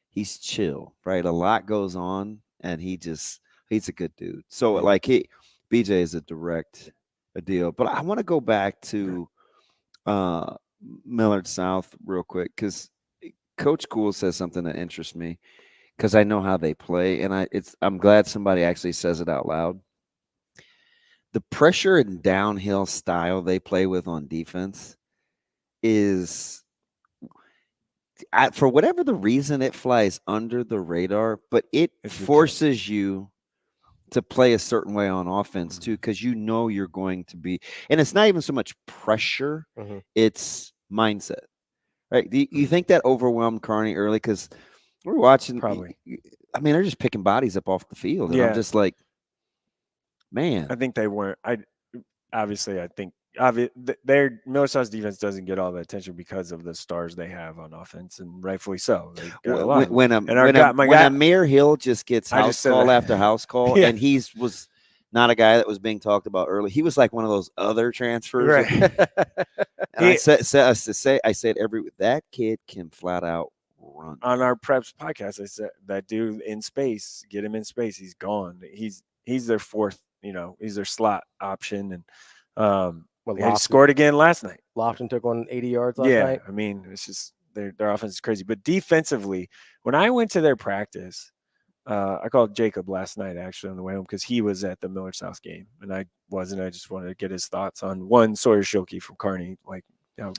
He's chill, right? A lot goes on, and he's a good dude. So like BJ is a deal. But I want to go back to Millard South real quick because Coach Cool says something that interests me because I know how they play, and I'm glad somebody actually says it out loud. The pressure and downhill style they play with on defense is, for whatever the reason, it flies under the radar, but it forces you to play a certain way on offense too, because you're going to be, and it's not even so much pressure, it's mindset, right? Do you think that overwhelmed Kearney early? Because we're watching, probably. I mean, they're just picking bodies up off the field, and I'm just like, man, I think they weren't. I think their Miller South's defense doesn't get all the attention because of the stars they have on offense, and rightfully so. When Amir Hill just gets house call after house call, and he was not a guy that was being talked about early. He was like one of those other transfers. Right. And I said that kid can flat out run. On our preps podcast, I said that dude in space, get him in space. He's gone. He's their fourth. He's their slot option, and he scored again last night. Lofton took 180 yards last night. I mean, it's just their offense is crazy. But defensively, when I went to their practice, I called Jacob last night actually on the way home because he was at the Miller South game, and I wasn't. I just wanted to get his thoughts on one, Sawyer Schilke from Kearney, like how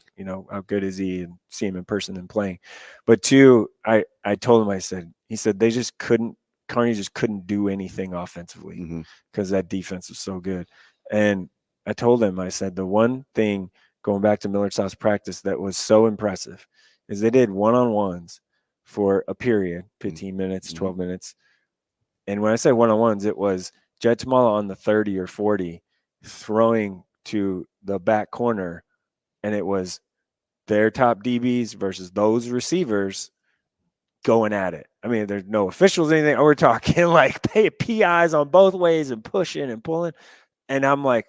good is he, and see him in person and playing. But two, I told him, he said they just couldn't. Kearney just couldn't do anything offensively because that defense was so good. And I told him, I said, the one thing going back to Millard South's practice that was so impressive is they did one-on-ones for a period, 15 minutes, 12 minutes. And when I say one-on-ones, it was Jet Tamala on the 30 or 40 throwing to the back corner, and it was their top DBs versus those receivers going at it. I mean, there's no officials or anything. We're talking like PIs on both ways and pushing and pulling. And I'm like,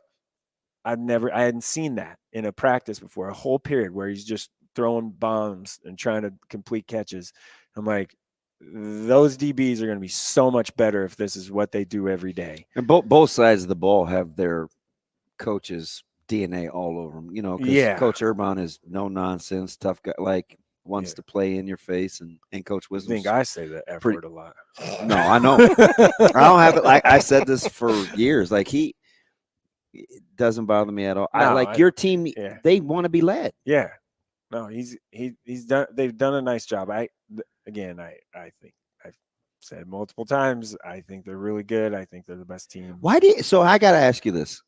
I hadn't seen that in a practice before, a whole period where he's just throwing bombs and trying to complete catches. I'm like, those DBs are going to be so much better if this is what they do every day. And both sides of the ball have their coaches' DNA all over them, you know, because Coach Urban is no nonsense, tough guy, like wants to play in your face, and Coach Wisdom. I think I say the F word a lot. No, I know. I don't have it. Like I said this for years. Like it doesn't bother me at all. No, your team. They want to be led. Yeah. No, he's done. They've done a nice job. I think I've said multiple times. I think they're really good. I think they're the best team. So I got to ask you this.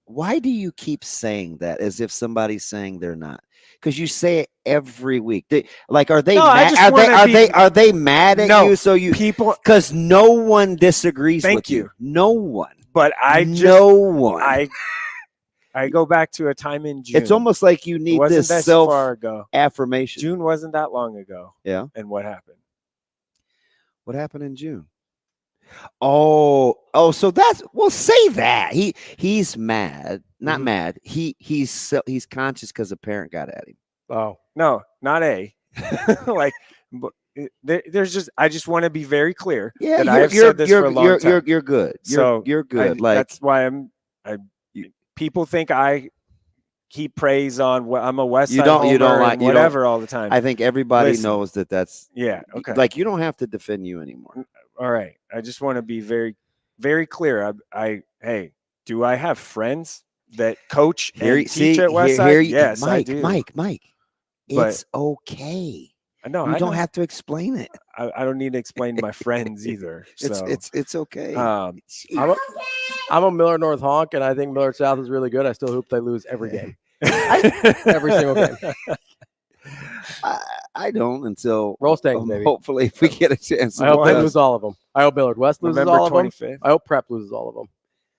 Why do you keep saying that as if somebody's saying they're not? Because you say it every week. Are they mad? Are they mad at you? So because no one disagrees with you. No one. But no one. I go back to a time in June. It's almost like you need this self-affirmation. June wasn't that long ago. Yeah. And what happened? What happened in June? Oh, so say that. He's mad. Not mad. He's conscious because a parent got at him. Oh, no, not there's just, I just want to be very clear that I have said this for a long time. You're good. You're good. That's why people think I keep praise on what I'm a West Side homer and whatever all the time. I think everybody knows that's okay. Like you don't have to defend you anymore. All right. I just want to be very, very clear. Hey, do I have friends that coach and teach at West Side? Yes, I do. Mike, it's okay. No, you don't have to explain it. I don't need to explain to my friends either. So it's okay. I'm a Miller North honk, and I think Miller South is really good. I still hope they lose every game, every single game. I don't until roll Stanks, maybe. Hopefully, if we get a chance. I hope they lose all of them. I hope Millard West loses November all of 25th. them. I hope Prep loses all of them.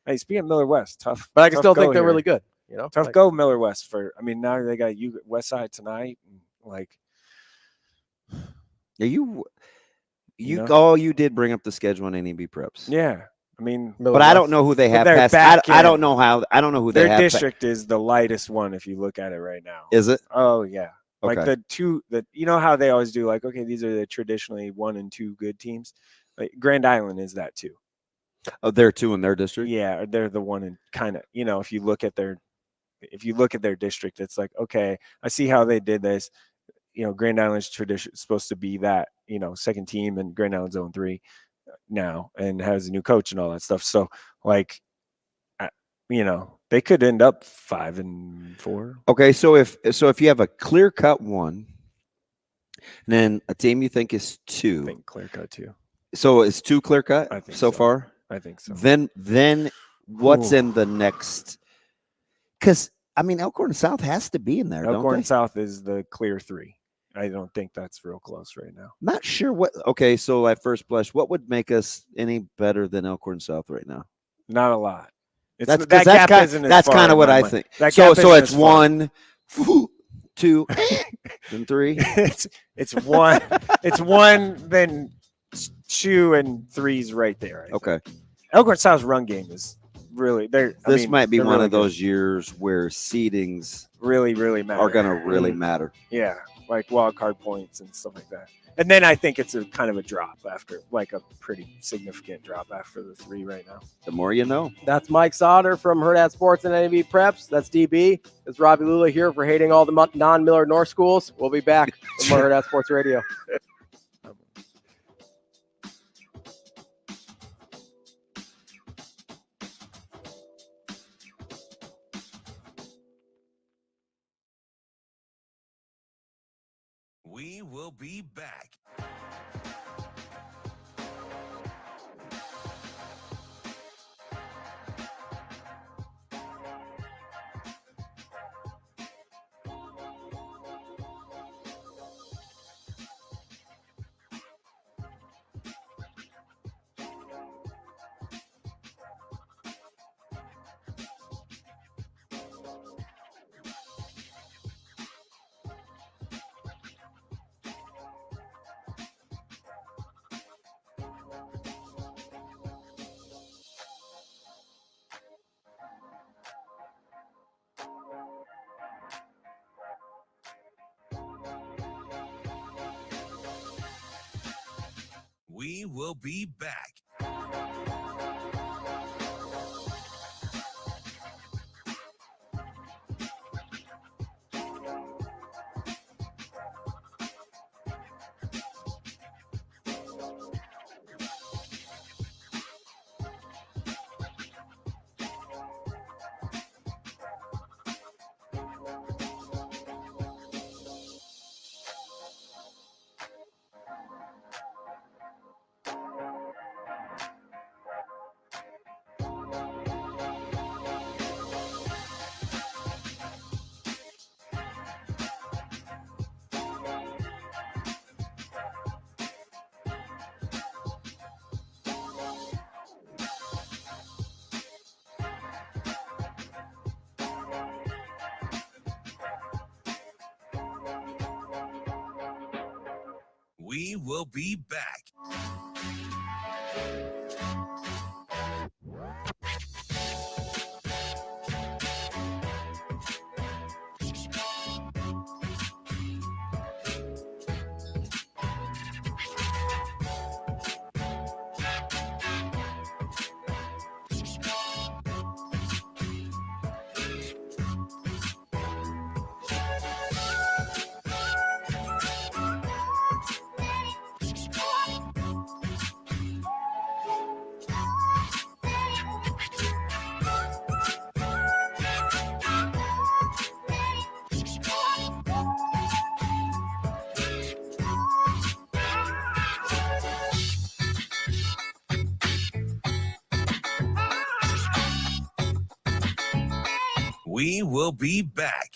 Hey, speaking of Miller West, tough. But I can still think they're really good. You know, tough go Miller West now they got you West Side tonight. You all you did bring up the schedule on NEB Preps. Yeah. I mean, but I don't know who they have past. I don't know who they have. Their district is the lightest one if you look at it right now. Is it? Oh yeah. Okay. Like the two that you know how they always do, like, okay, these are the traditionally 1 and 2 good teams. Like Grand Island is that too. Oh, they're 2 in their district? Yeah, they're the one and kind of, if you look at their district, it's like, okay, I see how they did this. Grand Island's supposed to be that, second team, and Grand Island's 0-3 now and has a new coach and all that stuff. So they could end up 5-4. Okay, so if you have a clear cut 1, and then a team you think is 2, I think clear cut 2. So it's 2 clear cut so far. I think so. Then what's in the next? Because Elkhorn South has to be in there. Elkhorn South is the clear 3. I don't think that's real close right now. Not sure what. Okay, so at first blush, what would make us any better than Elkhorn South right now? Not a lot. That's kind of what I think. So it's 1, 2, and 3. It's 1. It's 1, then 2 and 3's right there. Okay. Elkhorn South's run game is really there. This might be one of those years where seedings really matter. Are going to really matter. Yeah, like wild card points and stuff like that. And then I think it's a kind of a drop after, like a pretty significant drop after the 3 right now. The more you know. That's Mike Sautter from Hurrdat Sports and NEB Preps. That's DB. It's Ravi Lulla here for hating all the non-Miller North schools. We'll be back with more Hurrdat Sports Radio. We will be back. We will be back. We will be back. We will be back.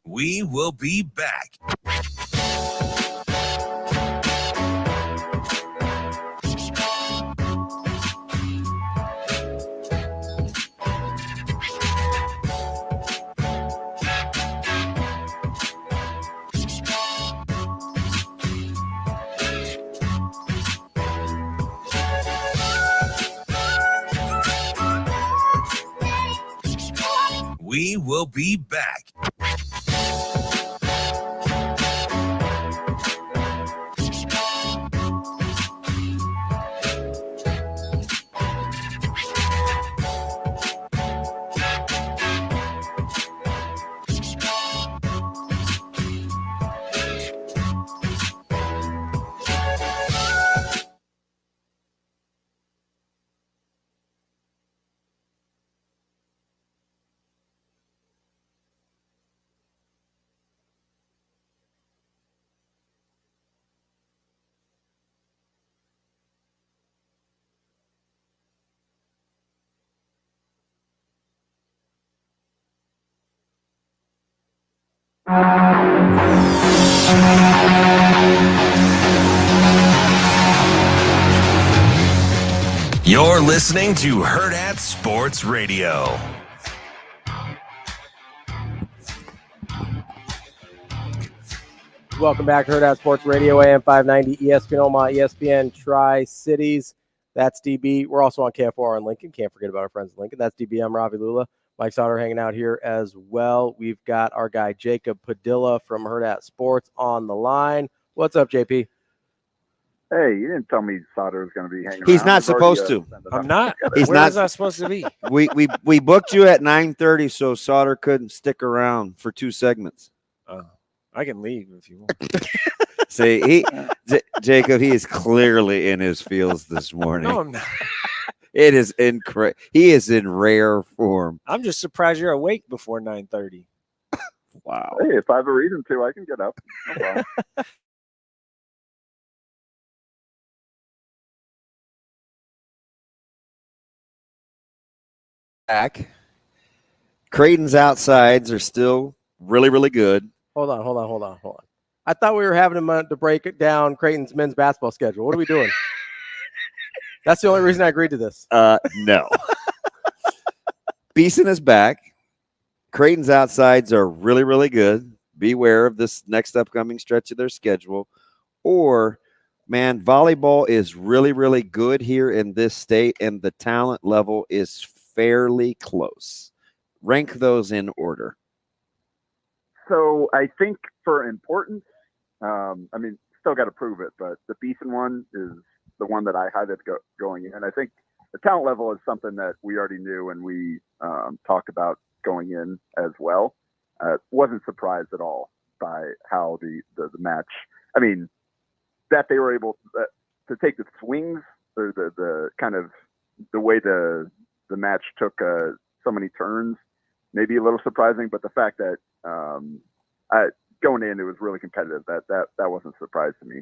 We will be back. We will be back. You're listening to Hurrdat Sports Radio. Welcome back to Hurrdat Sports Radio, AM 590, ESPN Omaha, ESPN Tri-Cities. That's DB. We're also on KFOR in Lincoln. Can't forget about our friends in Lincoln. That's DB. I'm Ravi Lulla. Mike Sautter hanging out here as well. We've got our guy Jacob Padilla from Hurrdat Sports on the line. What's up, JP? Hey, you didn't tell me Sautter was going to be hanging He's around. not supposed to. I'm not. He's Where not. is that supposed to be? We booked you at 9:30, so Sautter couldn't stick around for 2 segments. I can leave if you want. See, Jacob, he is clearly in his feels this morning. No, I'm not. It is incredible. He is in rare form. I'm just surprised you're awake before 9:30. Wow. Hey, if I have a reason to, I can get up. No problem. Back. Creighton's outsides are still really, really good. Hold on. I thought we were having a month to break it down Creighton's men's basketball schedule. What are we doing? That's the only reason I agreed to this. No. Beeson is back. Creighton's outsides are really, really good. Beware of this next upcoming stretch of their schedule. Or, man, volleyball is really, really good here in this state, and the talent level is fairly close. Rank those in order. So I think for importance, still got to prove it, but the Beeson one is the one that I had it going in. I think the talent level is something that we already knew and we talked about going in as well. Wasn't surprised at all by how the match. I mean, that they were able to take the swings or the kind of the way the match took so many turns, maybe a little surprising. But the fact that going in, it was really competitive. That wasn't a surprise to me.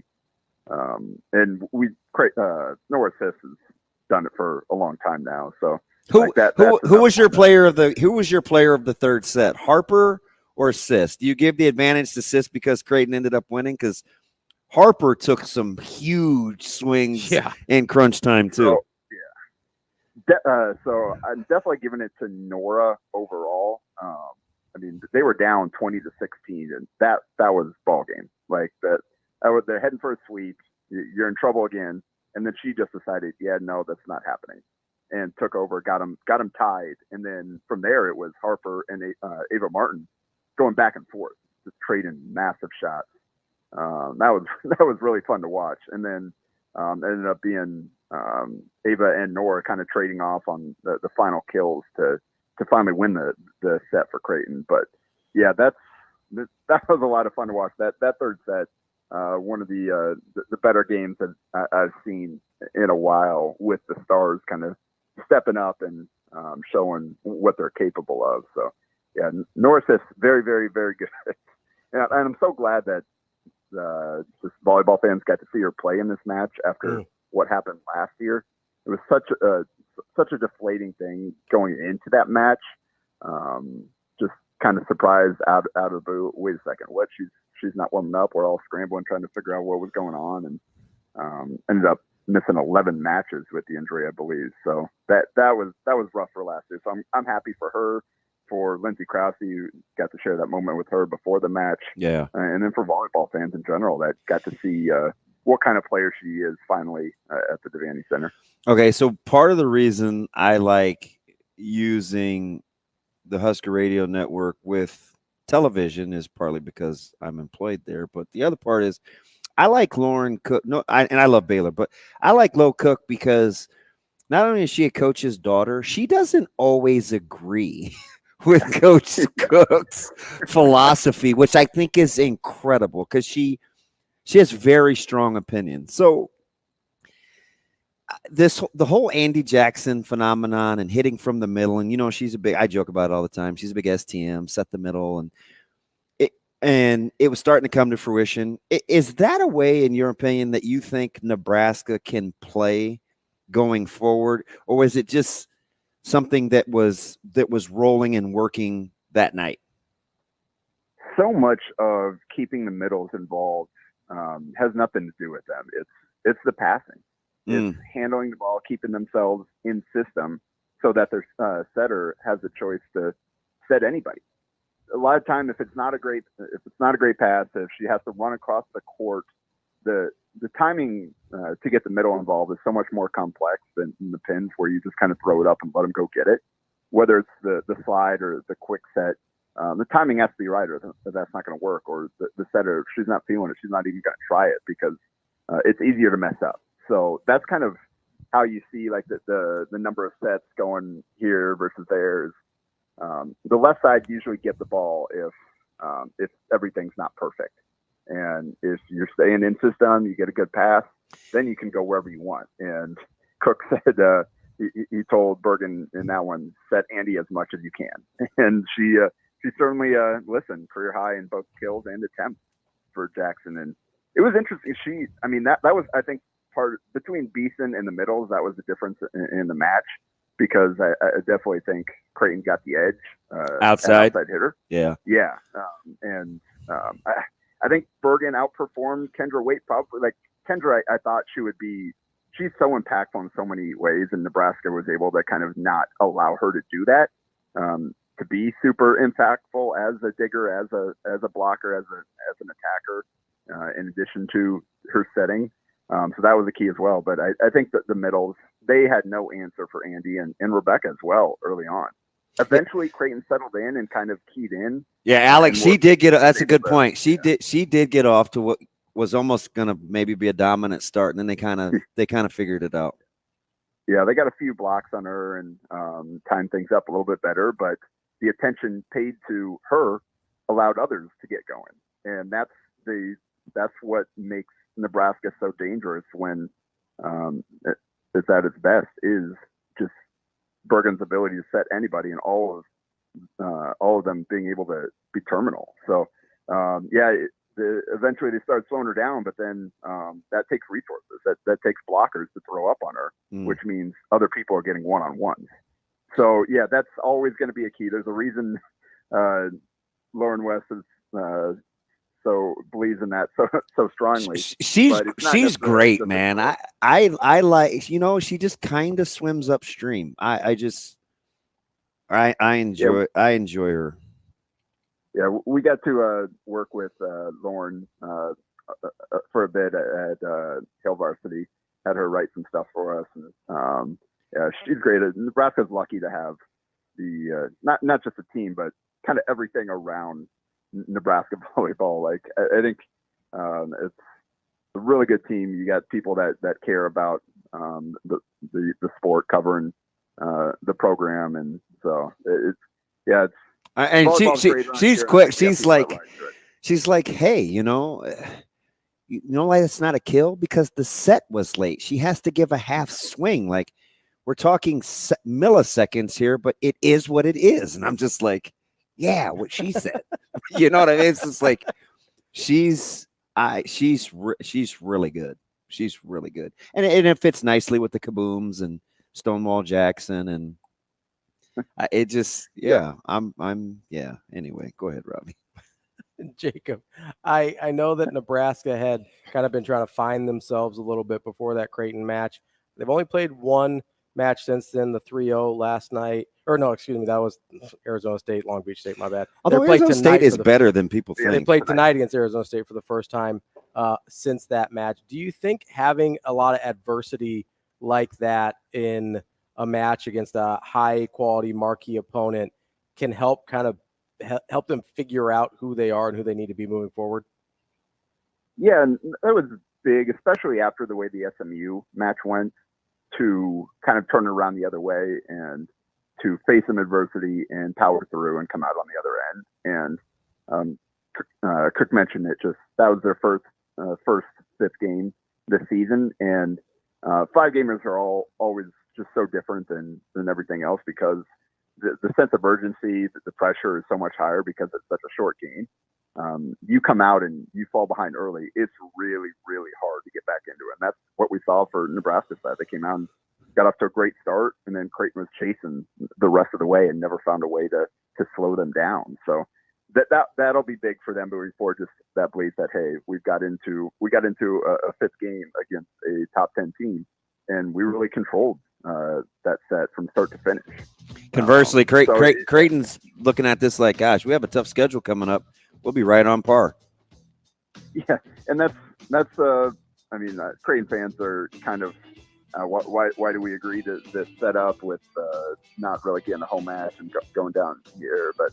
And Norris Hiss has done it for a long time now. So who was your player of the third set? Harper or Sis? Do you give the advantage to Sis because Creighton ended up winning? Because Harper took some huge swings in crunch time too. So I'm definitely giving it to Nora overall. They were down 20-16, and that was ball game. Like that, they're heading for a sweep. You're in trouble again, and then she just decided, no, that's not happening, and took over, got them tied, and then from there it was Harper and Ava Martin going back and forth, just trading massive shots. That was really fun to watch, and then it ended up being Ava and Nora kind of trading off on the final kills to finally win the set for Creighton. But yeah, that was a lot of fun to watch. That third set, one of the better games that I've seen in a while, with the Stars kind of stepping up and showing what they're capable of. So yeah, Norris is very, very, very good. And I'm so glad that just volleyball fans got to see her play in this match after what happened last year. It was such a deflating thing going into that match. Just kind of surprised out of the blue. Wait a second, what? She's not warming up. We're all scrambling trying to figure out what was going on, and ended up missing 11 matches with the injury, I believe. So that was rough for last year. So I'm happy for her. For Lindsay Krause, you got to share that moment with her before the match. Yeah. And then for volleyball fans in general that got to see what kind of player she is finally at the Devaney Center. Okay, so part of the reason I like using the Husker Radio Network with television is partly because I'm employed there, but the other part is I like Lauren Cook. And I love Baylor, but I like Lo Cook because not only is she a coach's daughter, she doesn't always agree with Coach Cook's philosophy, which I think is incredible because she has very strong opinions. So the whole Andy Jackson phenomenon and hitting from the middle, and she's I joke about it all the time. She's a big STM, set the middle, and it was starting to come to fruition. Is that a way, in your opinion, that you think Nebraska can play going forward, or was it just something that was rolling and working that night? So much of keeping the middles involved has nothing to do with them. It's the passing. It's handling the ball, keeping themselves in system so that their setter has a choice to set anybody. A lot of time, if it's not a great pass, if she has to run across the court, the timing to get the middle involved is so much more complex than in the pins where you just kind of throw it up and let them go get it. Whether it's the slide or the quick set, the timing has to be right, or that's not going to work. Or the setter, if she's not feeling it, she's not even going to try it because it's easier to mess up. So that's kind of how you see like the number of sets going here versus theirs. The left side usually get the ball if everything's not perfect. And if you're staying in system, you get a good pass, then you can go wherever you want. And Cook said he told Bergen in that one, set Andy as much as you can. And she certainly listened. Career high in both kills and attempts for Jackson. And it was interesting. That was, I think, part between Beeson and the middles. That was the difference in the match, because I definitely think Creighton got the edge. Outside hitter. Yeah. Yeah. I think Bergen outperformed Kendra Waite probably. Like Kendra, I thought she's so impactful in so many ways, and Nebraska was able to kind of not allow her to do that, to be super impactful as a digger, as a blocker, as an attacker, in addition to her setting. So that was the key as well. But I think that the middles, they had no answer for Andy and Rebecca as well early on. Eventually, Creighton settled in and kind of keyed in. Yeah, Alex, she did get. That's a good point. She did get off to what was almost going to maybe be a dominant start, and then they kind of figured it out. Yeah, they got a few blocks on her and timed things up a little bit better, but the attention paid to her allowed others to get going, and that's what makes Nebraska so dangerous when it's at its best, is just Bergen's ability to set anybody, and all of them being able to be terminal. So eventually they started slowing her down, but then that takes resources. That takes blockers to throw up on her, which means other people are getting one-on-ones. So yeah, that's always going to be a key. There's a reason Lauren West is so believes in that so strongly. She's great, man. I like, she just kind of swims upstream. I enjoy her. Yeah, we got to work with Lauren for a bit at Hill Varsity. Had her write some stuff for us, and she's great. Nebraska's lucky to have the not just the team, but kind of everything around Nebraska volleyball. Like I think it's a really good team. You got people that care about the sport, covering the program, and so it's. And she's quick. She's like, hey, why it's not a kill? Because the set was late. She has to give a half swing. Like, we're talking milliseconds here, but it is what it is. And I'm just like, yeah, what she said. You know what I mean? It's just like she's really good. She's really good, and it fits nicely with the Kabooms and Stonewall Jackson, and it just Anyway, go ahead, Robbie. Jacob, I know that Nebraska had kind of been trying to find themselves a little bit before that Creighton match. They've only played one match since then, the 3-0 last night. Or no, excuse me, that was Arizona State, Long Beach State, my bad. Although Arizona State is better than people think. They played tonight against Arizona State for the first time since that match. Do you think having a lot of adversity like that in a match against a high-quality marquee opponent can help kind of help them figure out who they are and who they need to be moving forward? Yeah, and that was big, especially after the way the SMU match went, to kind of turn it around the other way and to face some adversity and power through and come out on the other end. And Cook mentioned it, just that was their first fifth game this season. And 5-gamers are always just so different than everything else, because the sense of urgency, the pressure is so much higher because it's such a short game. You come out and you fall behind early, it's really, really hard to get back into it. And that's what we saw for Nebraska side. They came out and got off to a great start, and then Creighton was chasing the rest of the way and never found a way to slow them down. So that'll be big for them moving forward. Just that belief that, hey, we got into a fifth game against a top 10 team, and we really controlled that set from start to finish. Conversely, Creighton's looking at this like, gosh, we have a tough schedule coming up. We'll be right on par. Yeah, and that's Creighton fans are kind of why do we agree to this setup with not really getting a home match and going down here? But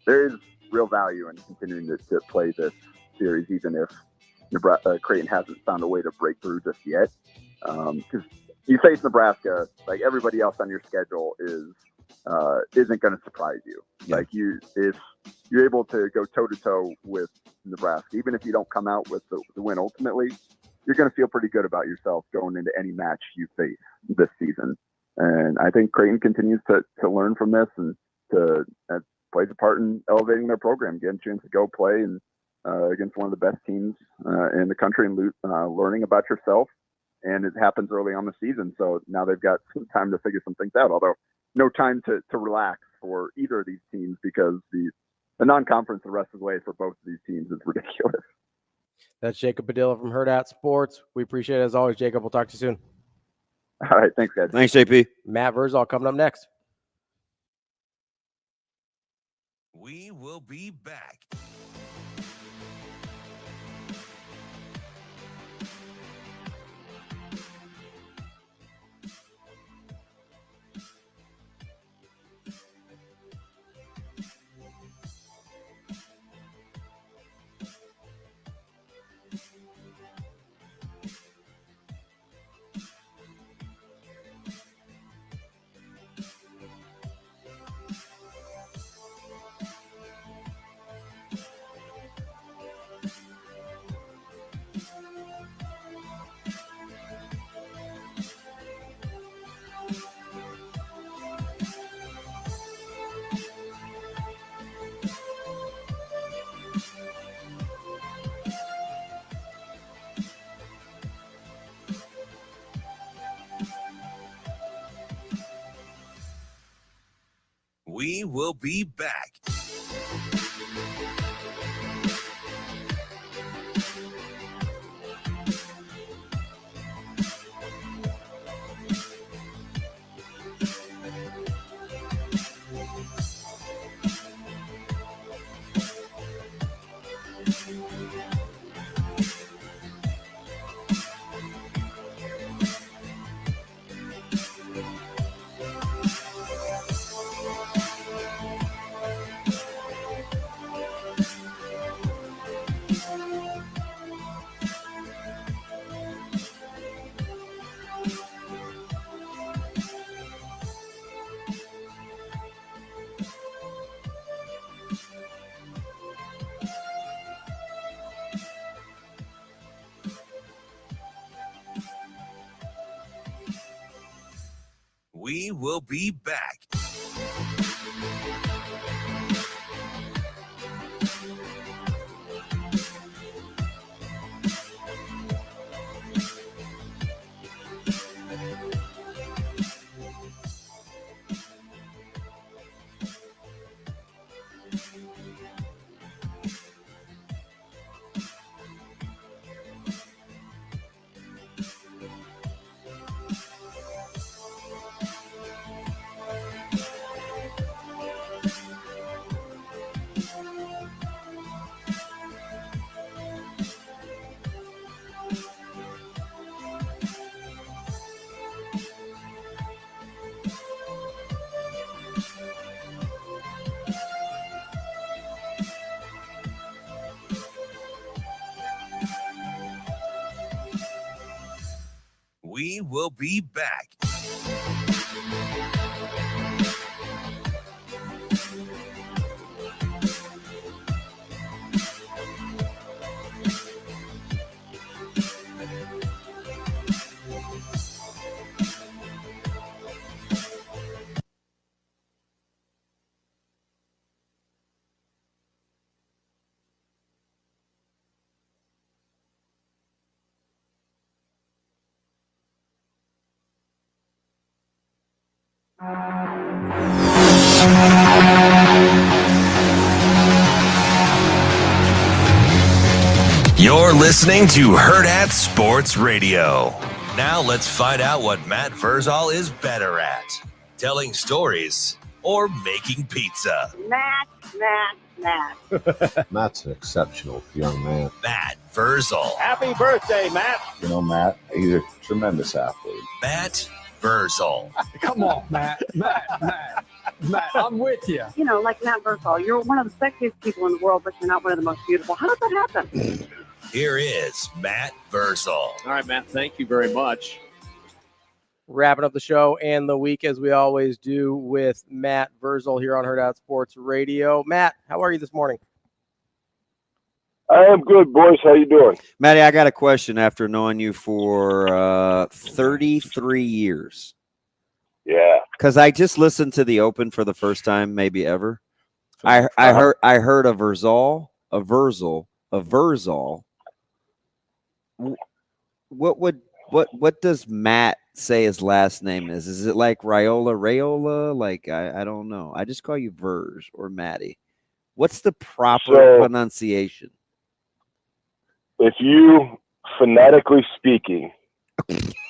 there is real value in continuing to play this series, even if Creighton hasn't found a way to break through just yet. Because you face Nebraska, like everybody else on your schedule isn't going to surprise you. Yeah. Like if you're able to go toe to toe with Nebraska, even if you don't come out with the win ultimately, you're going to feel pretty good about yourself going into any match you face this season. And I think Creighton continues to learn from this and to plays a part in elevating their program, getting a chance to go play and against one of the best teams in the country and learning about yourself. And it happens early on the season. So now they've got some time to figure some things out, although no time to relax for either of these teams because the non-conference the rest of the way for both of these teams is ridiculous. That's Jacob Padilla from Hurrdat Sports. We appreciate it as always, Jacob. We'll talk to you soon. All right. Thanks, guys. Thanks, JP. Matt Vrzal coming up next. We will be back. We will be back. We will be back. We will be back. You're listening to Hurrdat Sports Radio. Now let's find out what Matt Vrzal is better at. Telling stories or making pizza. Matt. Matt's an exceptional young man. Matt Vrzal. Happy birthday, Matt. You know, Matt, he's a tremendous athlete. Matt Vrzal. Come on, Matt, I'm with you. You know, like Matt Vrzal, you're one of the sexiest people in the world, but you're not one of the most beautiful. How does that happen? Here is Matt Vrzal. All right, Matt, thank you very much. Wrapping up the show and the week as we always do with Matt Vrzal here on Hurrdat Sports Radio. Matt, how are you this morning? I am good, boys. How you doing? Matty, I got a question after knowing you for 33 years. Yeah. Because I just listened to the Open for the first time, maybe ever. I heard a Vrzal. What does Matt say his last name is? Is it like Rayola? Like I don't know. I just call you Verge or Matty. What's the proper pronunciation? If you phonetically speaking,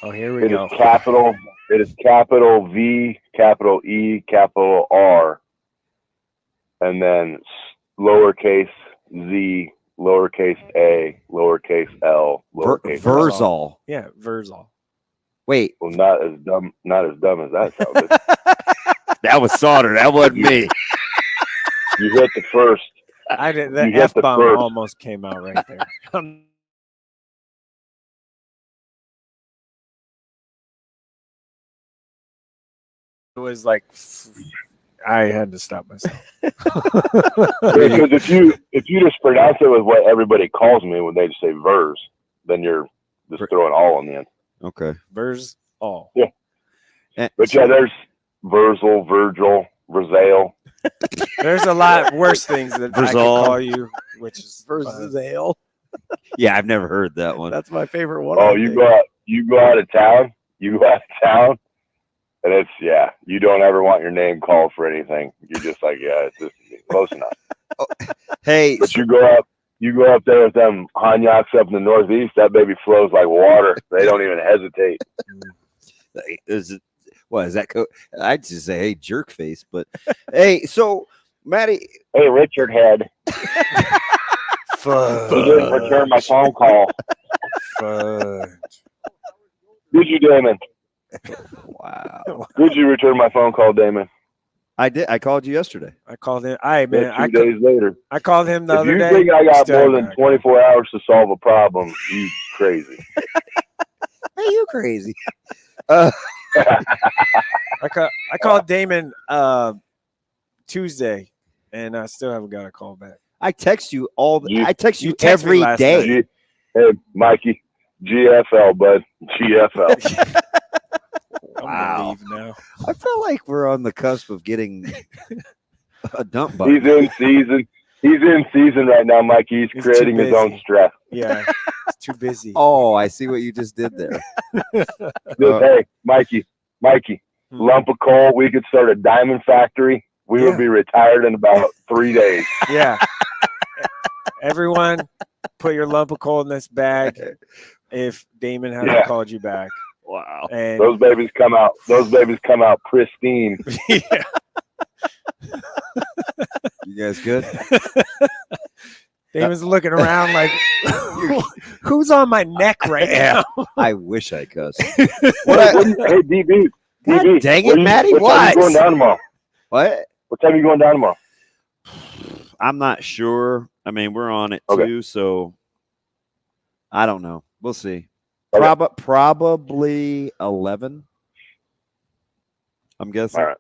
oh, here we go. It is capital V, capital E, capital R, and then lowercase z, lowercase a, lowercase l, lowercase Vrzal. Yeah, Vrzal. Wait. Well, not as dumb as that sounded. That was Sautter. That wasn't me. You hit the first. I did. The F-bomb almost came out right there. It was like I had to stop myself. Because if you just pronounce it with what everybody calls me when they just say Verz, then you're just throwing all on the end. Okay. Verz all. Yeah. But yeah, there's Vrzal, Virgil, Vrzal. There's a lot worse things that I could call you, which is Vrzal. Yeah, I've never heard that one. That's my favorite one. Oh, you go out of town. And it's, you don't ever want your name called for anything. You're just like, it's just close enough. Hey. But you go up there with them Hanyaks up in the Northeast, that baby flows like water. They don't even hesitate. Is that? I'd just say, hey, jerk face. But, hey, so, Matty. Hey, Richard Head. You didn't return my phone call. Did you, Damon? Wow. Did you return my phone call, Damon? I did. I called you yesterday. I called him. Man, 2 days later. I called him the other day. If you think I got more than 24 hours to solve a problem, you crazy. Hey, you crazy. I called Damon Tuesday, and I still haven't got a call back. I text you I text you every day. Hey, Mikey, GFL, bud. GFL. Wow. Now. I feel like we're on the cusp of getting a dump button. He's in season. He's in season right now, Mikey. He's creating his own stress. Yeah, he's too busy. Oh, I see what you just did there. Hey, Mikey, lump of coal. We could start a diamond factory. We would be retired in about 3 days. Yeah. Everyone, put your lump of coal in this bag. If Damon hasn't called you back. Wow. And those babies come out pristine. Yeah. You guys good? Damon's looking around like, who's on my neck right now? I wish I could. Hey, DB. God dang it, Matty. What time are you going down tomorrow? What? What time are you going down tomorrow? I'm not sure. I mean, we're on it too, so I don't know. We'll see. Okay. Probably 11. I'm guessing. All right.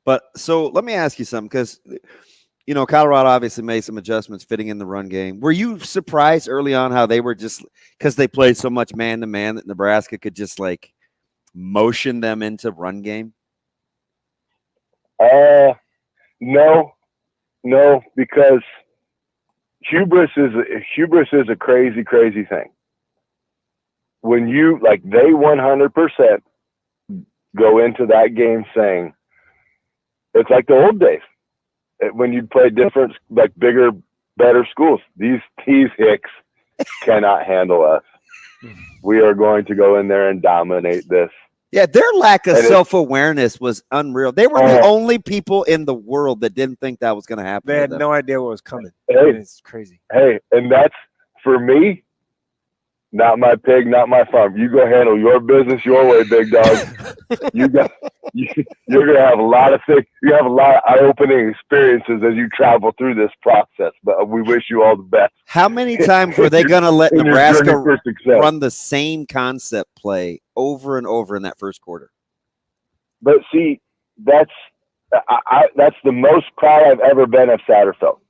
But so let me ask you something, because Colorado obviously made some adjustments fitting in the run game. Were you surprised early on how they were just, because they played so much man to man, that Nebraska could just like motion them into run game? No, because hubris is a crazy, crazy thing. When you they 100% go into that game saying it's like the old days when you play different, bigger, better schools. These Hicks cannot handle us. We are going to go in there and dominate this. Yeah, their lack of self-awareness was unreal. They were the only people in the world that didn't think that was going to happen. They had no idea what was coming. Hey, it's crazy. Hey, and that's, for me, not my pig, not my farm. You go handle your business your way, big dog. You're gonna have a lot of things. You have a lot of eye-opening experiences as you travel through this process. But we wish you all the best. How many times were they going to let Nebraska run the same concept play over and over in that first quarter? But see, that's the most proud I've ever been of Satterfield.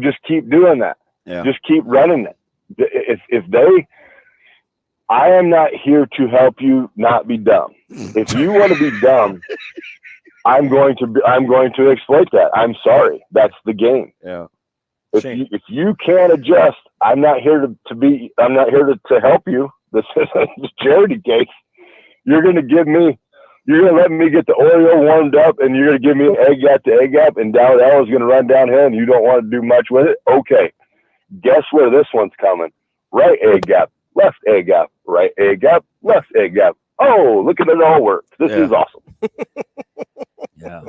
Just keep doing that. Yeah. Just keep running it. If I am not here to help you not be dumb. If you want to be dumb, I'm going to exploit that. I'm sorry. That's the game. Yeah. If you can't adjust, I'm not here to help you. This is a charity case. You're going to let me get the Oreo warmed up, and you're going to give me an egg gap to egg gap, and Dowdell is going to run downhill, and you don't want to do much with it? Okay. Guess where this one's coming? Right egg gap, left egg gap, right egg gap, left egg gap. Oh, look at it all work. This is awesome. Yeah.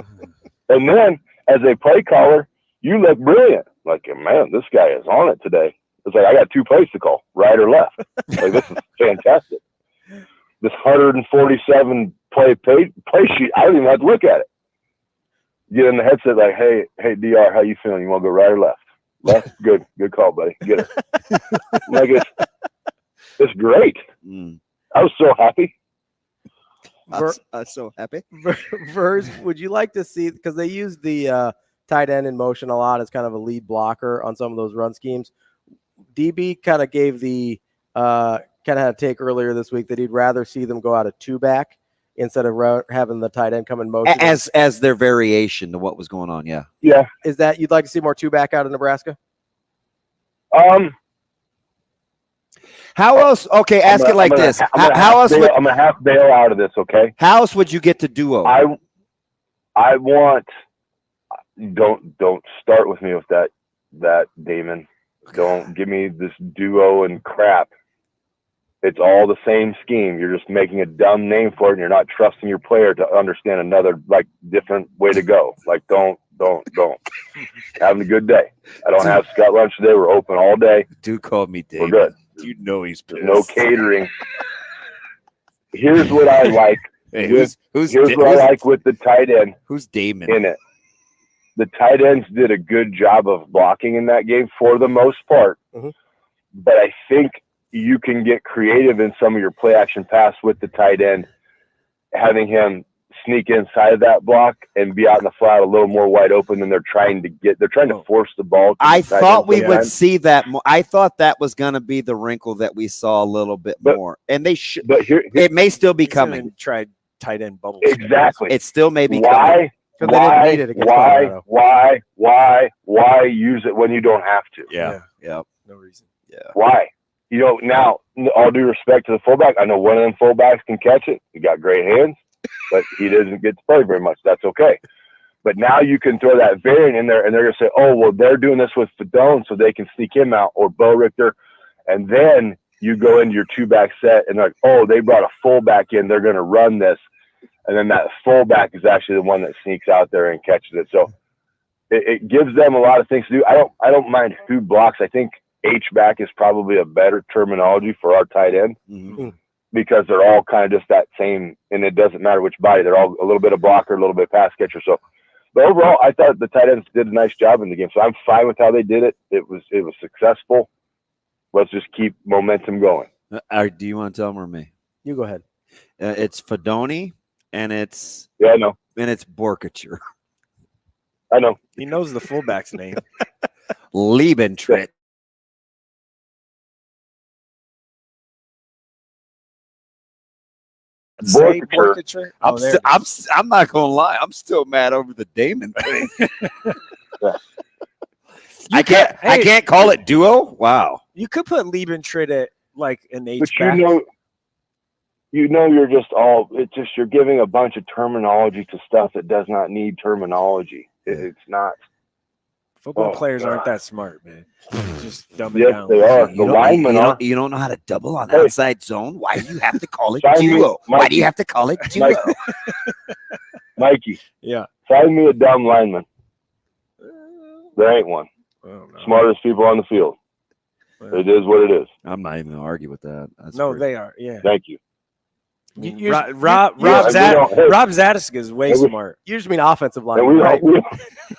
And then, as a play caller, you look brilliant. Like, man, this guy is on it today. It's like, I got 2 plays to call, right or left. Like, this is fantastic. This 147 play sheet, I don't even have to look at it. Get in the headset like, hey, DR, how you feeling? You want to go right or left? Left? Good call, buddy. Get it. Like, it's great. I was so happy. I'm so happy. Verz, would you like to see, because they use the tight end in motion a lot as kind of a lead blocker on some of those run schemes. DB kind of gave the kind of had a take earlier this week that he'd rather see them go out of 2-back instead of having the tight end come in motion as their variation to what was going on. Yeah. Is that you'd like to see more 2-back out of Nebraska? How else? Okay, ask it like this. How else? I'm gonna half bail out of this. Okay. How else would you get to duo? I want. Don't start with me with that Damon. Don't give me this duo and crap. It's all the same scheme. You're just making a dumb name for it, and you're not trusting your player to understand another different way to go. Like, don't. Having a good day. I don't have Scott lunch today. We're open all day. Dude called me Damon. We're good. You know he's pissed. No catering. Here's what I like. Hey, here's what I like with the tight end. Who's Damon in it? The tight ends did a good job of blocking in that game for the most part. But I think you can get creative in some of your play action pass with the tight end, having him sneak inside of that block and be out in the flat a little more wide open than they're trying to force the ball. I thought we would see that more. I thought that was going to be the wrinkle that we saw a little bit more, and they should. But it may still be coming. Tried tight end bubble. Exactly. It still may be coming. Why use it when you don't have to? Yeah. No reason. Yeah. Why? Now, all due respect to the fullback, I know one of them fullbacks can catch it. He got great hands, but he doesn't get to play very much. That's okay. But now you can throw that variant in there, and they're going to say, oh, well, they're doing this with Fedone so they can sneak him out, or Bo Richter. And then you go into your 2-back set, and they're like, oh, they brought a fullback in. They're going to run this. And then that fullback is actually the one that sneaks out there and catches it. So it gives them a lot of things to do. I don't mind who blocks. I think H-back is probably a better terminology for our tight end because they're all kind of just that same, and it doesn't matter which body. They're all a little bit of blocker, a little bit of pass catcher. So, but overall, I thought the tight ends did a nice job in the game. So I'm fine with how they did it. It was successful. Let's just keep momentum going. Do you want to tell them or me? You go ahead. It's Fedone. And it's I know. And it's Borkature. I know. He knows the fullback's name. Liebentritt. Borkature. I'm not gonna lie. I'm still mad over the Damon thing. I can't call it duo. Wow. You could put Liebentritt at like an H But back. you're just you're giving a bunch of terminology to stuff that does not need terminology. It's not. Football players aren't that smart, man. Just dumb it Yes, down. they are. The linemen are. You don't know how to double on outside zone. Why do you have to call it Sign me, duo? Why Mikey. do you have to call it duo? Mikey, Yeah. find me a dumb lineman. There ain't one. Smartest people on the field. It is what it is. I'm not even gonna argue with that. That's No, great. they are. Yeah. Thank you. Rob Zadisek is way smart. You just mean offensive line, And we right?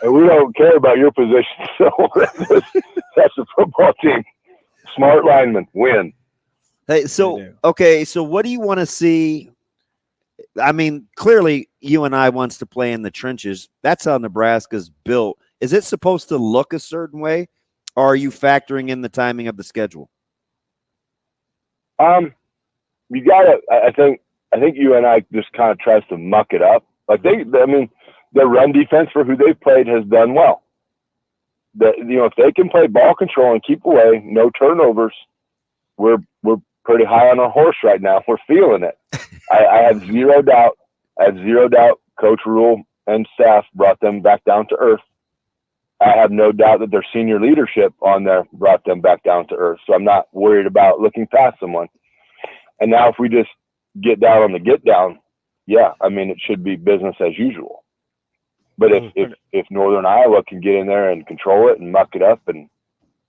don't care about your position. So that's the football team. Smart linemen win. Hey, so what do you want to see? I mean, clearly you and I wants to play in the trenches. That's how Nebraska's built. Is it supposed to look a certain way, or are you factoring in the timing of the schedule? you gotta. I think you and I just kind of tries to muck it up. Like their run defense for who they've played has done well. If they can play ball control and keep away, no turnovers, we're pretty high on our horse right now. We're feeling it. I have zero doubt. Coach Rule and staff brought them back down to earth. I have no doubt that their senior leadership on there brought them back down to earth. So I'm not worried about looking past someone. And now if we just get down on the get down, yeah, it should be business as usual. But if Northern Iowa can get in there and control it and muck it up, and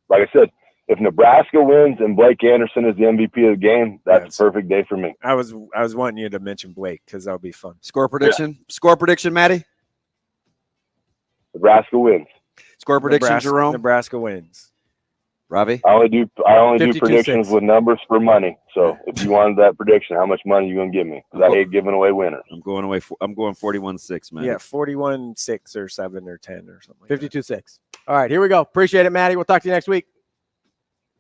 like I said, if Nebraska wins and Blake Anderson is the MVP of the game, that's a perfect day for me. I was wanting you to mention Blake because that'll be fun. Score prediction? Yeah. Score prediction, Maddie? Nebraska wins. Score prediction, Jerome? Nebraska wins. Ravi? I only do predictions with numbers for money. So if you wanted that prediction, how much money are you gonna give me? Because I hate giving away winners. I'm going 41-6, man. Yeah, 41-6 or 7 or 10 or something. 52-6. All right, here we go. Appreciate it, Maddie. We'll talk to you next week.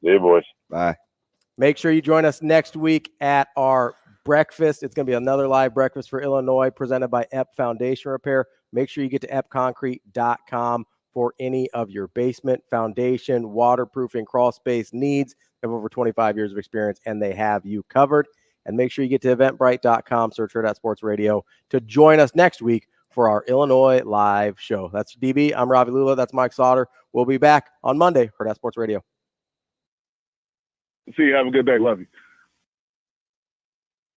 See you, boys. Bye. Make sure you join us next week at our breakfast. It's going to be another live breakfast for Illinois presented by EP Foundation Repair. Make sure you get to epconcrete.com for any of your basement, foundation, waterproofing, crawl space needs. They have over 25 years of experience, and they have you covered. And make sure you get to eventbrite.com, search Hurrdat Sports Radio to join us next week for our Illinois live show. That's DB. I'm Ravi Lulla. That's Mike Sautter. We'll be back on Monday, Hurrdat Sports Radio. See you. Have a good day. Love you.